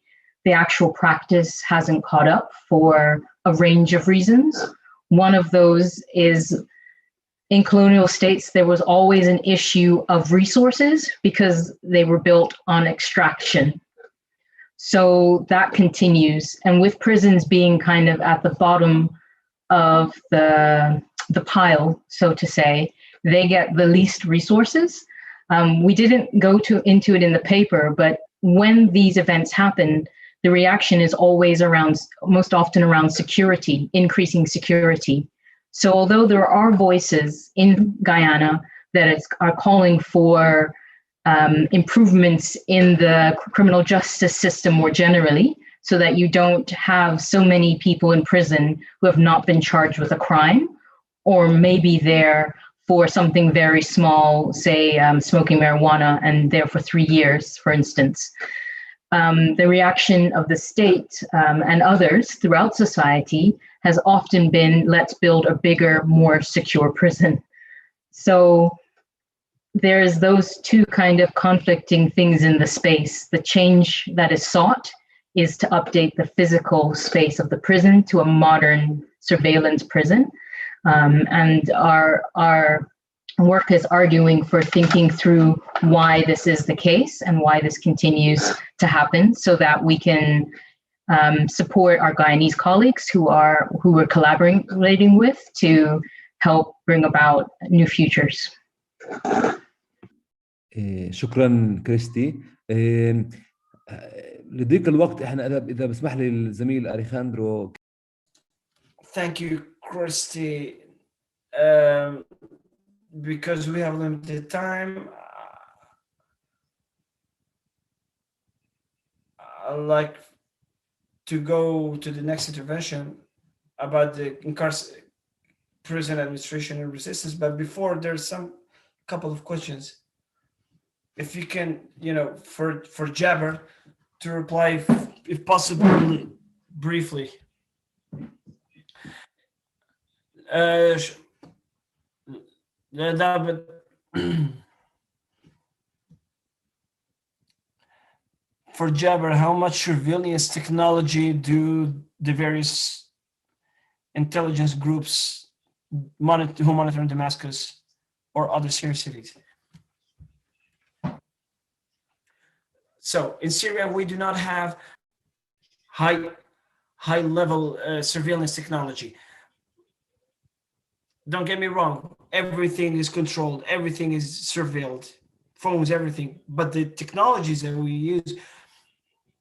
the actual practice hasn't caught up for a range of reasons. One of those is, in colonial states, there was always an issue of resources because they were built on extraction. So that continues. And with prisons being kind of at the bottom of the pile, so to say, they get the least resources. We didn't go into it in the paper, but when these events happen, the reaction is always most often around security, increasing security. So although there are voices in Guyana that are calling for improvements in the criminal justice system more generally, so that you don't have so many people in prison who have not been charged with a crime, or maybe they're for something very small, say smoking marijuana, and there for 3 years, for instance. The reaction of the state and others throughout society has often been, let's build a bigger, more secure prison. So there's those two kind of conflicting things in the space. The change that is sought is to update the physical space of the prison to a modern surveillance prison. And our work is arguing for thinking through why this is the case and why this continues to happen, so that we can support our Guyanese colleagues who we're collaborating with to help bring about new futures. شكرا كريستي. لضيق الوقت احنا اذا بسمح لي الزميل أليخاندرو. Thank you, Christy. Because we have limited time, I'd like to go to the next intervention about the prison administration and resistance. But before, there's some couple of questions. If you can, for Jabber to reply, if possible, briefly. For Jabber, how much surveillance technology do the various intelligence groups who monitor in Damascus or other Syrian cities? So in Syria, we do not have high level surveillance technology. Don't get me wrong, everything is controlled, everything is surveilled, phones, everything. But the technologies that we use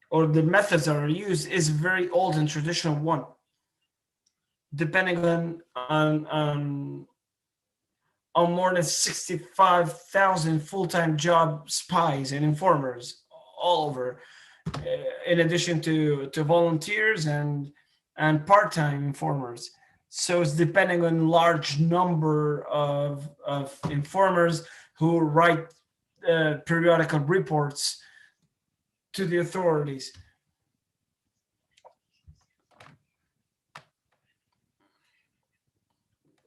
or the methods that are used is a very old and traditional one, depending on more than 65,000 full-time job spies and informers all over, in addition to volunteers and part-time informers. So it's depending on large number of informers who write periodical reports to the authorities.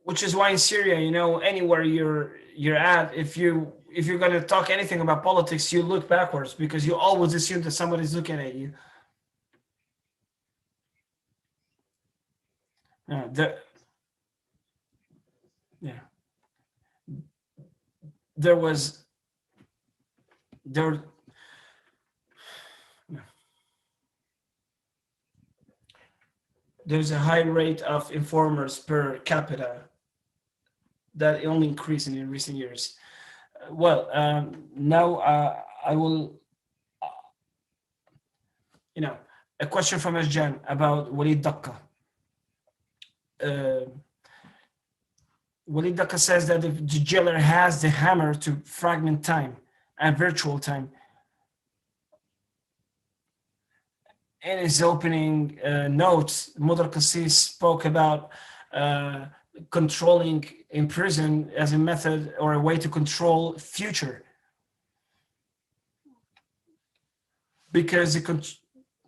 Which is why in Syria, anywhere you're at, if you're going to talk anything about politics, you look backwards because you always assume that somebody's looking at you. There's a high rate of informers per capita that only increasing in recent years. Now I will, a question from Ashjan about Walid Daqqa. Walid Daqqa says that if the jailer has the hammer to fragment time and virtual time, in his opening notes, Mudar Qassis spoke about controlling in prison as a method or a way to control future. Because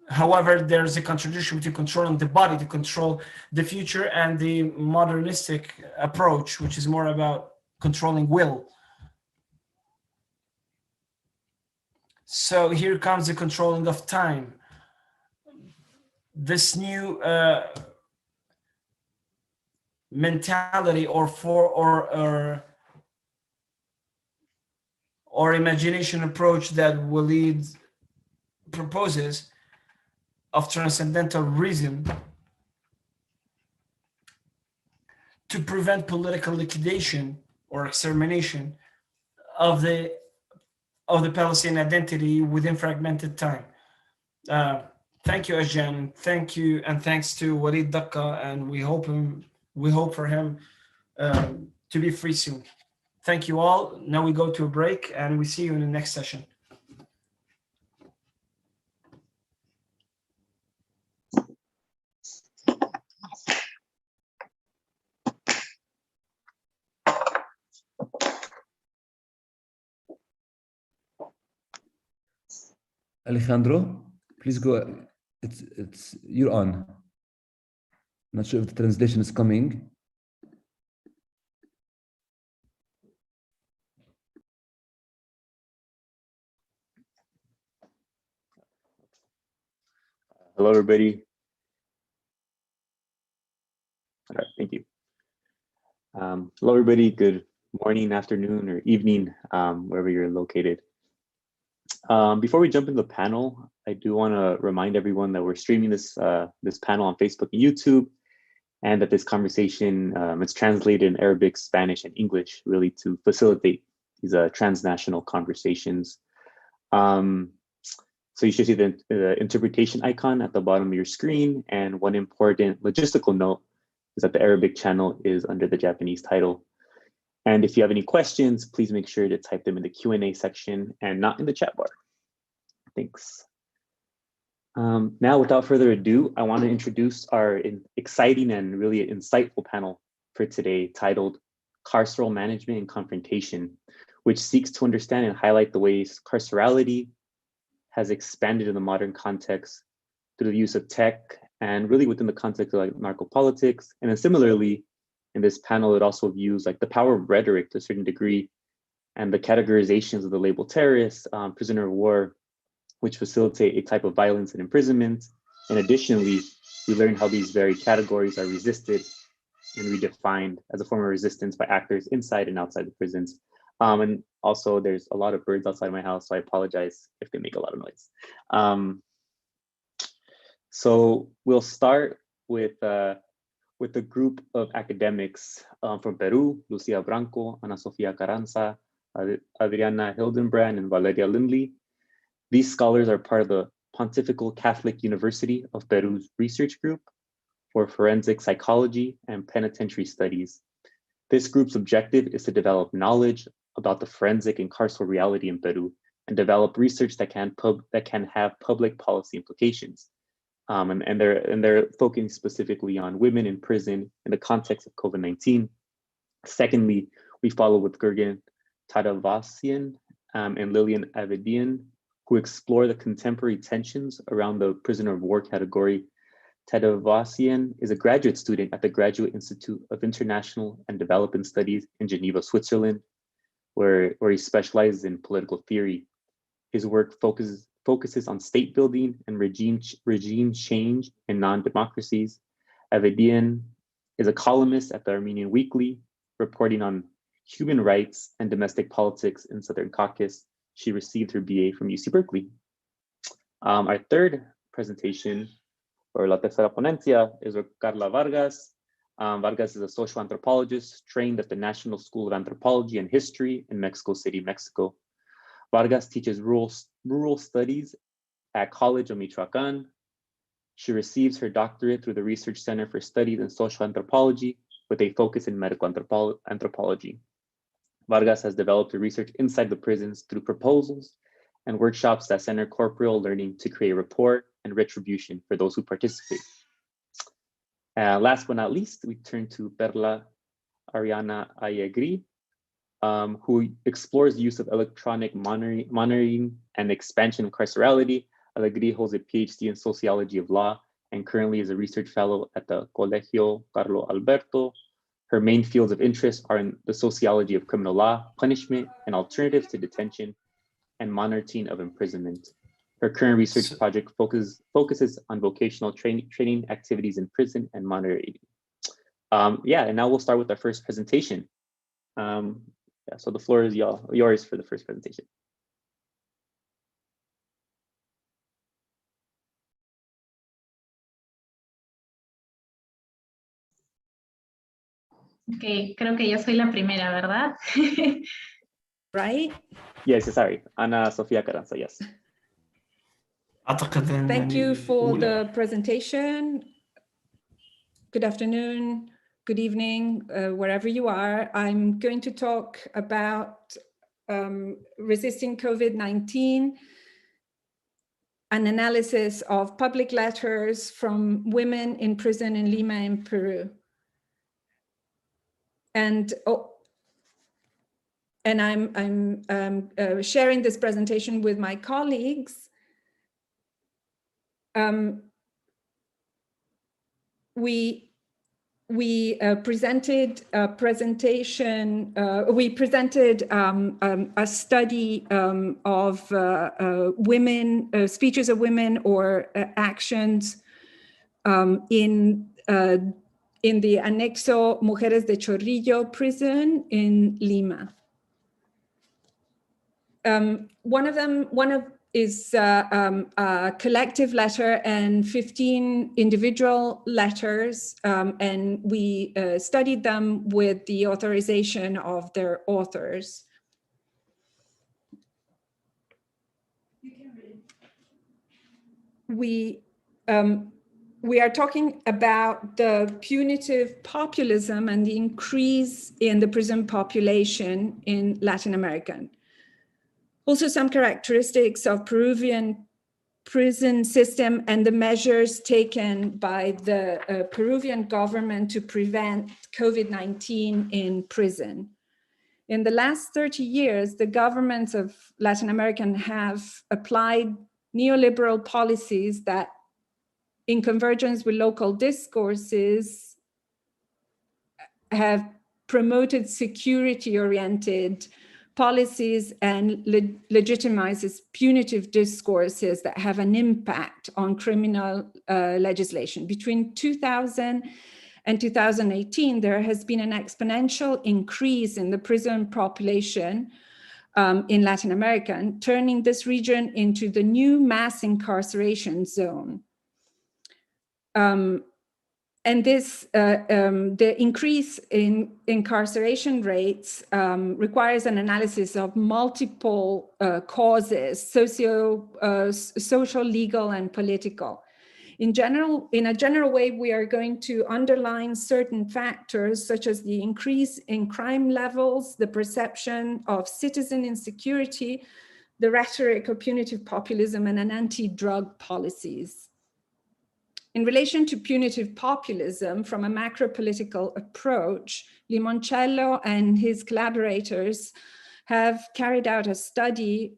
however, there's a contradiction between controlling the body to control the future and the modernistic approach, which is more about controlling will. So here comes the controlling of time. This new mentality or imagination approach that Walid proposes of transcendental reason to prevent political liquidation or extermination of the Palestinian identity within fragmented time. Thank you, Ashjan. Thank you, and thanks to Walid Daqqa, and we we hope for him to be free soon. Thank you all. Now we go to a break and we see you in the next session. Alejandro, please go. It's you're on. Not sure if the translation is coming. Hello, everybody. All right, thank you. Hello, everybody. Good morning, afternoon, or evening, wherever you're located. Before we jump into the panel, I do want to remind everyone that we're streaming this panel on Facebook and YouTube, and that this conversation is translated in Arabic, Spanish, and English, really to facilitate these transnational conversations. So you should see the interpretation icon at the bottom of your screen. And one important logistical note is that the Arabic channel is under the Japanese title. And if you have any questions, please make sure to type them in the Q&A section and not in the chat bar. Thanks. Now, without further ado, I want to introduce our exciting and really insightful panel for today, titled Carceral Management and Confrontation, which seeks to understand and highlight the ways carcerality has expanded in the modern context through the use of tech and really within the context of like narco-politics. And then similarly, in this panel, it also views like the power of rhetoric to a certain degree and the categorizations of the label terrorist, prisoner of war, which facilitate a type of violence and imprisonment. And additionally, we learn how these very categories are resisted and redefined as a form of resistance by actors inside and outside the prisons. And also there's a lot of birds outside my house, so I apologize if they make a lot of noise. So we'll start with a group of academics from Peru: Lucia Branco, Ana Sofia Carranza, Adriana Hildenbrand, and Valeria Lindley. These scholars are part of the Pontifical Catholic University of Peru's research group for forensic psychology and penitentiary studies. This group's objective is to develop knowledge about the forensic and carceral reality in Peru and develop research that can have public policy implications. And they're focusing specifically on women in prison in the context of COVID-19. Secondly, we follow with Gurgen Tadavassian and Lilian Avedian, who explore the contemporary tensions around the prisoner of war category. Tadavassian is a graduate student at the Graduate Institute of International and Development Studies in Geneva, Switzerland, where he specializes in political theory. His work focuses on state building and regime change in non-democracies. Avedian is a columnist at the Armenian Weekly, reporting on human rights and domestic politics in Southern Caucasus. She received her BA from UC Berkeley. Our third presentation, or la tercera ponencia, is with Carla Vargas. Vargas is a social anthropologist trained at the National School of Anthropology and History in Mexico City, Mexico. Vargas teaches rural studies at College of Michoacan. She receives her doctorate through the Research Center for Studies in Social Anthropology with a focus in medical anthropology. Vargas has developed her research inside the prisons through proposals and workshops that center corporeal learning to create rapport and retribution for those who participate. Last but not least, we turn to Perla Ariana Ayegri, who explores the use of electronic monitoring and expansion of carcerality. Ayegri holds a PhD in sociology of law and currently is a research fellow at the Colegio Carlo Alberto. Her main fields of interest are in the sociology of criminal law, punishment, and alternatives to detention, and monitoring of imprisonment. Her current research project focuses on vocational training activities in prison and monitoring. And now we'll start with our first presentation. So the floor is yours for the first presentation. Okay, creo que yo soy la primera, ¿verdad? Right? Yes, sorry. Ana Sofia Carranza, yes. Thank you for the presentation. Good afternoon, good evening, wherever you are. I'm going to talk about resisting COVID-19, an analysis of public letters from women in prison in Lima in Peru. And I'm sharing this presentation with my colleagues. We presented a presentation, we presented a study of women, speeches of women or actions in the Anexo Mujeres de Chorrillo prison in Lima. One of is a collective letter and 15 individual letters, and we studied them with the authorization of their authors. We are talking about the punitive populism and the increase in the prison population in Latin America. Also, some characteristics of Peruvian prison system and the measures taken by the Peruvian government to prevent COVID-19 in prison. In the last 30 years, the governments of Latin America have applied neoliberal policies that, in convergence with local discourses, have promoted security-oriented policies and legitimizes punitive discourses that have an impact on criminal legislation. Between 2000 and 2018, there has been an exponential increase in the prison population in Latin America, turning this region into the new mass incarceration zone. And this, the increase in incarceration rates requires an analysis of multiple causes, social, legal, and political. In a general way, we are going to underline certain factors, such as the increase in crime levels, the perception of citizen insecurity, the rhetoric of punitive populism, and an anti-drug policies. In relation to punitive populism, from a macro-political approach, Limoncello and his collaborators have carried out a study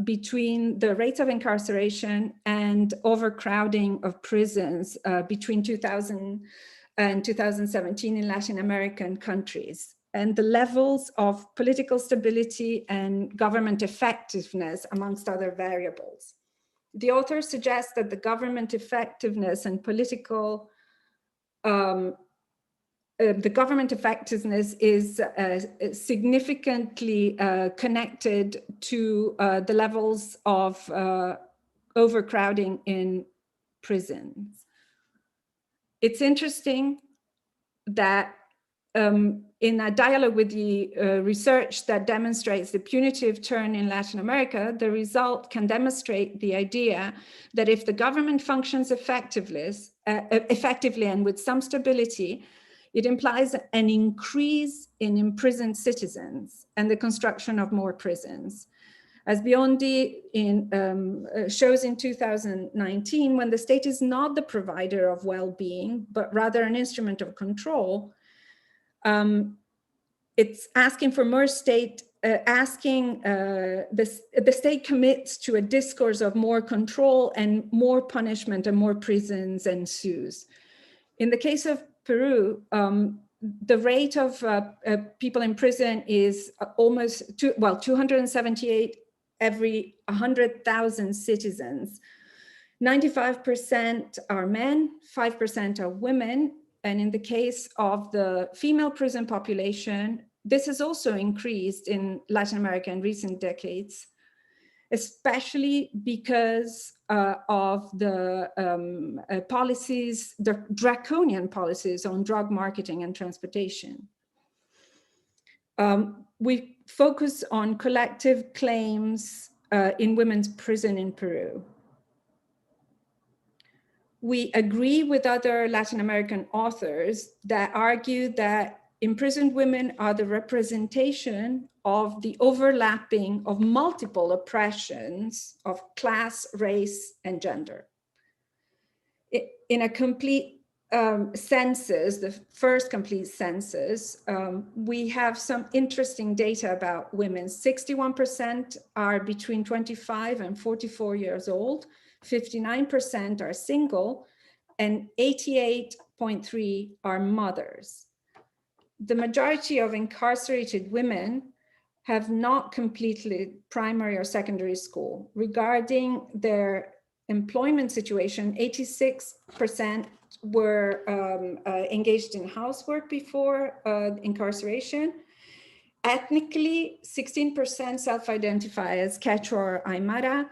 between the rates of incarceration and overcrowding of prisons between 2000 and 2017 in Latin American countries, and the levels of political stability and government effectiveness, amongst other variables. The author suggests that the government effectiveness and political, the government effectiveness is significantly connected to the levels of overcrowding in prisons. It's interesting that in a dialogue with the research that demonstrates the punitive turn in Latin America, the result can demonstrate the idea that if the government functions effectively and with some stability, it implies an increase in imprisoned citizens and the construction of more prisons. As Biondi shows in 2019, when the state is not the provider of well-being, but rather an instrument of control, it's asking for more state, the state commits to a discourse of more control and more punishment and more prisons ensues. In the case of Peru, the rate of people in prison is almost 278 every 100,000 citizens. 95% are men, 5% are women. And in the case of the female prison population, this has also increased in Latin America in recent decades, especially because of the policies, the draconian policies on drug marketing and transportation. We focus on collective claims in women's prison in Peru. we agree with other Latin American authors that argue that imprisoned women are the representation of the overlapping of multiple oppressions of class, race, and gender. In a complete census, the first complete census, we have some interesting data about women. 61% are between 25 and 44 years old, 59% are single, and 88.3% are mothers. The majority of incarcerated women have not completed primary or secondary school. Regarding their employment situation, 86% were engaged in housework before incarceration. Ethnically, 16% self-identify as Quechua or Aymara,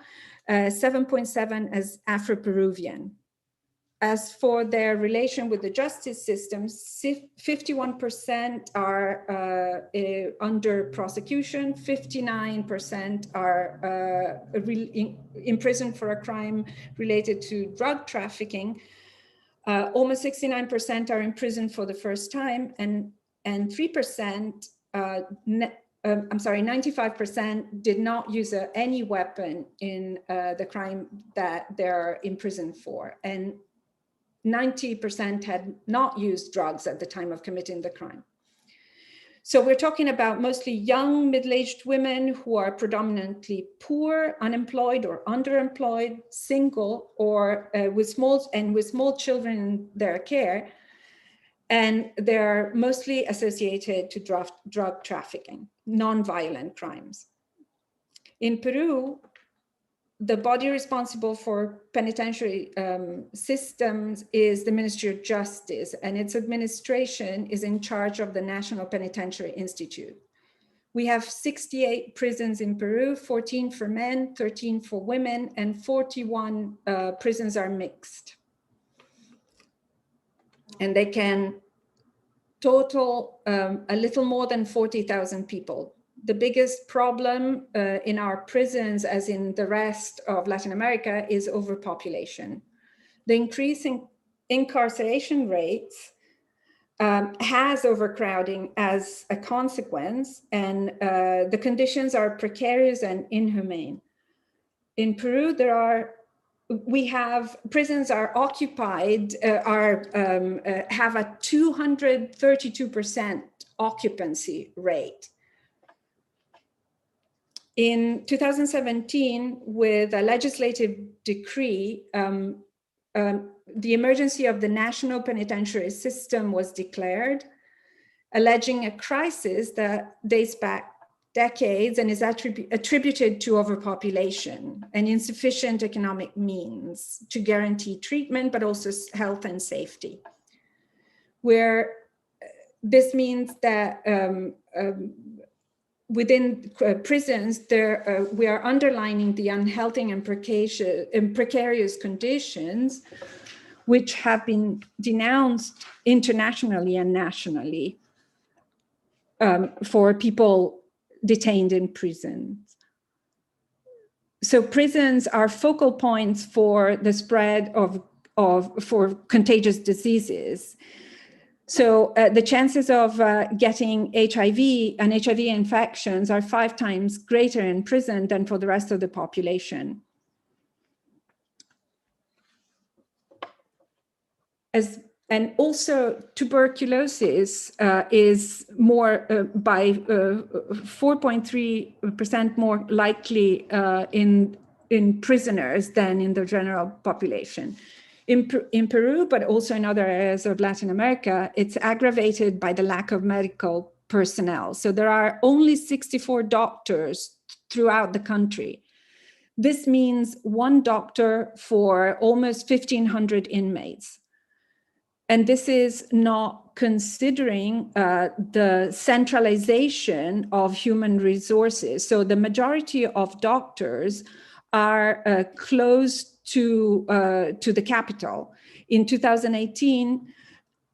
7.7% as Afro-Peruvian. As for their relation with the justice system, 51% are under prosecution, 59% are imprisoned for a crime related to drug trafficking. Almost 69% are imprisoned for the first time, and 3%, 95% did not use any weapon in the crime that they're imprisoned for. And 90% had not used drugs at the time of committing the crime. So we're talking about mostly young middle-aged women who are predominantly poor, unemployed or underemployed, single, or with small children in their care. And they're mostly associated to drug trafficking, non-violent crimes. In Peru, the body responsible for penitentiary systems is the Ministry of Justice, and its administration is in charge of the National Penitentiary Institute. We have 68 prisons in Peru, 14 for men, 13 for women, and 41 prisons are mixed. And they can total a little more than 40,000 people. The biggest problem in our prisons, as in the rest of Latin America, is overpopulation. The increasing incarceration rates has overcrowding as a consequence, and the conditions are precarious and inhumane. In Peru, prisons are occupied, have a 232% occupancy rate. In 2017, with a legislative decree, the emergency of the national penitentiary system was declared, alleging a crisis that dates back decades and is attributed to overpopulation and insufficient economic means to guarantee treatment, but also health and safety. Where this means that within prisons, we are underlining the unhealthy and precarious conditions which have been denounced internationally and nationally for people detained in prisons. So prisons are focal points for the spread for contagious diseases. So the chances of getting HIV and HIV infections are 5 times greater in prison than for the rest of the population. And also tuberculosis is more by 4.3% more likely in prisoners than in the general population. In Peru, but also in other areas of Latin America, it's aggravated by the lack of medical personnel. So there are only 64 doctors throughout the country. This means 1 doctor for almost 1,500 inmates. And this is not considering the centralization of human resources. So the majority of doctors are close to the capital. In 2018,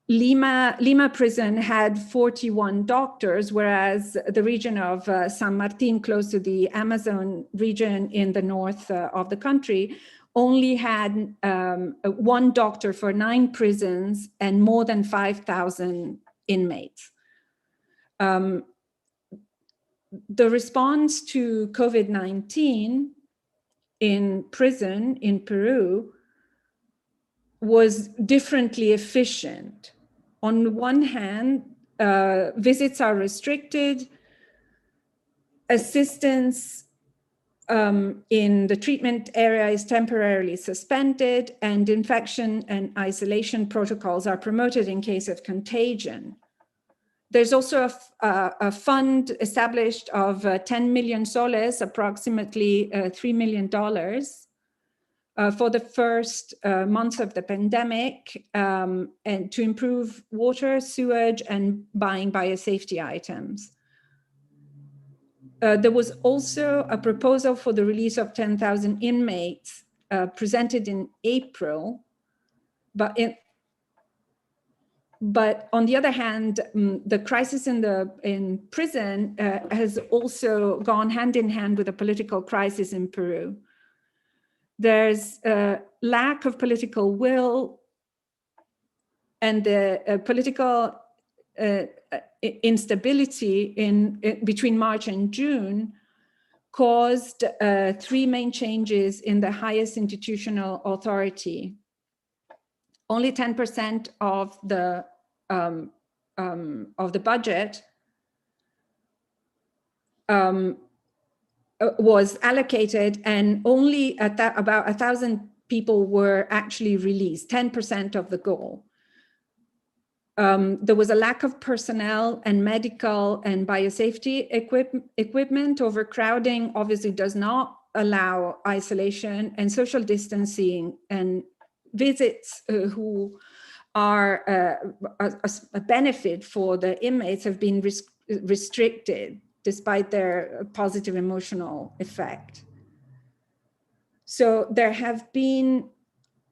Lima prison had 41 doctors, whereas the region of San Martin, close to the Amazon region in the north of the country, only had one doctor for 9 prisons and more than 5,000 inmates. The response to COVID-19 in prison in Peru was differently efficient. On one hand, visits are restricted, assistance in the treatment area is temporarily suspended, and infection and isolation protocols are promoted in case of contagion. There's also a fund established of 10 million soles, approximately $3 million, for the first months of the pandemic, and to improve water, sewage, and buying biosafety items. There was also a proposal for the release of 10,000 inmates presented in April, but on the other hand, the crisis in prison has also gone hand in hand with a political crisis in Peru. There's a lack of political will, and the political instability between March and June caused 3 main changes in the highest institutional authority. Only 10% of the budget was allocated, and only about 1,000 people were actually released, 10% of the goal. There was a lack of personnel and medical and biosafety equipment. Overcrowding obviously does not allow isolation, and social distancing and visits who are a benefit for the inmates have been restricted despite their positive emotional effect. So there have been,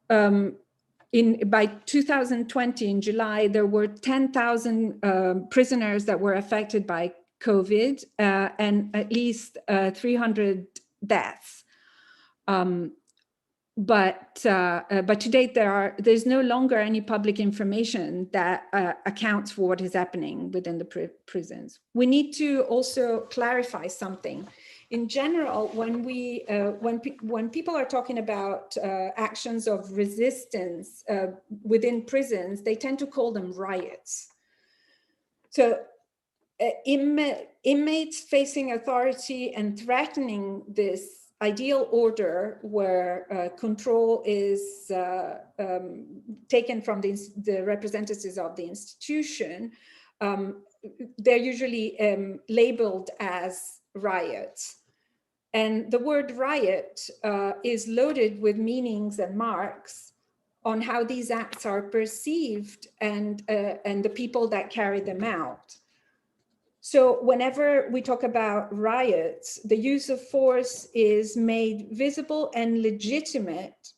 by 2020 in July, there were 10,000 prisoners that were affected by COVID and at least 300 deaths. But to date, there's no longer any public information that accounts for what is happening within the prisons. We need to also clarify something. In general, when people are talking about actions of resistance within prisons, they tend to call them riots. So inmates facing authority and threatening this ideal order where control is taken from the representatives of the institution, they're usually labeled as riots. And the word riot is loaded with meanings and marks on how these acts are perceived and the people that carry them out. So whenever we talk about riots, the use of force is made visible and legitimate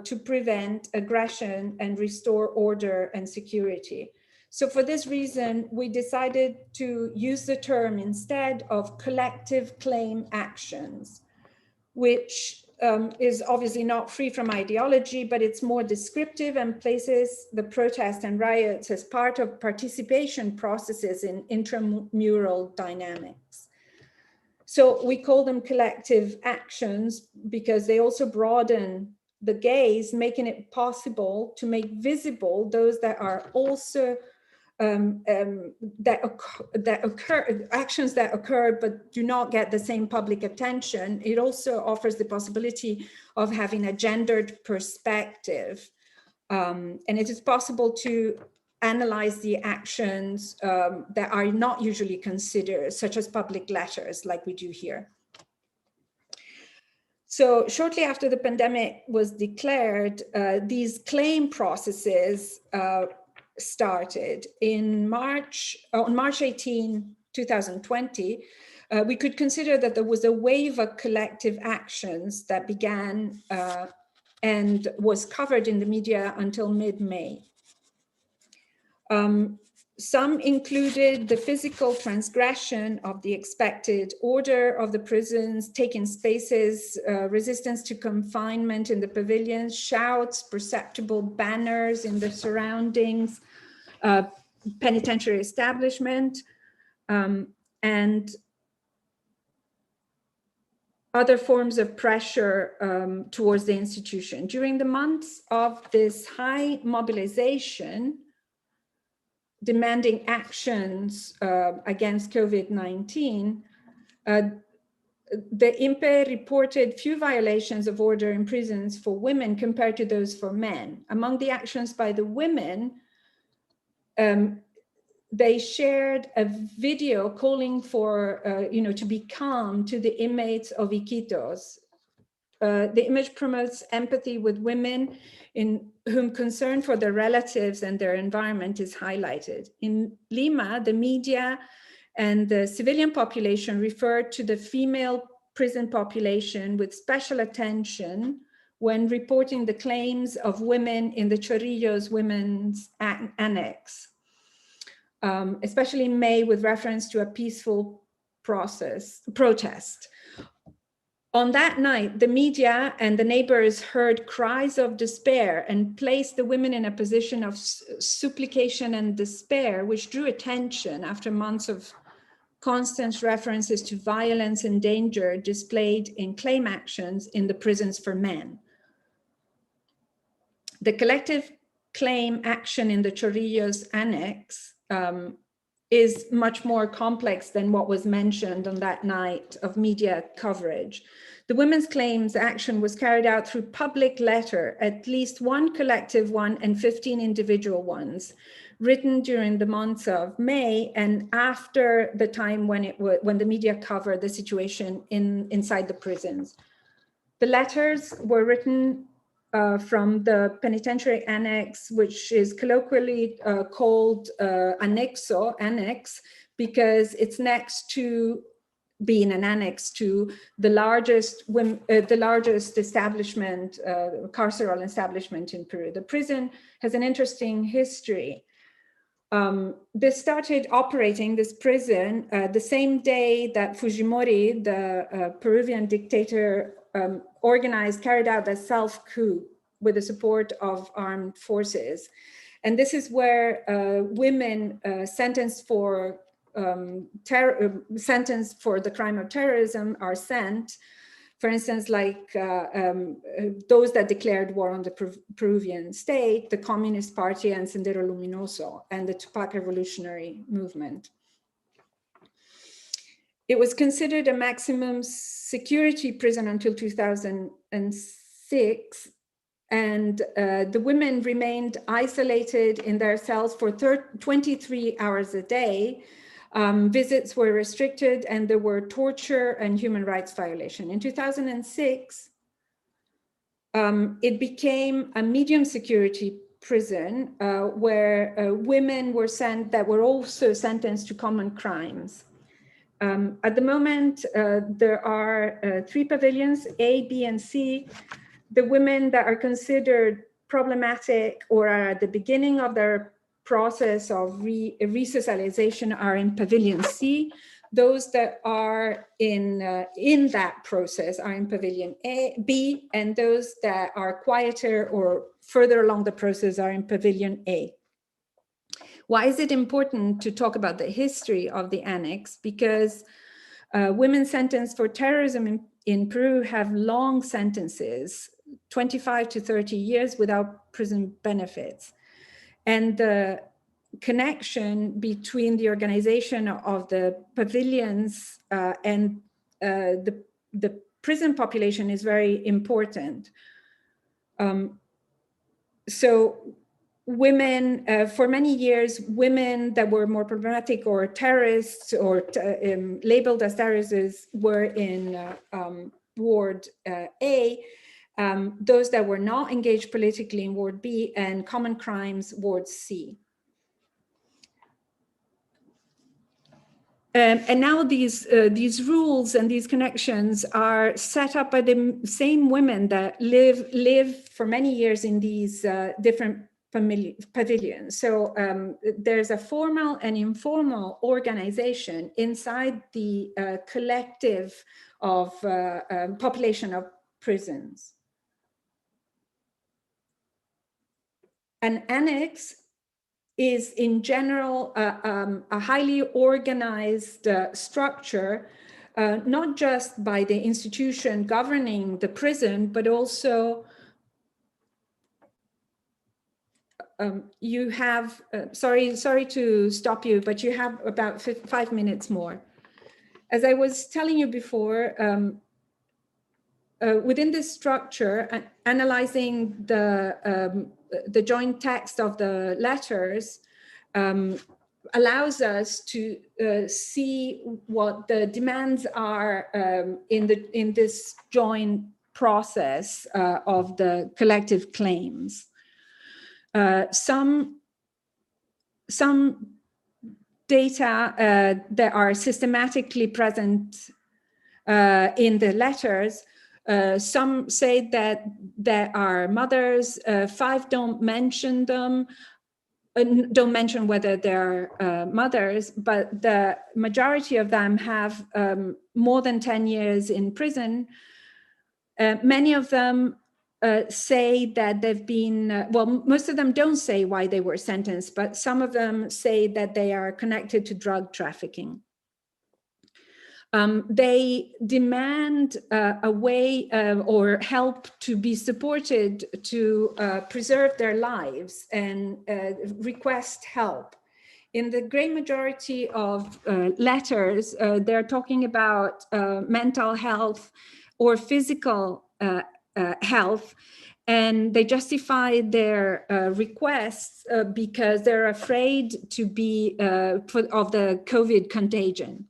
to prevent aggression and restore order and security. So for this reason, we decided to use the term instead of collective claim actions, which is obviously not free from ideology, but it's more descriptive and places the protest and riots as part of participation processes in intramural dynamics. So we call them collective actions because they also broaden the gaze, making it possible to make visible those that are also actions that occur but do not get the same public attention. It also offers the possibility of having a gendered perspective, and it is possible to analyze the actions that are not usually considered, such as public letters, like we do here. So shortly after the pandemic was declared, these claim processes started in March, on March 18, 2020, we could consider that there was a wave of collective actions that began and was covered in the media until mid-May. Some included the physical transgression of the expected order of the prisons, taking spaces, resistance to confinement in the pavilions, shouts, perceptible banners in the surroundings, penitentiary establishment, and other forms of pressure towards the institution. During the months of this high mobilization, demanding actions against COVID-19, the INPE reported few violations of order in prisons for women compared to those for men. Among the actions by the women, they shared a video calling for, to be calm to the inmates of Iquitos. The image promotes empathy with women in whom concern for their relatives and their environment is highlighted. In Lima, the media and the civilian population referred to the female prison population with special attention when reporting the claims of women in the Chorrillos Women's Annex, especially in May with reference to a peaceful protest. On that night, the media and the neighbors heard cries of despair and placed the women in a position of supplication and despair, which drew attention after months of constant references to violence and danger displayed in claim actions in the prisons for men. The collective claim action in the Chorrillos Annex is much more complex than what was mentioned on that night of media coverage. The women's claims action was carried out through public letter, at least one collective one and 15 individual ones, written during the months of May and after the time when the media covered the situation inside the prisons. The letters were written from the penitentiary annex, which is colloquially called annex, because it's next to being an annex to the largest establishment, carceral establishment in Peru. The prison has an interesting history. This started operating, this prison, the same day that Fujimori, the Peruvian dictator, carried out a self-coup with the support of armed forces. And this is where women sentenced for the crime of terrorism are sent. For instance, like those that declared war on the Peruvian state, the Communist Party and Sendero Luminoso, and the Tupac Revolutionary Movement. It was considered a maximum security prison until 2006, and the women remained isolated in their cells for 23 hours a day. Visits were restricted and there were torture and human rights violation. In 2006, it became a medium security prison where women were that were also sentenced to common crimes. At the moment, there are 3 pavilions, A, B, and C. The women that are considered problematic or are at the beginning of their process of resocialization are in Pavilion C. Those that are in that process are in Pavilion B, and those that are quieter or further along the process are in Pavilion A. Why is it important to talk about the history of the annex? Because women sentenced for terrorism in Peru have long sentences, 25 to 30 years without prison benefits. And the connection between the organization of the pavilions and the prison population is very important. So women, for many years, women that were more problematic or terrorists or labeled as terrorists were in Ward A. Those that were not engaged politically in Ward B, and common crimes, Ward C. And now these rules and these connections are set up by the same women that live for many years in these different pavilion. So there's a formal and informal organization inside the collective of population of prisons. An annex is in general a highly organized structure, not just by the institution governing the prison, but also you have, sorry to stop you, but you have about 5 minutes more. As I was telling you before, within this structure, analyzing the joint text of the letters allows us to see what the demands are in this joint process of the collective claims. Some data that are systematically present in the letters. Some say that there are mothers, 5 don't mention them, don't mention whether they're mothers, but the majority of them have more than 10 years in prison. Many of them say that they've been, well, most of them don't say why they were sentenced, but some of them say that they are connected to drug trafficking. They demand a way or help to be supported to preserve their lives and request help. In the great majority of letters, they're talking about mental health or physical health, and they justify their requests because they're afraid to be of the COVID contagion.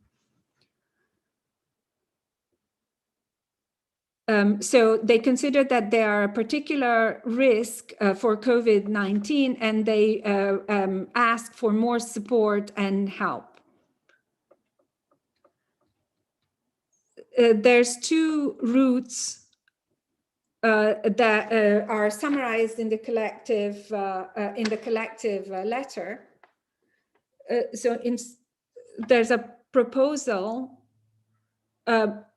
So they consider that they are a particular risk for COVID-19, and they ask for more support and help. There's 2 routes that are summarized in the collective letter. So there's a proposal.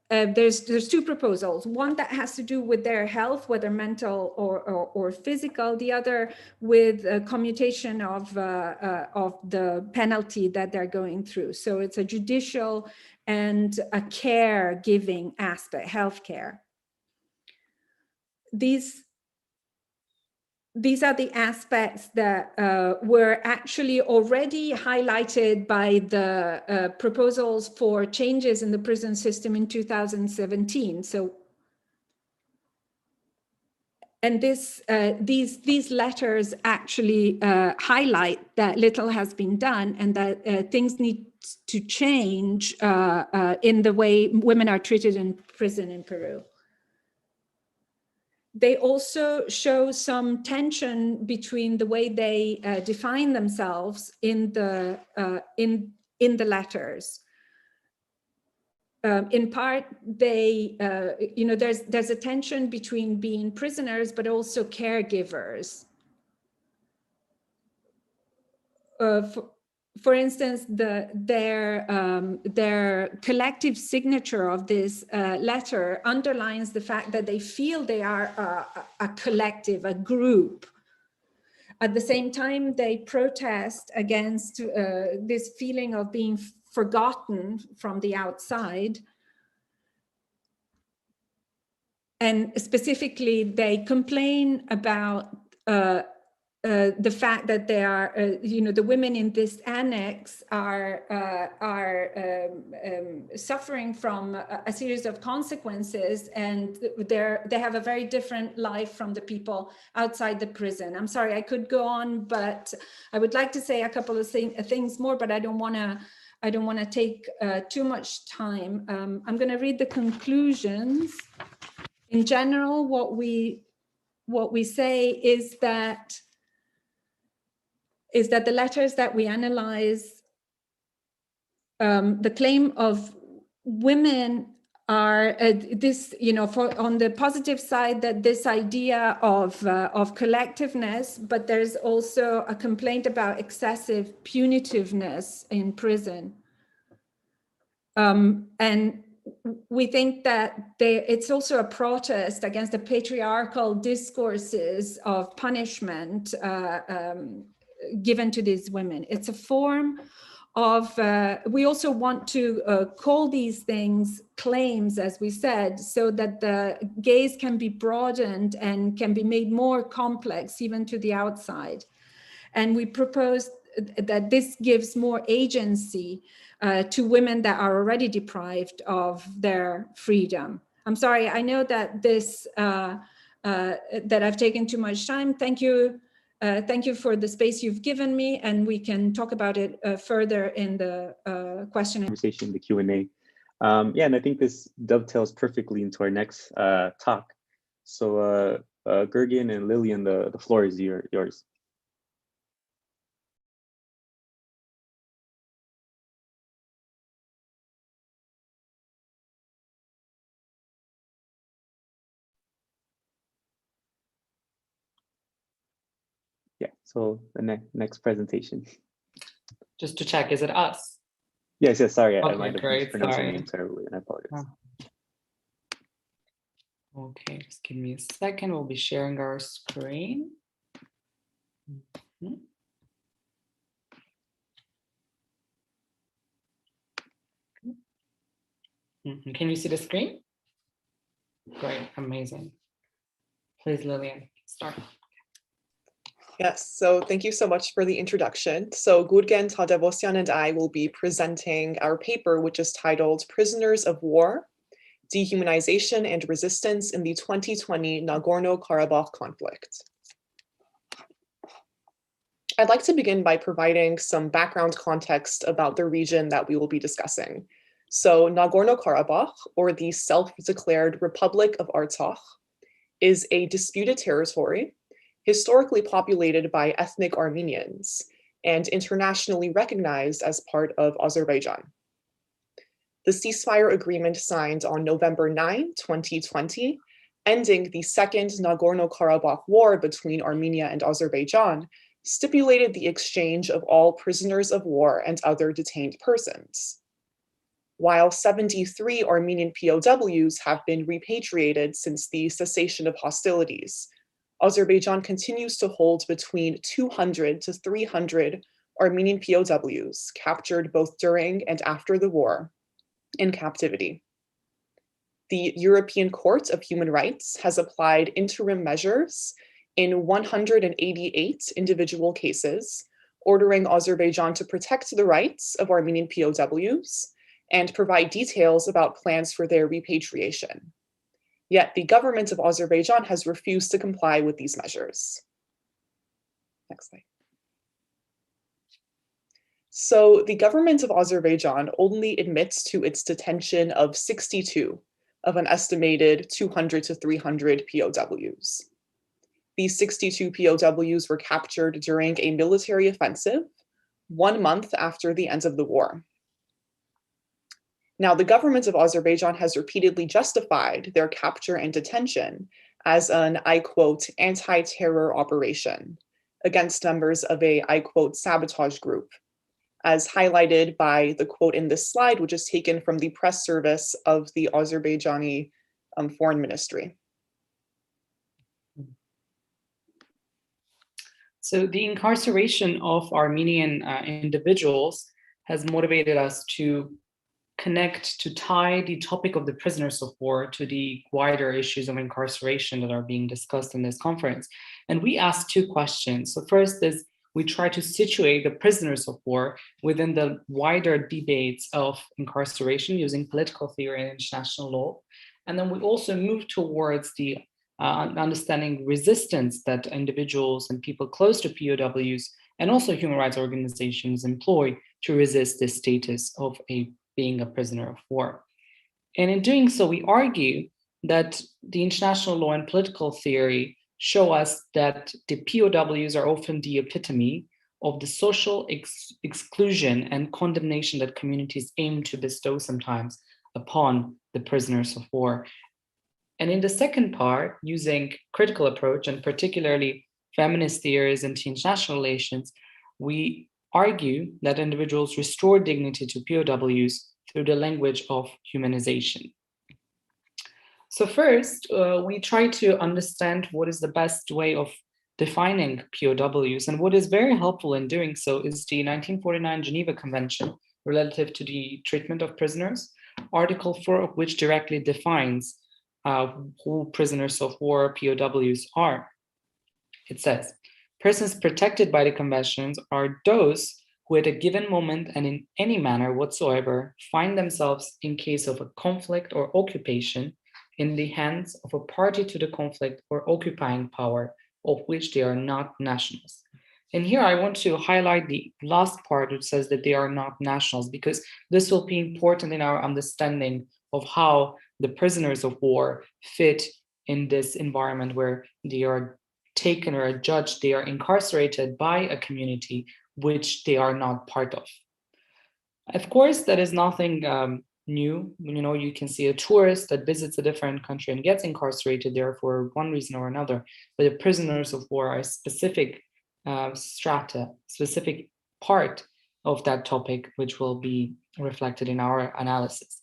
There's 2 proposals. One that has to do with their health, whether mental or physical. The other with a commutation of the penalty that they're going through. So it's a judicial and a caregiving aspect, healthcare. These are the aspects that were actually already highlighted by the proposals for changes in the prison system in 2017. So, and these letters actually highlight that little has been done and that things need to change in the way women are treated in prison in Peru. They also show some tension between the way they define themselves in the letters. In part, they, there's a tension between being prisoners, but also caregivers. For instance, their collective signature of this letter underlines the fact that they feel they are a collective, a group. At the same time, they protest against this feeling of being forgotten from the outside. And specifically, they complain about the fact that they are, the women in this annex are suffering from a series of consequences, and they have a very different life from the people outside the prison. I'm sorry, I could go on, but I would like to say a couple of things more, but I don't want to take too much time. I'm going to read the conclusions. In general, what we say is that the letters that we analyze, the claim of women are this, on the positive side, that this idea of collectiveness, but there's also a complaint about excessive punitiveness in prison. And we think that it's also a protest against the patriarchal discourses of punishment given to these women. It's a form of, we also want to call these things claims, as we said, so that the gaze can be broadened and can be made more complex even to the outside. And we propose that this gives more agency to women that are already deprived of their freedom. I'm sorry, I know that that I've taken too much time. Thank you. Thank you for the space you've given me, and we can talk about it further in the question conversation, the Q&A. Yeah, and I think this dovetails perfectly into our next talk. So Gergen and Lillian, the floor is yours. Yeah, so the next presentation. Just to check, is it us? Yes, sorry, Okay, I might have mispronounced your name terribly, and I apologize. Okay, just give me a second. We'll be sharing our screen. Can you see the screen? Great, amazing. Please, Lillian, start. Yes, so thank you so much for the introduction. So Gurgen Tadevosyan and I will be presenting our paper, which is titled Prisoners of War, Dehumanization and Resistance in the 2020 Nagorno-Karabakh Conflict. I'd like to begin by providing some background context about the region that we will be discussing. So Nagorno-Karabakh, or the self-declared Republic of Artsakh, is a disputed territory historically populated by ethnic Armenians and internationally recognized as part of Azerbaijan. The ceasefire agreement signed on November 9, 2020, ending the Second Nagorno-Karabakh War between Armenia and Azerbaijan, stipulated the exchange of all prisoners of war and other detained persons. While 73 Armenian POWs have been repatriated since the cessation of hostilities, Azerbaijan continues to hold between 200 to 300 Armenian POWs captured both during and after the war in captivity. The European Court of Human Rights has applied interim measures in 188 individual cases, ordering Azerbaijan to protect the rights of Armenian POWs and provide details about plans for their repatriation. Yet the government of Azerbaijan has refused to comply with these measures. Next slide. So the government of Azerbaijan only admits to its detention of 62 of an estimated 200 to 300 POWs. These 62 POWs were captured during a military offensive 1 month after the end of the war. Now, the government of Azerbaijan has repeatedly justified their capture and detention as an, I quote, anti-terror operation against members of a, I quote, sabotage group, as highlighted by the quote in this slide, which is taken from the press service of the Azerbaijani Foreign Ministry. So the incarceration of Armenian individuals has motivated us to tie the topic of the prisoners of war to the wider issues of incarceration that are being discussed in this conference. And we asked two questions. So first is we try to situate the prisoners of war within the wider debates of incarceration using political theory and international law. And then we also move towards the understanding resistance that individuals and people close to POWs and also human rights organizations employ to resist this status of being a prisoner of war. And in doing so, we argue that the international law and political theory show us that the POWs are often the epitome of the social exclusion and condemnation that communities aim to bestow sometimes upon the prisoners of war. And in the second part, using critical approach and particularly feminist theories and international relations, we argue that individuals restore dignity to POWs through the language of humanization. So first, we try to understand what is the best way of defining POWs, and what is very helpful in doing so is the 1949 Geneva Convention relative to the treatment of prisoners, Article 4 of which directly defines who prisoners of war, POWs, are. It says, persons protected by the conventions are those who at a given moment and in any manner whatsoever find themselves in case of a conflict or occupation in the hands of a party to the conflict or occupying power of which they are not nationals. And here I want to highlight the last part, which says that they are not nationals, because this will be important in our understanding of how the prisoners of war fit in this environment where they are taken or judged, they are incarcerated by a community which they are not part of. Of course, that is nothing new. You can see a tourist that visits a different country and gets incarcerated there for one reason or another, but the prisoners of war are a specific strata, specific part of that topic, which will be reflected in our analysis.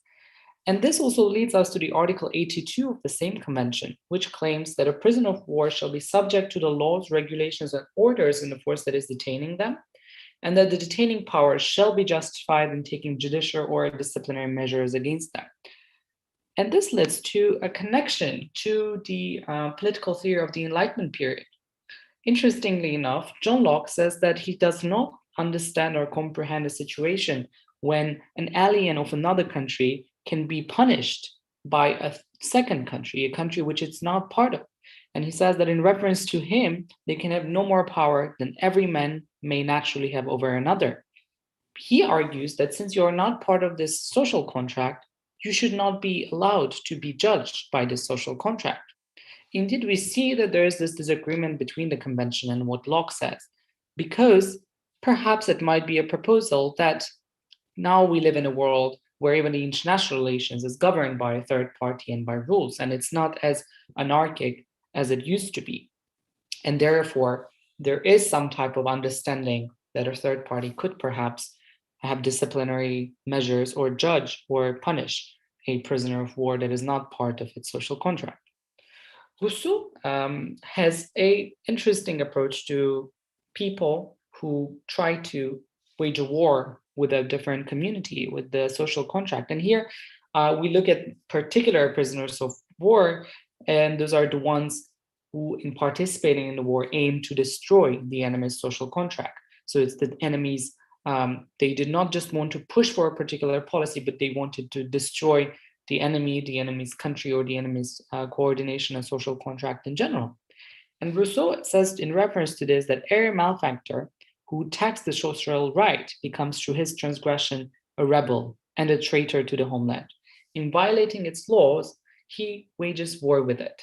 And this also leads us to the Article 82 of the same convention, which claims that a prisoner of war shall be subject to the laws, regulations, and orders in the force that is detaining them, and that the detaining power shall be justified in taking judicial or disciplinary measures against them. And this leads to a connection to the political theory of the Enlightenment period. Interestingly enough, John Locke says that he does not understand or comprehend a situation when an alien of another country can be punished by a second country, a country which it's not part of. And he says that in reference to him, they can have no more power than every man may naturally have over another. He argues that since you are not part of this social contract, you should not be allowed to be judged by this social contract. Indeed, we see that there is this disagreement between the convention and what Locke says, because perhaps it might be a proposal that now we live in a world where even the international relations is governed by a third party and by rules, and it's not as anarchic as it used to be. And therefore, there is some type of understanding that a third party could perhaps have disciplinary measures or judge or punish a prisoner of war that is not part of its social contract. Rousseau has an interesting approach to people who try to wage a war with a different community, with the social contract. And here we look at particular prisoners of war, and those are the ones who, in participating in the war, aim to destroy the enemy's social contract. So it's the enemies, they did not just want to push for a particular policy, but they wanted to destroy the enemy, the enemy's country, or the enemy's coordination and social contract in general. And Rousseau says in reference to this that every malefactor who attacks the social right becomes through his transgression a rebel and a traitor to the homeland. In violating its laws, he wages war with it.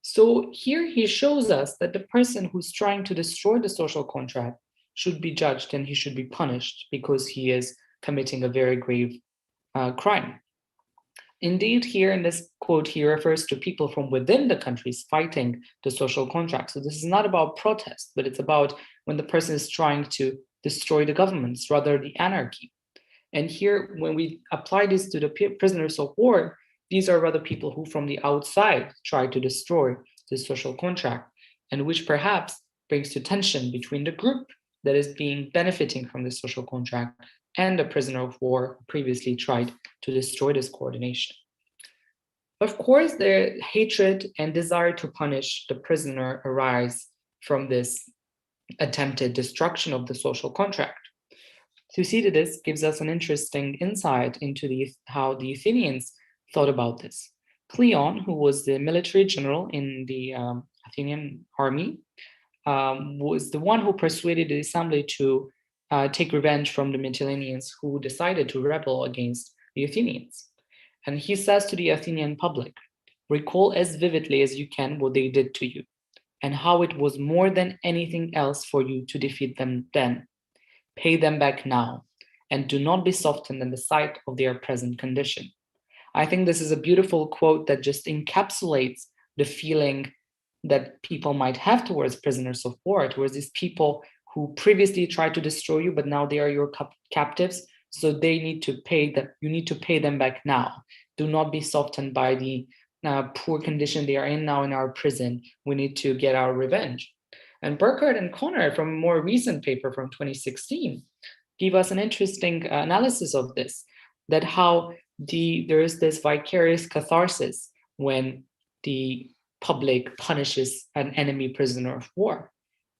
So here he shows us that the person who's trying to destroy the social contract should be judged and he should be punished because he is committing a very grave crime. Indeed, here in this quote, he refers to people from within the countries fighting the social contract. So this is not about protest, but it's about when the person is trying to destroy the governments, rather the anarchy. And here, when we apply this to the prisoners of war, these are rather people who from the outside try to destroy the social contract, and which perhaps brings to tension between the group that is being benefiting from the social contract and the prisoner of war who previously tried to destroy this coordination. Of course, the hatred and desire to punish the prisoner arise from this attempted destruction of the social contract. Thucydides gives us an interesting insight into how the Athenians thought about this. Cleon, who was the military general in the Athenian army, was the one who persuaded the assembly to take revenge from the Mytileneans who decided to rebel against the Athenians. And he says to the Athenian public, recall as vividly as you can what they did to you, and how it was more than anything else for you to defeat them then. Pay them back now, and do not be softened in the sight of their present condition. I think this is a beautiful quote that just encapsulates the feeling that people might have towards prisoners of war, towards these people who previously tried to destroy you, but now they are your captives. So they need to pay them. You need to pay them back now. Do not be softened by the poor condition they are in now in our prison. We need to get our revenge. And Burkhardt and Connor, from a more recent paper from 2016, give us an interesting analysis of this, that how there is this vicarious catharsis when the public punishes an enemy prisoner of war,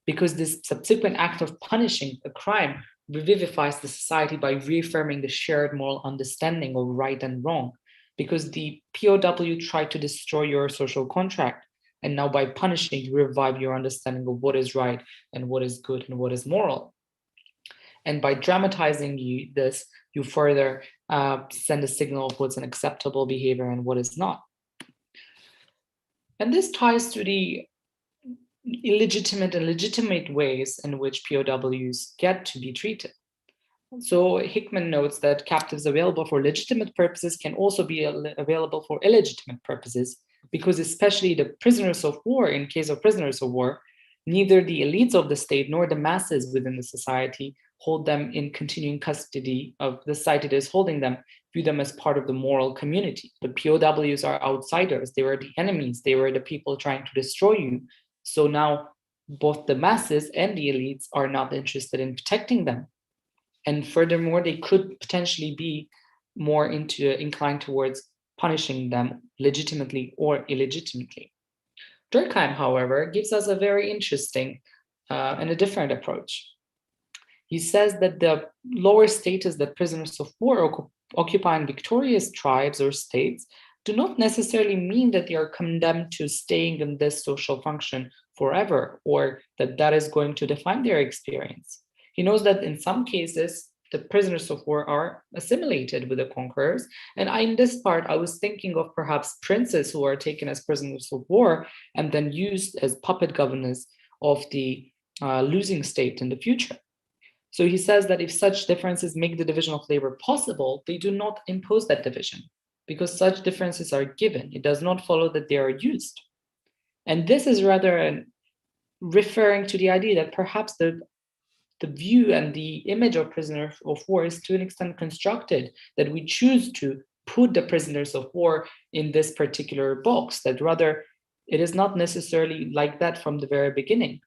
because this subsequent act of punishing a crime revivifies the society by reaffirming the shared moral understanding of right and wrong, because the POW tried to destroy your social contract, and now by punishing, you revive your understanding of what is right and what is good and what is moral. And by dramatizing this, you further send a signal of what's an acceptable behavior and what is not. And this ties to the illegitimate and legitimate ways in which POWs get to be treated. So Hickman notes that captives available for legitimate purposes can also be available for illegitimate purposes, because especially the prisoners of war, in case of prisoners of war, neither the elites of the state nor the masses within the society hold them in continuing custody of the society that is holding them, view them as part of the moral community. The POWs are outsiders. They were the enemies. They were the people trying to destroy you. So now both the masses and the elites are not interested in protecting them. And furthermore, they could potentially be more inclined towards punishing them legitimately or illegitimately. Durkheim, however, gives us a very interesting and a different approach. He says that the lower status that prisoners of war occupy in victorious tribes or states do not necessarily mean that they are condemned to staying in this social function forever, or that that is going to define their experience. He knows that in some cases, the prisoners of war are assimilated with the conquerors. And in this part, I was thinking of perhaps princes who are taken as prisoners of war and then used as puppet governors of the losing state in the future. So he says that if such differences make the division of labor possible, they do not impose that division, because such differences are given. It does not follow that they are used. And this is rather referring to the idea that perhaps the view and the image of prisoners of war is to an extent constructed, that we choose to put the prisoners of war in this particular box, that rather it is not necessarily like that from the very beginning.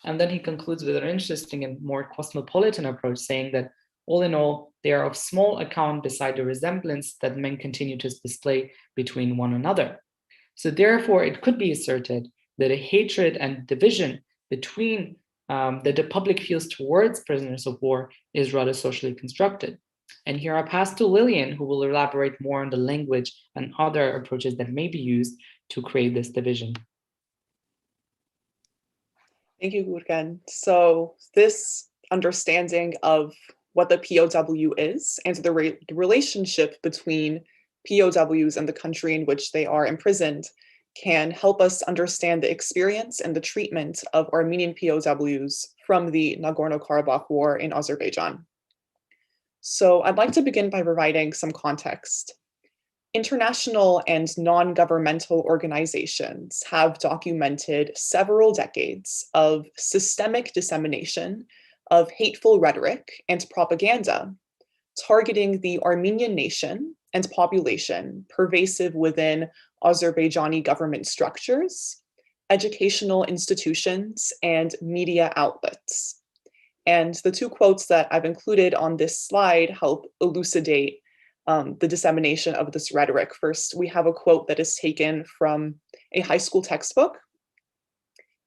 And then he concludes with an interesting and more cosmopolitan approach, saying that all in all, they are of small account beside the resemblance that men continue to display between one another. So therefore, it could be asserted that a hatred and division between that the public feels towards prisoners of war is rather socially constructed. And here I pass to Lillian, who will elaborate more on the language and other approaches that may be used to create this division. Thank you, Gurgen. So this understanding of what the POW is and the relationship between POWs and the country in which they are imprisoned can help us understand the experience and the treatment of Armenian POWs from the Nagorno-Karabakh War in Azerbaijan. So I'd like to begin by providing some context. International and non-governmental organizations have documented several decades of systemic dissemination of hateful rhetoric and propaganda targeting the Armenian nation and population pervasive within Azerbaijani government structures, educational institutions, and media outlets. And the two quotes that I've included on this slide help elucidate the dissemination of this rhetoric. First, we have a quote that is taken from a high school textbook.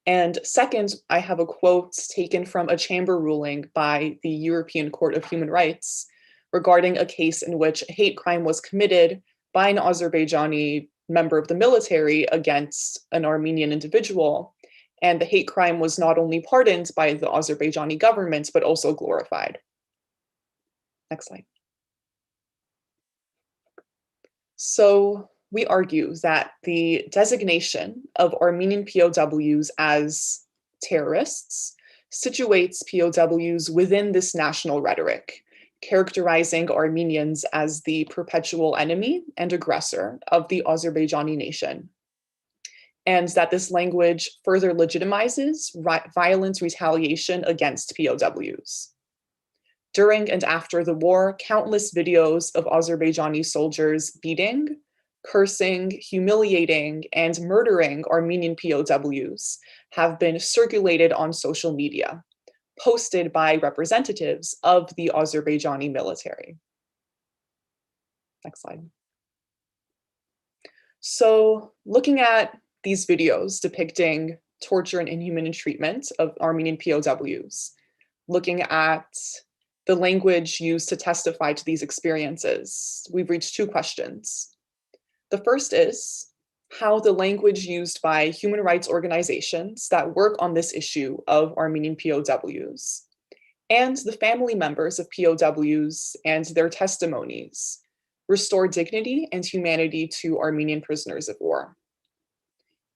And second, I have a quote taken from a chamber ruling by the European Court of Human Rights regarding a case in which a hate crime was committed by an Azerbaijani member of the military against an Armenian individual. And the hate crime was not only pardoned by the Azerbaijani government, but also glorified. Next slide. So we argue that the designation of Armenian POWs as terrorists situates POWs within this national rhetoric, characterizing Armenians as the perpetual enemy and aggressor of the Azerbaijani nation, and that this language further legitimizes violent retaliation against POWs. During and after the war, countless videos of Azerbaijani soldiers beating, cursing, humiliating, and murdering Armenian POWs have been circulated on social media, posted by representatives of the Azerbaijani military. Next slide. So, looking at these videos depicting torture and inhuman treatment of Armenian POWs, looking at the language used to testify to these experiences, we've reached two questions. The first is how the language used by human rights organizations that work on this issue of Armenian POWs and the family members of POWs and their testimonies restore dignity and humanity to Armenian prisoners of war.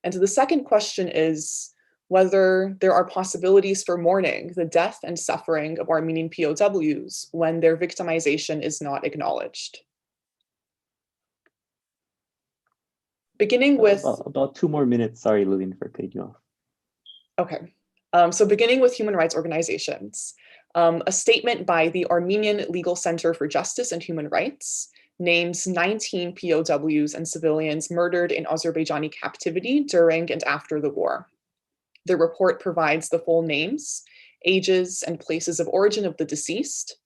And the second question is whether there are possibilities for mourning the death and suffering of Armenian POWs when their victimization is not acknowledged. Beginning with about 2 more minutes. Sorry, Lillian, for cutting you off. Okay, so beginning with human rights organizations, a statement by the Armenian Legal Center for Justice and Human Rights names 19 POWs and civilians murdered in Azerbaijani captivity during and after the war. The report provides the full names, ages, and places of origin of the deceased.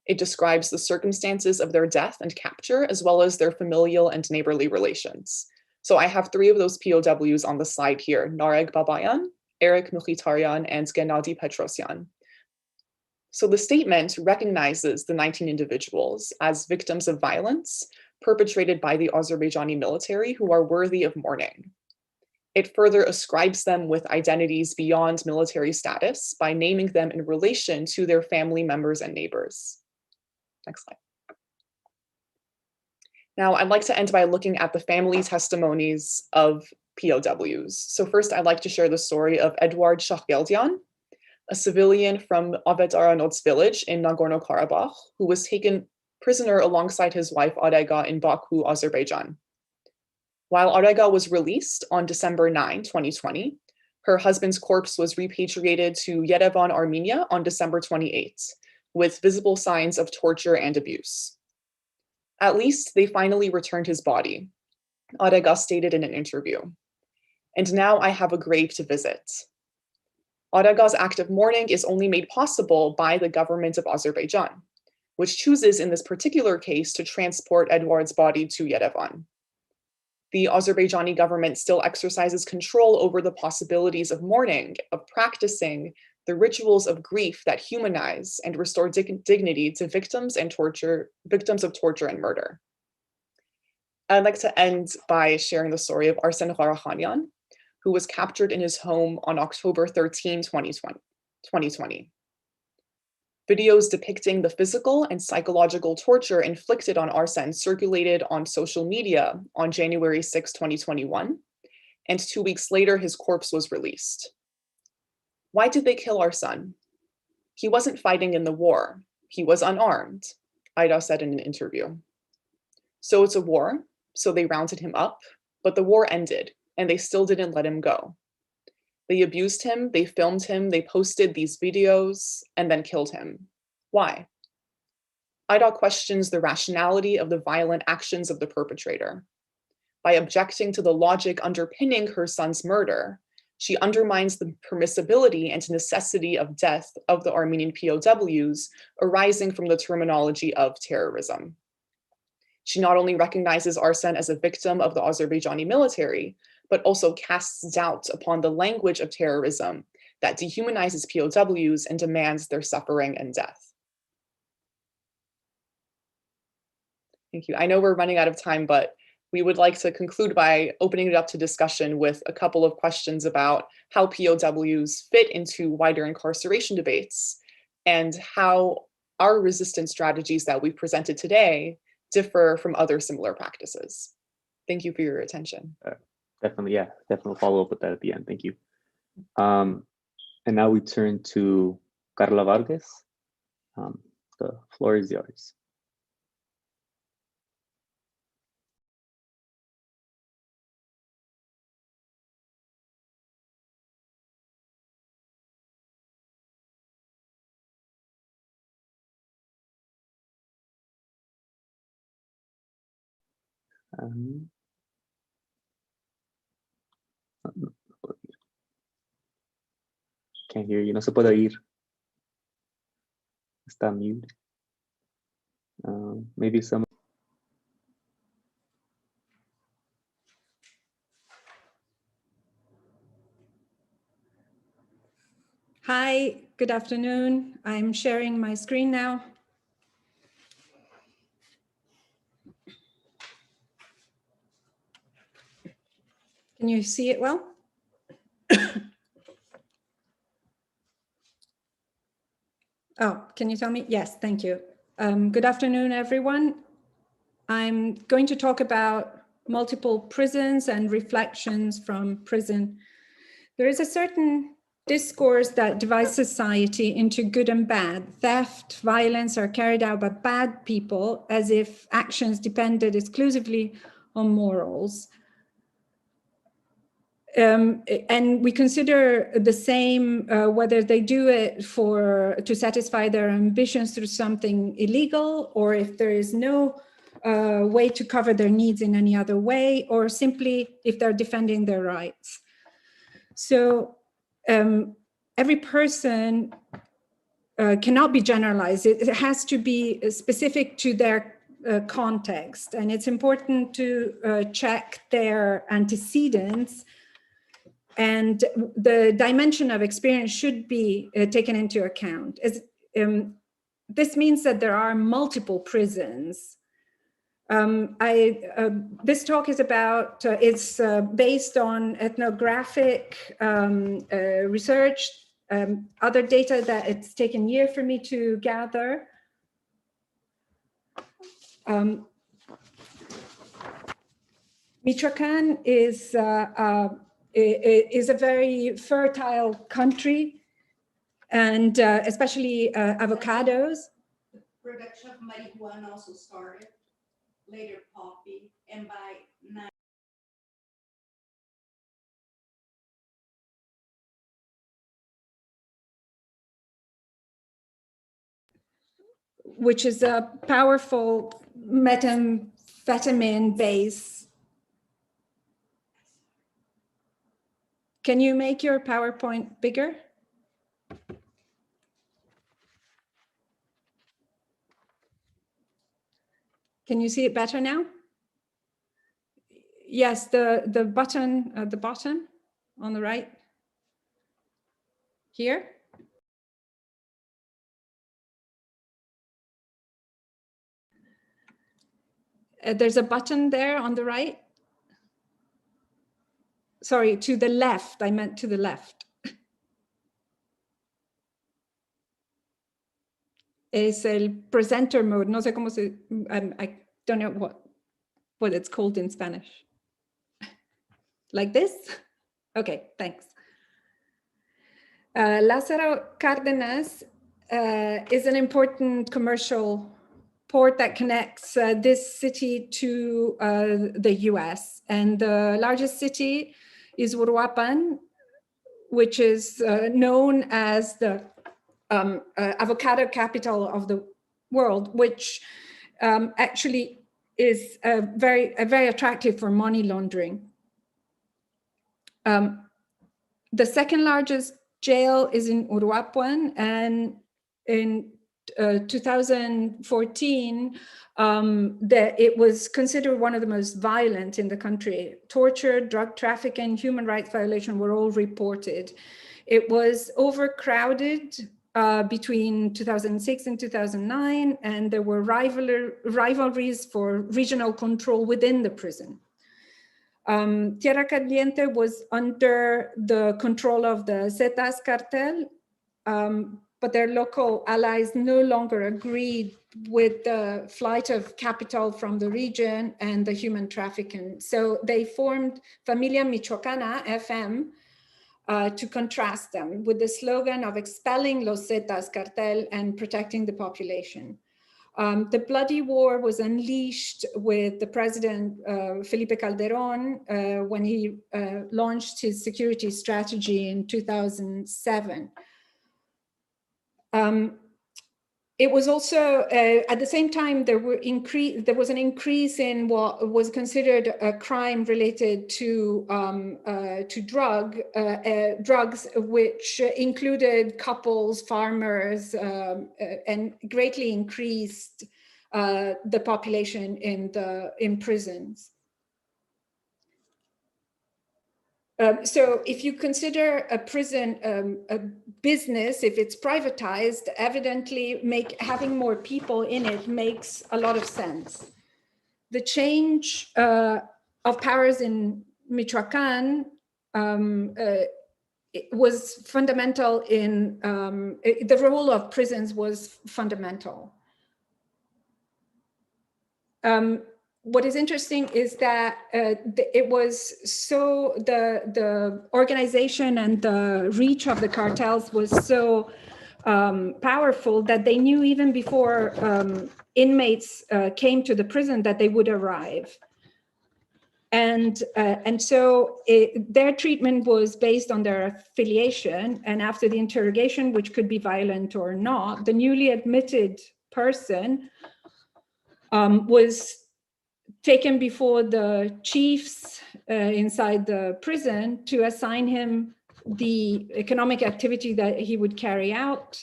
It describes the circumstances of their death and capture, as well as their familial and neighborly relations. So I have 3 of those POWs on the slide here: Nareg Babayan, Eric Mkhitaryan, and Gennady Petrosyan. So the statement recognizes the 19 individuals as victims of violence perpetrated by the Azerbaijani military who are worthy of mourning. It further ascribes them with identities beyond military status by naming them in relation to their family members and neighbors. Next slide. Now, I'd like to end by looking at the family testimonies of POWs. So first, I'd like to share the story of Eduard Shakhgeldian, a civilian from Avet Aranot's village in Nagorno-Karabakh, who was taken prisoner alongside his wife Arega in Baku, Azerbaijan. While Arega was released on December 9, 2020, her husband's corpse was repatriated to Yerevan, Armenia on December 28, with visible signs of torture and abuse. At least they finally returned his body, Arega stated in an interview. And now I have a grave to visit. Arega's act of mourning is only made possible by the government of Azerbaijan, which chooses in this particular case to transport Eduard's body to Yerevan. The Azerbaijani government still exercises control over the possibilities of mourning, of practicing the rituals of grief that humanize and restore dignity to victims of torture and murder. I'd like to end by sharing the story of Arsen Gharakhanian, who was captured in his home on October 13, 2020. Videos depicting the physical and psychological torture inflicted on Arsen circulated on social media on January 6, 2021, and 2 weeks later, his corpse was released. Why did they kill our son? He wasn't fighting in the war. He was unarmed, Ida said in an interview. So it's a war, so they rounded him up, but the war ended, and they still didn't let him go. They abused him, they filmed him, they posted these videos, and then killed him. Why? Ida questions the rationality of the violent actions of the perpetrator. By objecting to the logic underpinning her son's murder, she undermines the permissibility and necessity of death of the Armenian POWs arising from the terminology of terrorism. She not only recognizes Arsen as a victim of the Azerbaijani military, but also casts doubt upon the language of terrorism that dehumanizes POWs and demands their suffering and death. Thank you. I know we're running out of time, but we would like to conclude by opening it up to discussion with a couple of questions about how POWs fit into wider incarceration debates and how our resistance strategies that we've presented today differ from other similar practices. Thank you for your attention. Definitely follow up with that at the end. Thank you. And now we turn to Carla Vargas. The floor is yours. Can't hear you. No se puede oír. Está mute. Maybe some. Hi, good afternoon. I'm sharing my screen now. Can you see it well? Oh, can you tell me? Yes, thank you. Good afternoon, everyone. I'm going to talk about multiple prisons and reflections from prison. There is a certain discourse that divides society into good and bad. Theft, violence are carried out by bad people as if actions depended exclusively on morals. And we consider the same whether they do it to satisfy their ambitions through something illegal, or if there is no way to cover their needs in any other way, or simply if they're defending their rights. So every person cannot be generalized. It has to be specific to their context, and it's important to check their antecedents. And the dimension of experience should be taken into account. This means that there are multiple prisons. This talk is about, it's based on ethnographic research, other data that it's taken years for me to gather. Michoacan is a very fertile country, and especially avocados. The production of marijuana also started, later poppy, and by which is a powerful methamphetamine base. Can you make your PowerPoint bigger? Can you see it better now? Yes, the button at the bottom on the right. Here. There's a button there on the right. Sorry, to the left. I meant to the left. Es el presenter mode. No sé cómo se. I don't know what it's called in Spanish. Like this? Okay, thanks. Lázaro Cárdenas is an important commercial port that connects this city to the US. And the largest city is Uruapan, which is known as the avocado capital of the world, which actually is very attractive for money laundering. The second largest jail is in Uruapan, and in 2014, it was considered one of the most violent in the country. Torture, drug trafficking, human rights violation were all reported. It was overcrowded between 2006 and 2009, and there were rivalries for regional control within the prison. Tierra Caliente was under the control of the Zetas cartel, but their local allies no longer agreed with the flight of capital from the region and the human trafficking. So they formed Familia Michoacana, FM, to contrast them with the slogan of expelling los Zetas cartel and protecting the population. The bloody war was unleashed with the president, Felipe Calderon, when he launched his security strategy in 2007. It was also, at the same time, there was an increase in what was considered a crime related to drugs, which included couples, farmers, and greatly increased the population in prisons. So if you consider a prison a business, if it's privatized, evidently having more people in it makes a lot of sense. The change of powers in Michoacán it was fundamental in, the role of prisons was fundamental. What is interesting is that it was so, the organization and the reach of the cartels was so powerful that they knew even before inmates came to the prison that they would arrive. And so their treatment was based on their affiliation, and after the interrogation, which could be violent or not, the newly admitted person was taken before the chiefs inside the prison to assign him the economic activity that he would carry out.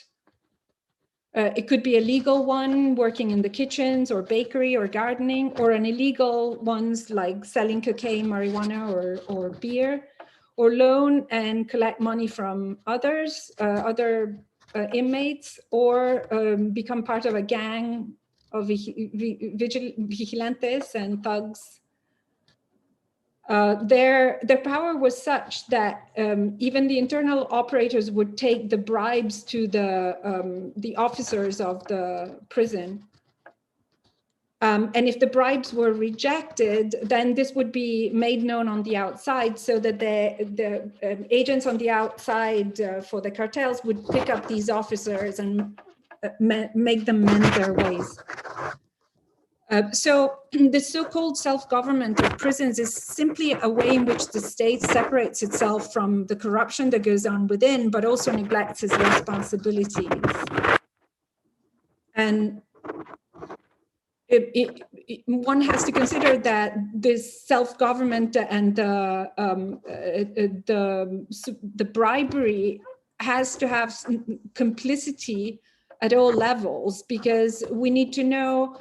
It could be a legal one, working in the kitchens or bakery or gardening, or an illegal ones like selling cocaine, marijuana, or beer, or loan and collect money from others, other inmates, or become part of a gang of vigilantes and thugs. Their power was such that even the internal operators would take the bribes to the officers of the prison. And if the bribes were rejected, then this would be made known on the outside, so that the agents on the outside for the cartels would pick up these officers and make them mend their ways. So the so-called self-government of prisons is simply a way in which the state separates itself from the corruption that goes on within, but also neglects its responsibilities. And one has to consider that this self-government and the bribery has to have complicity at all levels, because we need to know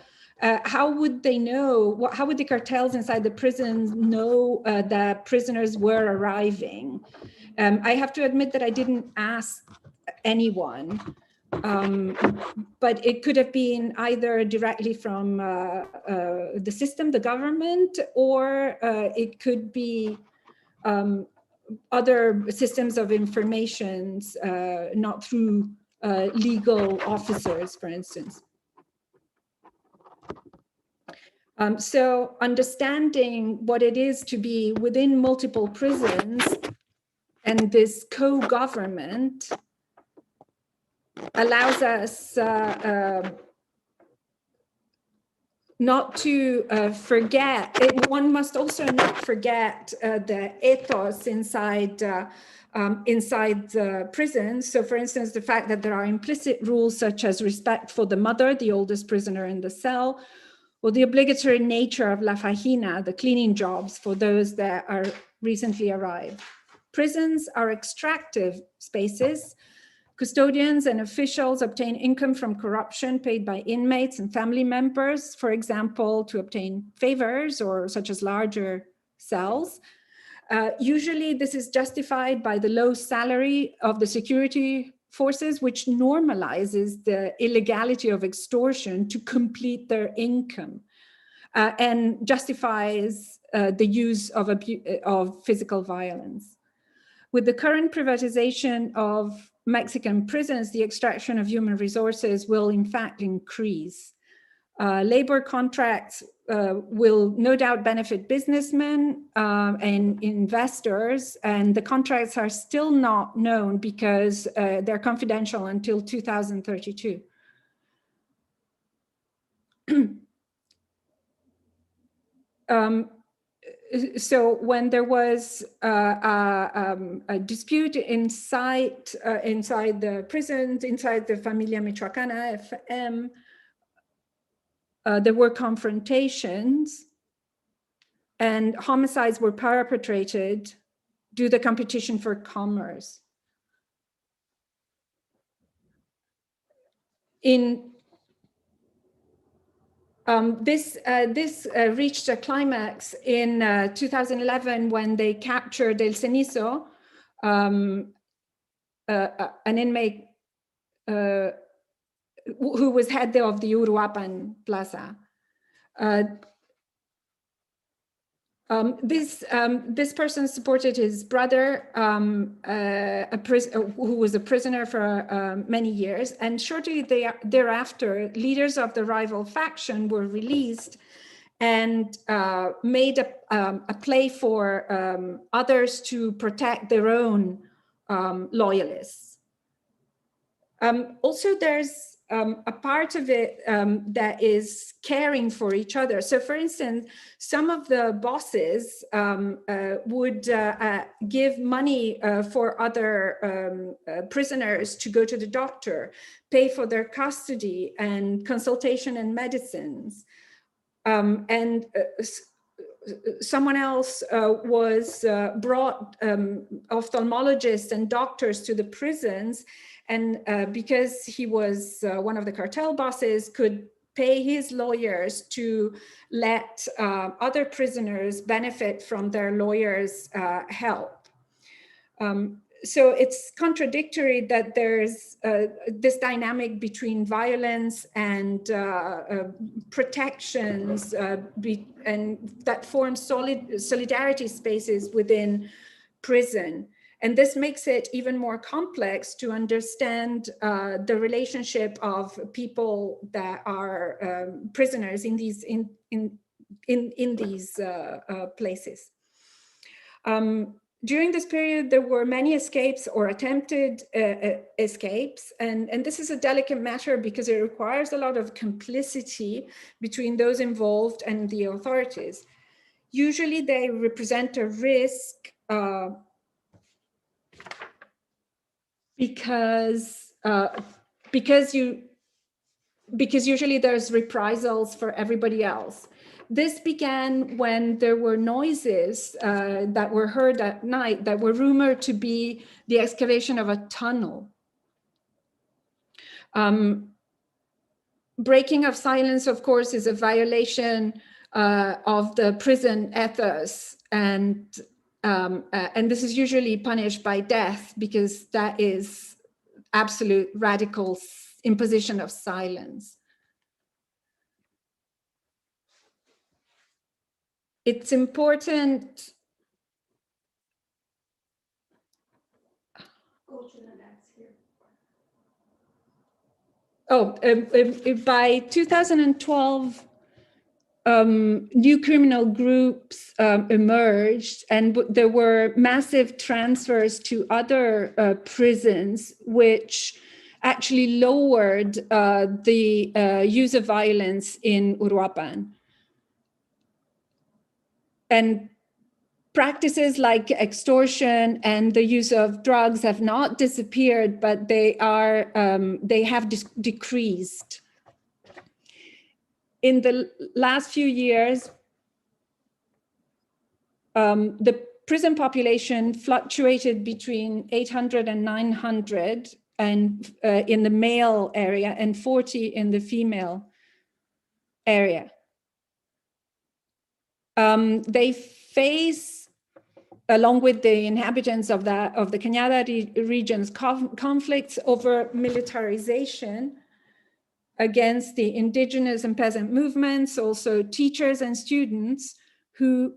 how would they know, how would the cartels inside the prisons know that prisoners were arriving? I have to admit that I didn't ask anyone, but it could have been either directly from the system, the government, or it could be other systems of information, not through legal officers, for instance. So understanding what it is to be within multiple prisons and this co-government allows us not to forget, one must also not forget the ethos inside the prison. So for instance, the fact that there are implicit rules such as respect for the mother, the oldest prisoner in the cell, or the obligatory nature of la fajina, the cleaning jobs for those that are recently arrived. Prisons are extractive spaces. Custodians and officials obtain income from corruption paid by inmates and family members, for example, to obtain favors or such as larger cells. Usually this is justified by the low salary of the security forces, which normalizes the illegality of extortion to complete their income and justifies the use of physical violence. With the current privatization of Mexican prisons, the extraction of human resources will in fact increase. Labor contracts will no doubt benefit businessmen and investors, and the contracts are still not known because they're confidential until 2032. So when there was a dispute inside the prisons, inside the Familia Michoacana, FM, there were confrontations and homicides were perpetrated due to the competition for commerce. This reached a climax in 2011 when they captured El Cenizo, an inmate who was head of the Uruapan Plaza. This person supported his brother, who was a prisoner for many years, and shortly thereafter, leaders of the rival faction were released and made a play for others to protect their own loyalists. Also, there's a part of it that is caring for each other. So for instance, some of the bosses would give money for other prisoners to go to the doctor, pay for their custody and consultation and medicines. Someone else was brought ophthalmologists and doctors to the prisons, and because he was one of the cartel bosses, could pay his lawyers to let other prisoners benefit from their lawyers' help. So it's contradictory that there's this dynamic between violence and protections, and that forms solidarity spaces within prison. And this makes it even more complex to understand the relationship of people that are prisoners in these places. During this period, there were many escapes or attempted escapes. And this is a delicate matter because it requires a lot of complicity between those involved and the authorities. Usually they represent a risk because usually there's reprisals for everybody else. This began when there were noises that were heard at night that were rumored to be the excavation of a tunnel. Breaking of silence, of course, is a violation of the prison ethos, and this is usually punished by death because that is absolute radical imposition of silence. It's important. Go to the next here. By 2012, new criminal groups emerged, and there were massive transfers to other prisons, which actually lowered the use of violence in Uruapan. And practices like extortion and the use of drugs have not disappeared, but they have decreased. In the last few years, the prison population fluctuated between 800 and 900 and in the male area and 40 in the female area. They face, along with the inhabitants of the Cañada regions, conflicts over militarization against the indigenous and peasant movements, also teachers and students who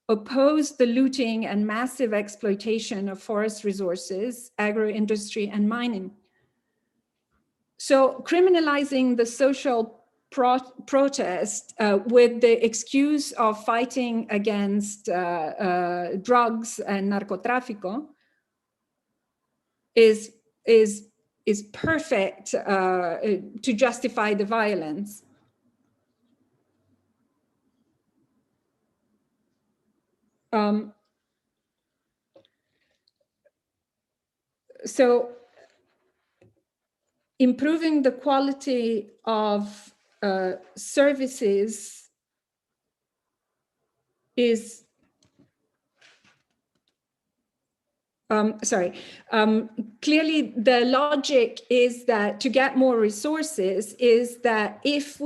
oppose the looting and massive exploitation of forest resources, agro-industry, and mining. So criminalizing the social protest with the excuse of fighting against drugs and narcotráfico is perfect to justify the violence. So improving the quality of services is clearly the logic is that to get more resources is that if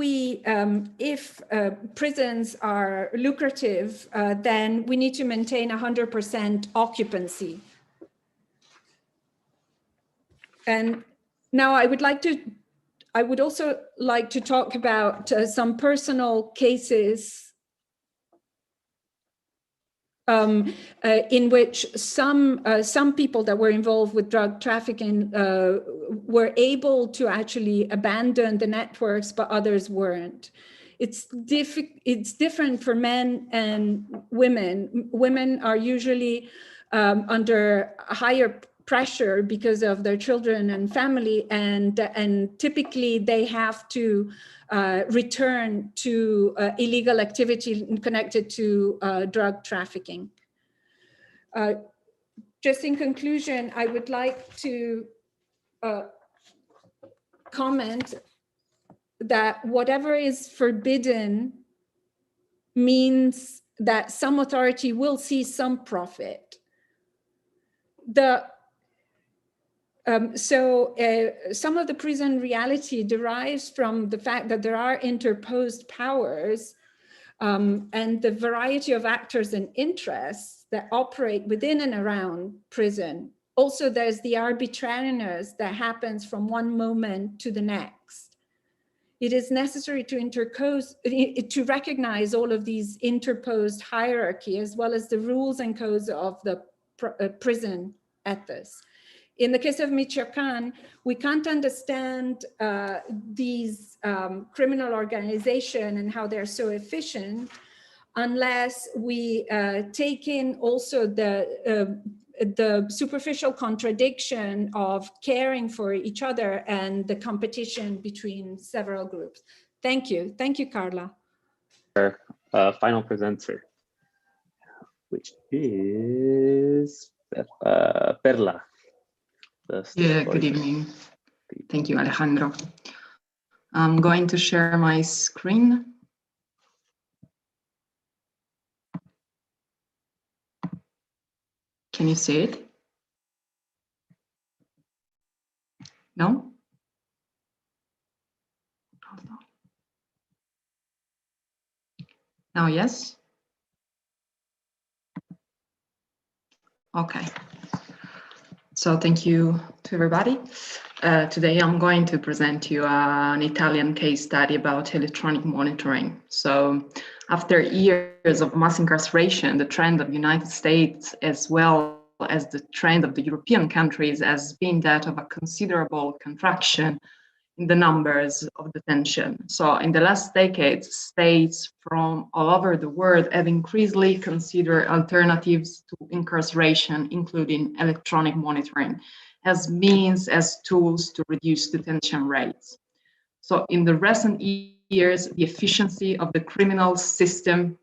prisons are lucrative, then we need to maintain 100% occupancy. And now I would also like to talk about some personal cases in which some people that were involved with drug trafficking were able to actually abandon the networks, but others weren't. It's different for men and women. Women are usually under higher pressure because of their children and family, and typically they have to return to illegal activity connected to drug trafficking. Just in conclusion, I would like to comment that whatever is forbidden means that some authority will see some profit. Some of the prison reality derives from the fact that there are interposed powers and the variety of actors and interests that operate within and around prison. Also, there's the arbitrariness that happens from one moment to the next. It is necessary to recognize all of these interposed hierarchy, as well as the rules and codes of the prison ethos. In the case of Michoacán, we can't understand these criminal organizations and how they're so efficient unless we take in also the superficial contradiction of caring for each other and the competition between several groups. Thank you. Thank you, Carla. Our final presenter, which is Perla. Yeah, good evening. Thank you, Alejandro. I'm going to share my screen. Can you see it? No? Now, yes? Okay. So thank you to everybody. Today I'm going to present to you an Italian case study about electronic monitoring. So after years of mass incarceration, the trend of the United States as well as the trend of the European countries has been that of a considerable contraction in the numbers of detention. So in the last decades, states from all over the world have increasingly considered alternatives to incarceration, including electronic monitoring, as means, as tools to reduce detention rates. So in the recent years, the efficiency of the criminal system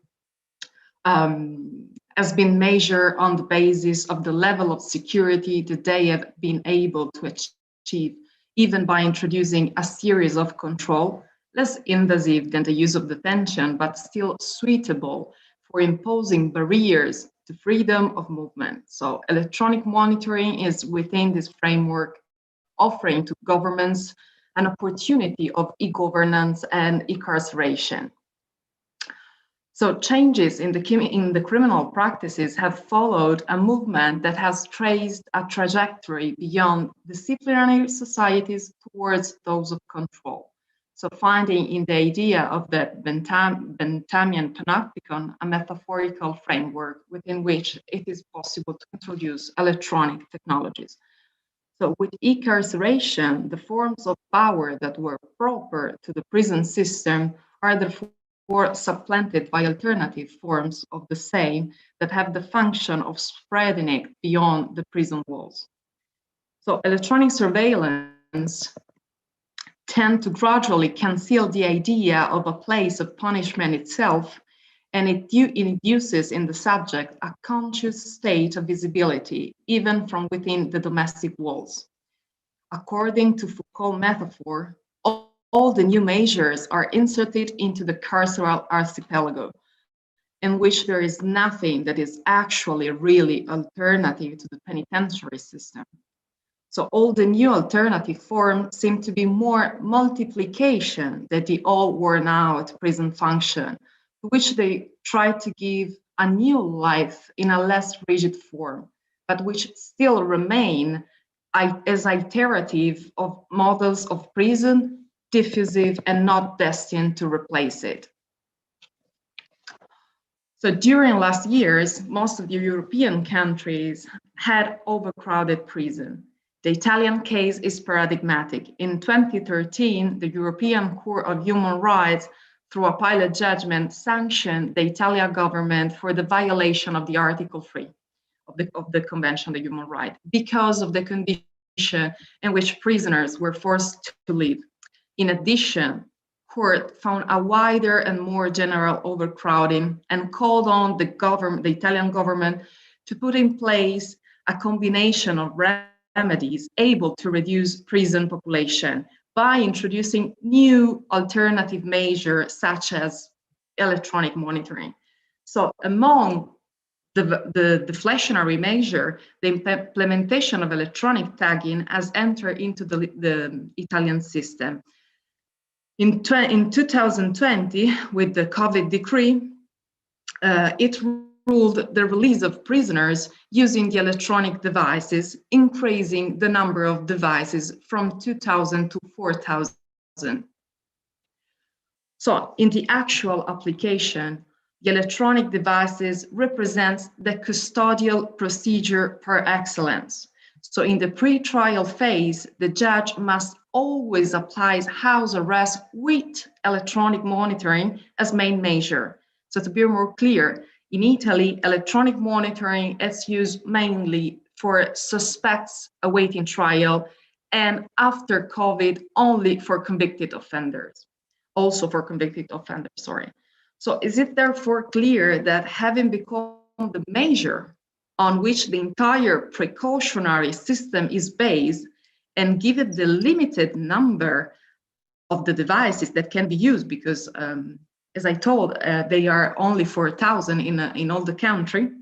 has been measured on the basis of the level of security that they have been able to achieve, even by introducing a series of control, less invasive than the use of detention, but still suitable for imposing barriers to freedom of movement. So electronic monitoring is within this framework, offering to governments an opportunity of e-governance and incarceration. So changes in the criminal practices have followed a movement that has traced a trajectory beyond disciplinary societies towards those of control. So finding in the idea of the Benthamian panopticon a metaphorical framework within which it is possible to introduce electronic technologies. So with incarceration, the forms of power that were proper to the prison system are therefore supplanted by alternative forms of the same that have the function of spreading it beyond the prison walls. So electronic surveillance tend to gradually conceal the idea of a place of punishment itself, and it induces in the subject a conscious state of visibility, even from within the domestic walls. According to Foucault's metaphor, all the new measures are inserted into the carceral archipelago, in which there is nothing that is actually really alternative to the penitentiary system. So all the new alternative forms seem to be more multiplication than the old worn out prison function, to which they try to give a new life in a less rigid form, but which still remain as iterative of models of prison, diffusive and not destined to replace it. So during last years, most of the European countries had overcrowded prison. The Italian case is paradigmatic. In 2013, the European Court of Human Rights, through a pilot judgment, sanctioned the Italian government for the violation of the Article 3 of the Convention on the Human Rights because of the condition in which prisoners were forced to live. In addition, court found a wider and more general overcrowding and called on the Italian government to put in place a combination of remedies able to reduce prison population by introducing new alternative measures such as electronic monitoring. So among the deflationary measure, the implementation of electronic tagging has entered into the Italian system. In 2020, with the COVID decree, it ruled the release of prisoners using the electronic devices, increasing the number of devices from 2,000 to 4,000. So in the actual application, the electronic devices represents the custodial procedure par excellence. So in the pre-trial phase, the judge must always apply house arrest with electronic monitoring as main measure. So to be more clear, in Italy, electronic monitoring is used mainly for suspects awaiting trial and after COVID only for convicted offenders, So is it therefore clear that having become the measure on which the entire precautionary system is based, and given the limited number of the devices that can be used, because as I told, they are only 4,000 in all the country,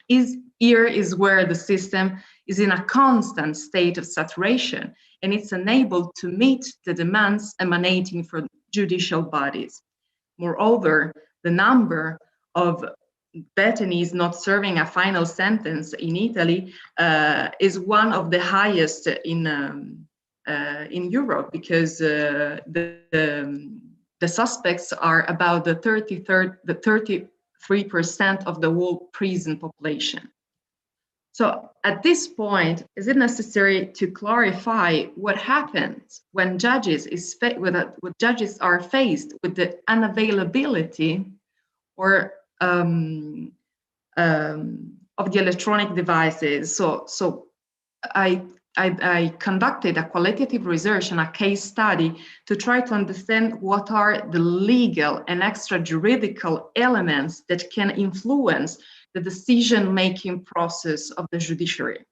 here is where the system is in a constant state of saturation, and it's unable to meet the demands emanating from judicial bodies. Moreover, the number of detainees not serving a final sentence in Italy is one of the highest in Europe, because the suspects are about the 33% of the whole prison population. So at this point, is it necessary to clarify what happens when judges are faced with the unavailability or of the electronic devices? So I conducted a qualitative research and a case study to try to understand what are the legal and extrajuridical elements that can influence the decision-making process of the judiciary.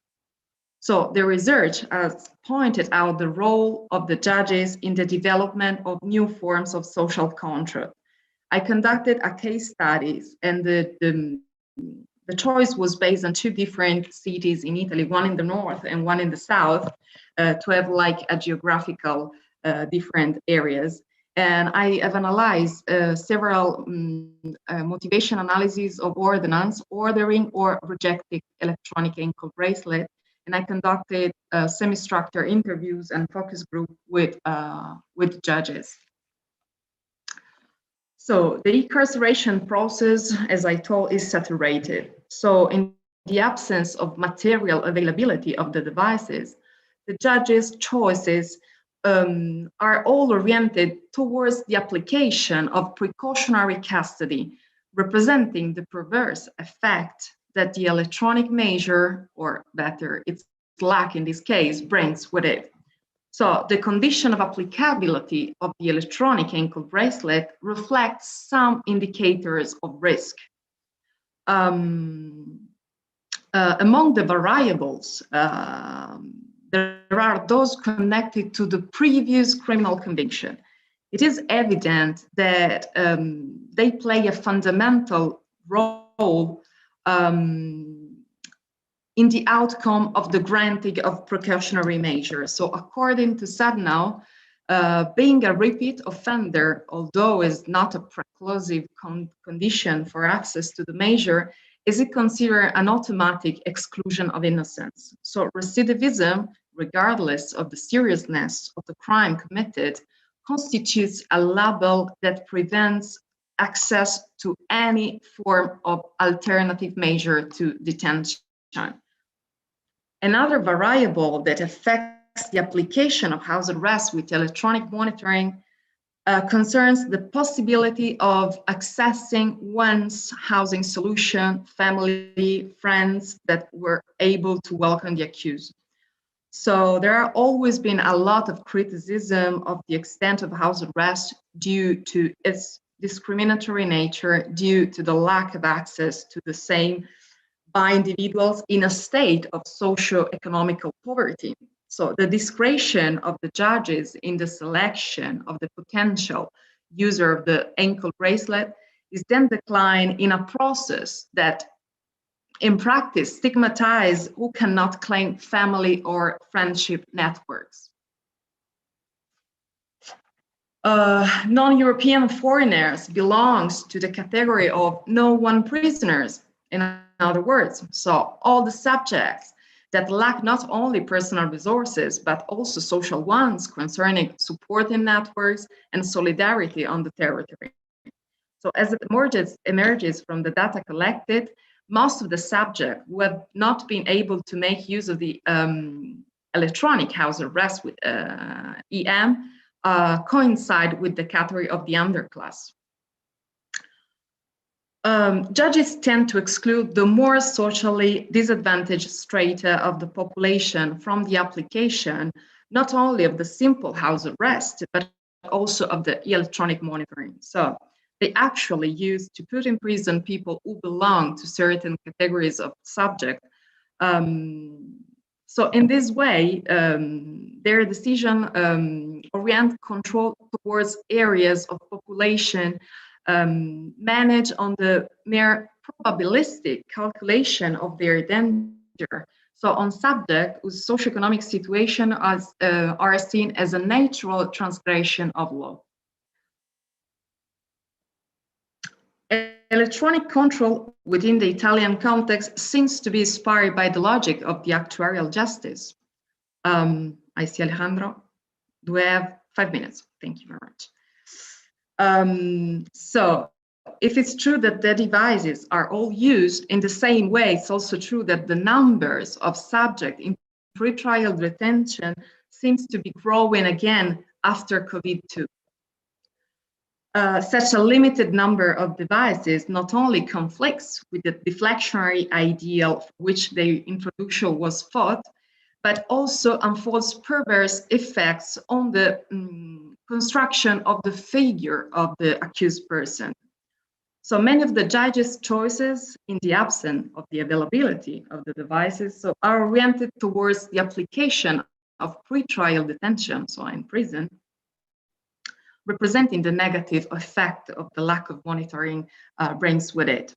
So the research has pointed out the role of the judges in the development of new forms of social contract. I conducted a case studies, and the choice was based on two different cities in Italy, one in the north and one in the south, to have like a geographical different areas. And I have analyzed several motivation analyses of ordinance, ordering or rejecting electronic ankle bracelet. And I conducted semi-structured interviews and focus group with judges. So the incarceration process, as I told, is saturated. So in the absence of material availability of the devices, the judges' choices are all oriented towards the application of precautionary custody, representing the perverse effect that the electronic measure, or better, its lack in this case, brings with it. So the condition of applicability of the electronic ankle bracelet reflects some indicators of risk. Among the variables, there are those connected to the previous criminal conviction. It is evident that they play a fundamental role in the outcome of the granting of precautionary measures. So according to Sadnau, being a repeat offender, although is not a preclusive condition for access to the measure, is it considered an automatic exclusion of innocence. So recidivism, regardless of the seriousness of the crime committed, constitutes a label that prevents access to any form of alternative measure to detention. Another variable that affects the application of house arrest with electronic monitoring concerns the possibility of accessing one's housing solution, family, friends that were able to welcome the accused. So there have always been a lot of criticism of the extent of house arrest due to its discriminatory nature, due to the lack of access to the same by individuals in a state of socio-economical poverty. So the discretion of the judges in the selection of the potential user of the ankle bracelet is then declined in a process that in practice stigmatize who cannot claim family or friendship networks. Non-European foreigners belongs to the category of no-one prisoners, in other words. So all the subjects that lack not only personal resources, but also social ones concerning supporting networks and solidarity on the territory. So as it emerges from the data collected, most of the subjects who have not been able to make use of the electronic house arrest with EM coincide with the category of the underclass. Judges tend to exclude the more socially disadvantaged strata of the population from the application, not only of the simple house arrest, but also of the electronic monitoring. So they actually use to put in prison people who belong to certain categories of subject. So in this way, their decision orient control towards areas of population manage on the mere probabilistic calculation of their danger. So on subject whose socioeconomic situation are seen as a natural transgression of law. Electronic control within the Italian context seems to be inspired by the logic of the actuarial justice. I see Alejandro. Do we have 5 minutes? Thank you very much. So if it's true that the devices are all used in the same way, it's also true that the numbers of subjects in pretrial detention seems to be growing again after COVID-2. Such a limited number of devices not only conflicts with the deflectionary ideal for which their introduction was fought, but also unfolds perverse effects on the construction of the figure of the accused person. So many of the judges' choices, in the absence of the availability of the devices, are oriented towards the application of pretrial detention, so in prison, representing the negative effect of the lack of monitoring brings with it.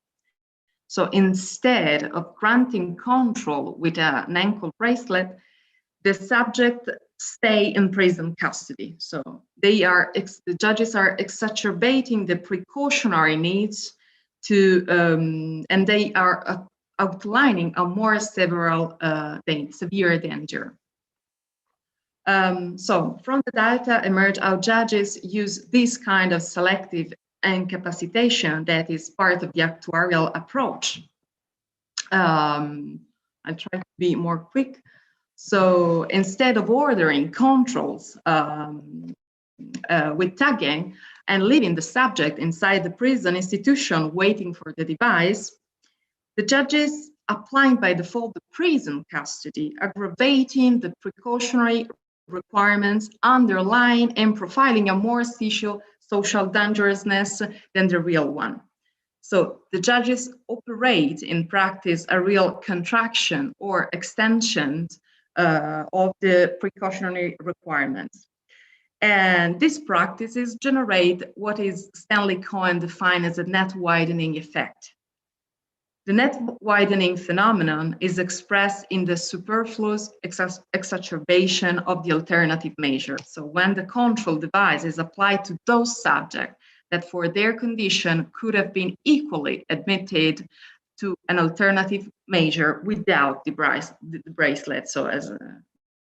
So instead of granting control with an ankle bracelet, the subject stay in prison custody. So the judges are exacerbating the precautionary needs to, and they are outlining a more severe danger. So from the data emerge how judges use this kind of selective incapacitation that is part of the actuarial approach. I'll try to be more quick. So instead of ordering controls with tagging and leaving the subject inside the prison institution waiting for the device, the judges applying by default the prison custody, aggravating the precautionary requirements, underlying and profiling a more social dangerousness than the real one. So the judges operate in practice a real contraction or extension of the precautionary requirements. And these practices generate what is Stanley Cohen defined as a net widening effect. The net widening phenomenon is expressed in the superfluous exacerbation of the alternative measure. So when the control device is applied to those subjects that for their condition could have been equally admitted to an alternative measure without the bracelet, so as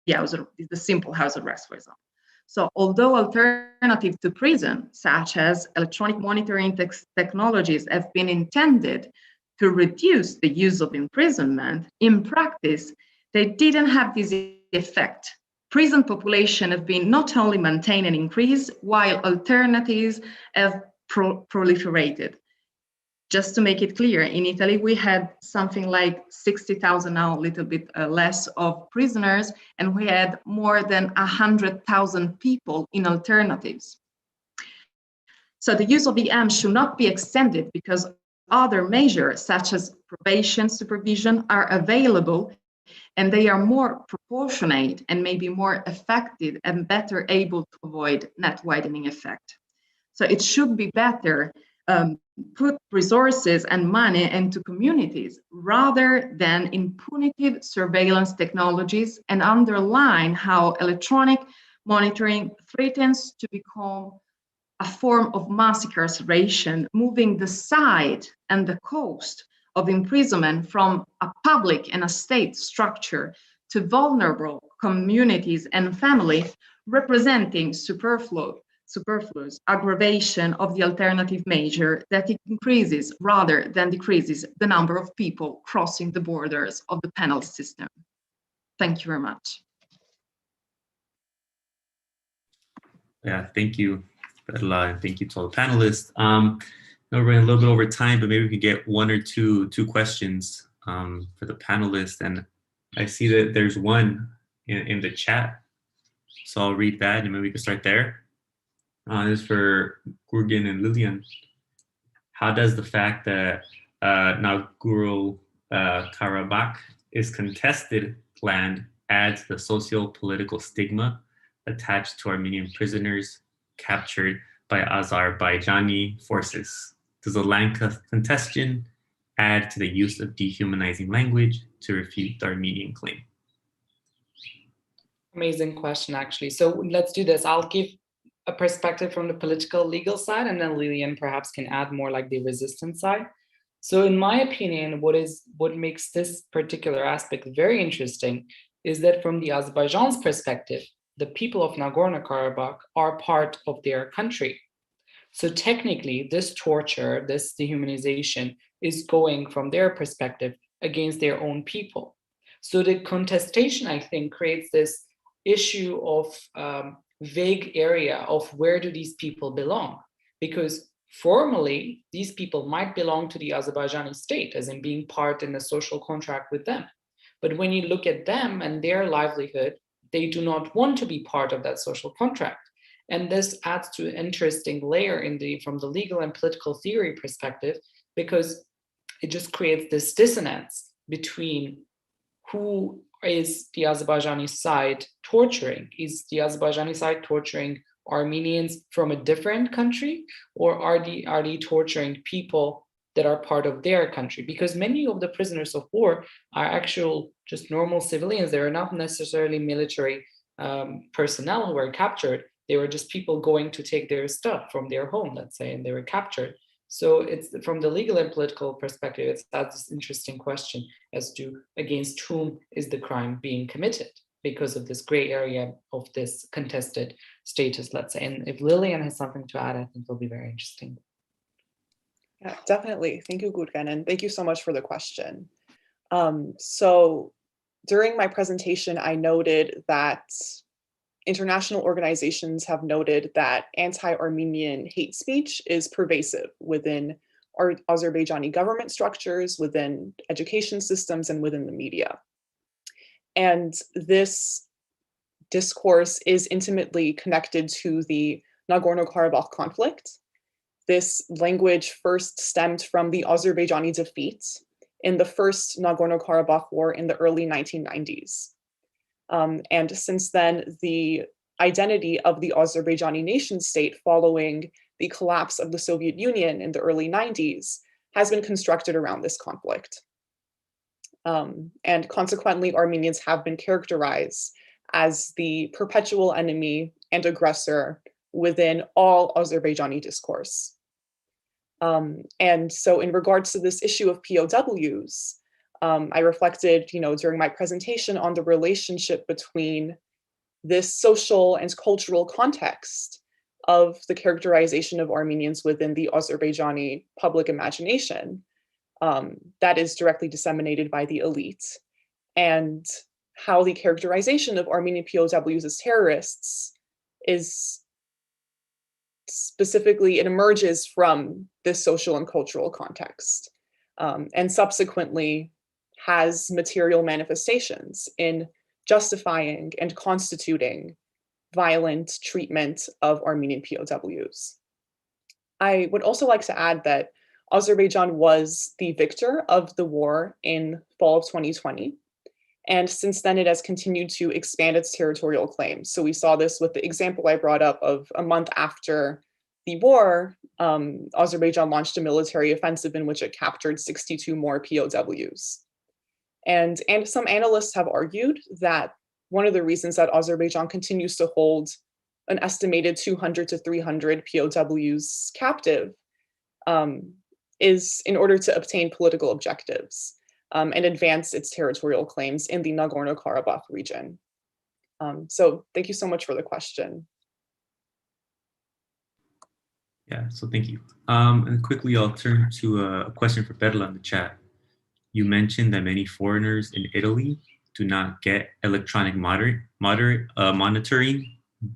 the simple house arrest, for example. So although alternatives to prison, such as electronic monitoring technologies, have been intended to reduce the use of imprisonment, in practice, they didn't have this effect. Prison population have been not only maintained and increased, while alternatives have proliferated. Just to make it clear, in Italy, we had something like 60,000, now a little bit less, of prisoners, and we had more than 100,000 people in alternatives. So the use of EM should not be extended because other measures, such as probation, supervision, are available, and they are more proportionate and maybe more effective and better able to avoid net widening effect. So it should be better put resources and money into communities rather than in punitive surveillance technologies, and underline how electronic monitoring threatens to become a form of mass incarceration, moving the site and the cost of imprisonment from a public and a state structure to vulnerable communities and families, representing superfluous aggravation of the alternative measure that it increases rather than decreases the number of people crossing the borders of the penal system. Thank you very much. Yeah, thank you, Bella, and thank you to all the panelists. We're running a little bit over time, but maybe we could get one or two questions for the panelists. And I see that there's one in the chat, so I'll read that, and maybe we can start there. This is for Gurgen and Lilian. How does the fact that Nagorno-Karabakh is contested land add to the socio-political stigma attached to Armenian prisoners captured by Azerbaijani forces? Does the land contestation add to the use of dehumanizing language to refute the Armenian claim? Amazing question, actually. So let's do this. I'll give a perspective from the political legal side, and then Lilian perhaps can add more like the resistance side. So in my opinion, what makes this particular aspect very interesting is that from the Azerbaijan's perspective, the people of Nagorno-Karabakh are part of their country. So technically, this torture, this dehumanization is going from their perspective against their own people. So the contestation, I think, creates this issue of vague area of where do these people belong? Because formally, these people might belong to the Azerbaijani state, as in being part in a social contract with them. But when you look at them and their livelihood, they do not want to be part of that social contract. And this adds to an interesting layer from the legal and political theory perspective, because it just creates this dissonance between who is the Azerbaijani side torturing? Is the Azerbaijani side torturing Armenians from a different country, or are they torturing people that are part of their country? Because many of the prisoners of war are actual just normal civilians. They are not necessarily military personnel who were captured. They were just people going to take their stuff from their home, let's say, and they were captured. So it's from the legal and political perspective, that's this interesting question as to against whom is the crime being committed because of this gray area of this contested status, let's say. And if Lilian has something to add, I think it'll be very interesting. Yeah, definitely. Thank you, Gurgen, and thank you so much for the question. So During my presentation, I noted that international organizations have noted that anti-Armenian hate speech is pervasive within Azerbaijani government structures, within education systems, and within the media. And this discourse is intimately connected to the Nagorno-Karabakh conflict. This language first stemmed from the Azerbaijani defeat in the first Nagorno-Karabakh war in the early 1990s. And since then, the identity of the Azerbaijani nation state following the collapse of the Soviet Union in the early 90s has been constructed around this conflict. And consequently, Armenians have been characterized as the perpetual enemy and aggressor within all Azerbaijani discourse. And so in regards to this issue of POWs, I reflected, during my presentation on the relationship between this social and cultural context of the characterization of Armenians within the Azerbaijani public imagination that is directly disseminated by the elite, and how the characterization of Armenian POWs as terrorists is specifically, it emerges from this social and cultural context, and subsequently has material manifestations in justifying and constituting violent treatment of Armenian POWs. I would also like to add that Azerbaijan was the victor of the war in fall of 2020. And since then, it has continued to expand its territorial claims. So we saw this with the example I brought up of a month after the war, Azerbaijan launched a military offensive in which it captured 62 more POWs. And some analysts have argued that one of the reasons that Azerbaijan continues to hold an estimated 200 to 300 POWs captive is in order to obtain political objectives and advance its territorial claims in the Nagorno-Karabakh region. So thank you so much for the question. Yeah, so thank you. And quickly, I'll turn to a question for Perla in the chat. You mentioned that many foreigners in Italy do not get electronic monitoring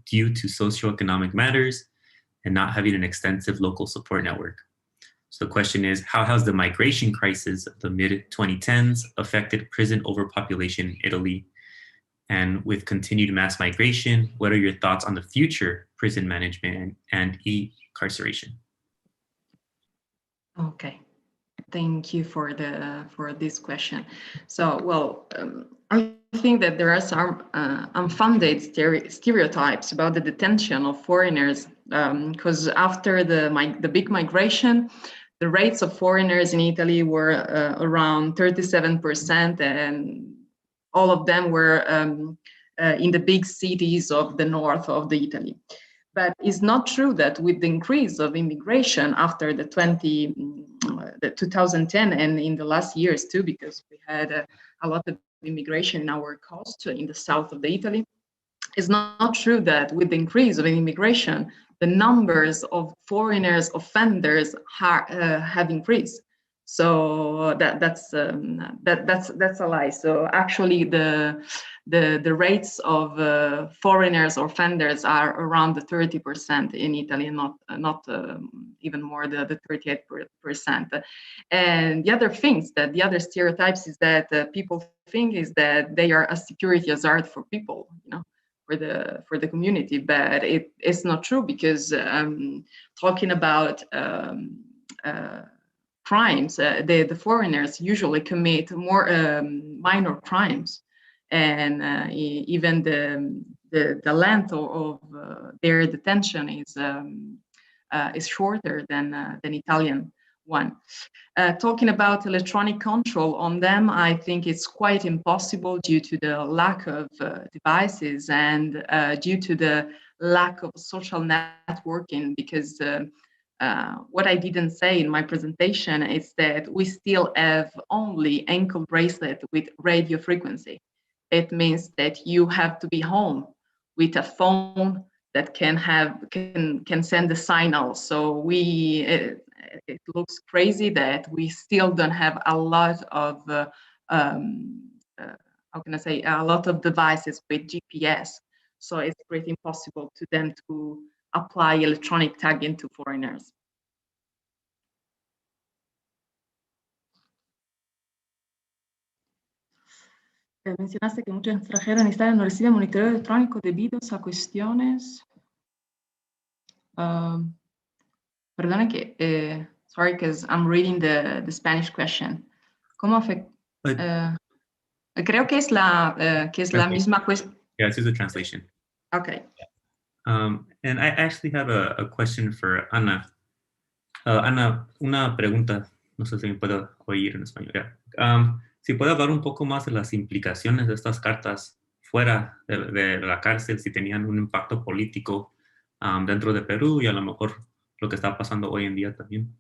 due to socioeconomic matters and not having an extensive local support network. So the question is, how has the migration crisis of the mid-2010s affected prison overpopulation in Italy? And with continued mass migration, what are your thoughts on the future prison management and e-carceration? Okay, thank you for this question. So, well, I think that there are some unfounded stereotypes about the detention of foreigners, because after the big migration, the rates of foreigners in Italy were around 37%, and all of them were in the big cities of the north of the Italy. But it's not true that with the increase of immigration after the 2010 and in the last years too, because we had a lot of immigration in our coast in the south of the Italy, it's not true that with the increase of immigration, the numbers of foreigners offenders have increased. So that's a lie. So actually, the rates of foreigners offenders are around the 30% in Italy, not even more the 38%. And the other stereotypes is that people think is that they are a security hazard for people, for the community, but it's not true, because talking about crimes, the foreigners usually commit more minor crimes, and even the length of their detention is shorter than Italian one. Talking about electronic control on them, I think it's quite impossible due to the lack of devices and due to the lack of social networking, because what I didn't say in my presentation is that we still have only ankle bracelet with radio frequency. It means that you have to be home with a phone that can send the signal. So it looks crazy that we still don't have a lot of how can I say, a lot of devices with GPS. So it's pretty impossible to them to apply electronic tagging to foreigners. Mencionaste que muchos extranjeros en Italia no reciben monitoreo electrónico debido a cuestiones. Perdona que, sorry, because I'm reading the Spanish question. ¿Cómo afecta? Creo que es la misma cuestión. Yeah, it's just a translation. Okay. And I actually have a question for Ana. Ana, una pregunta, no sé si me puedo oír en español. Yeah. Si puede hablar un poco más de las implicaciones de estas cartas fuera de la cárcel, si tenían un impacto político dentro de Perú y a lo mejor lo que está pasando hoy en día también.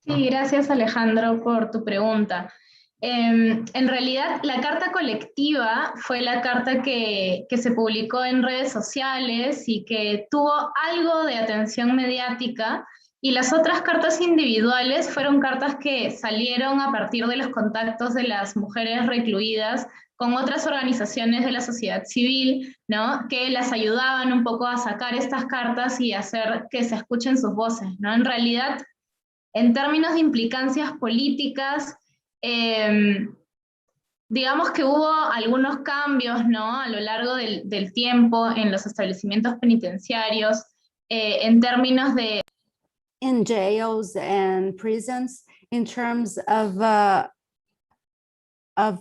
Sí, gracias Alejandro por tu pregunta. En realidad, la carta colectiva fue la carta que se publicó en redes sociales y que tuvo algo de atención mediática, y las otras cartas individuales fueron cartas que salieron a partir de los contactos de las mujeres recluidas con otras organizaciones de la sociedad civil, ¿no? Que las ayudaban un poco a sacar estas cartas y hacer que se escuchen sus voces, ¿no? En realidad, en términos de implicancias políticas, digamos que hubo algunos cambios, ¿no? A lo largo del tiempo en los establecimientos penitenciarios, en términos de in jails and prisons in terms of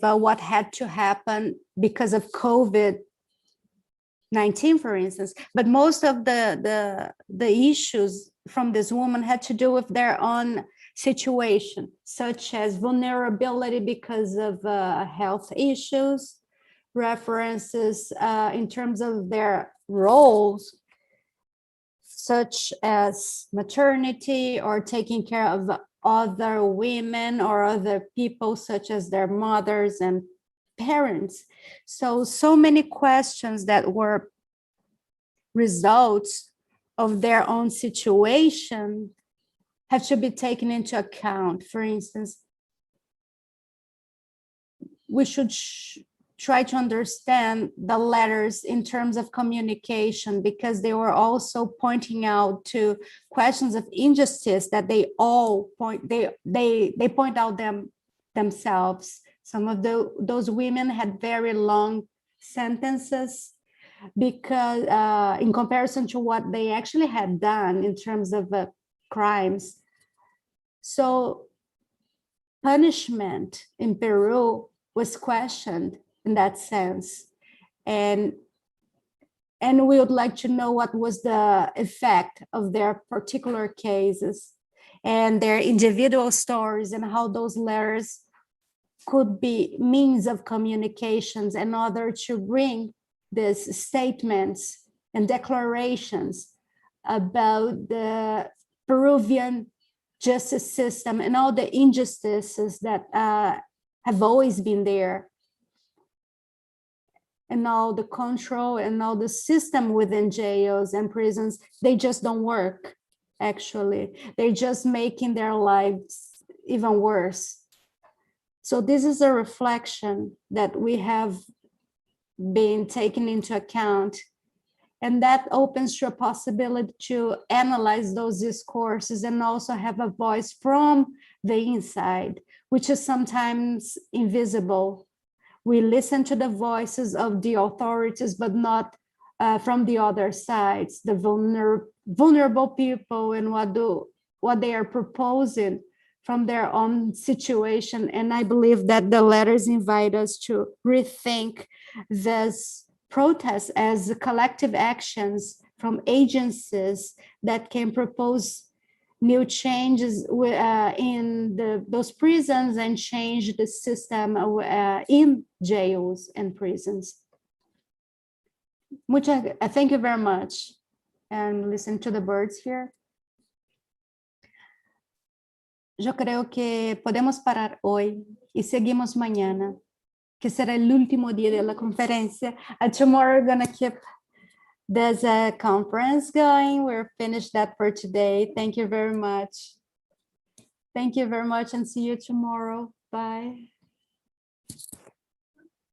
what had to happen because of COVID-19, for instance. But most of the issues from this woman had to do with their own situation, such as vulnerability because of health issues, references in terms of their roles, such as maternity or taking care of other women or other people, such as their mothers and parents. So many questions that were results of their own situation have to be taken into account. For instance, we should try to understand the letters in terms of communication, because they were also pointing out to questions of injustice that they all point out themselves. Some of those women had very long sentences because in comparison to what they actually had done in terms of crimes. So punishment in Peru was questioned in that sense. And we would like to know what was the effect of their particular cases and their individual stories, and how those letters could be means of communications in order to bring these statements and declarations about the Peruvian justice system and all the injustices that have always been there, and all the control and all the system within jails and prisons. They just don't work, actually. They're just making their lives even worse. So this is a reflection that we have been taken into account, and that opens to a possibility to analyze those discourses and also have a voice from the inside, which is sometimes invisible. We listen to the voices of the authorities, but not from the other sides, the vulnerable people, and what they are proposing from their own situation. And I believe that the letters invite us to rethink this protest as collective actions from agencies that can propose new changes in those prisons and change the system in jails and prisons. Thank you very much. And listen to the birds here. Yo creo que podemos parar hoy y seguimos mañana, que será el último día de la conferencia. Tomorrow we're gonna keep this conference going. We're finished that for today. Thank you very much. Thank you very much, and see you tomorrow. Bye.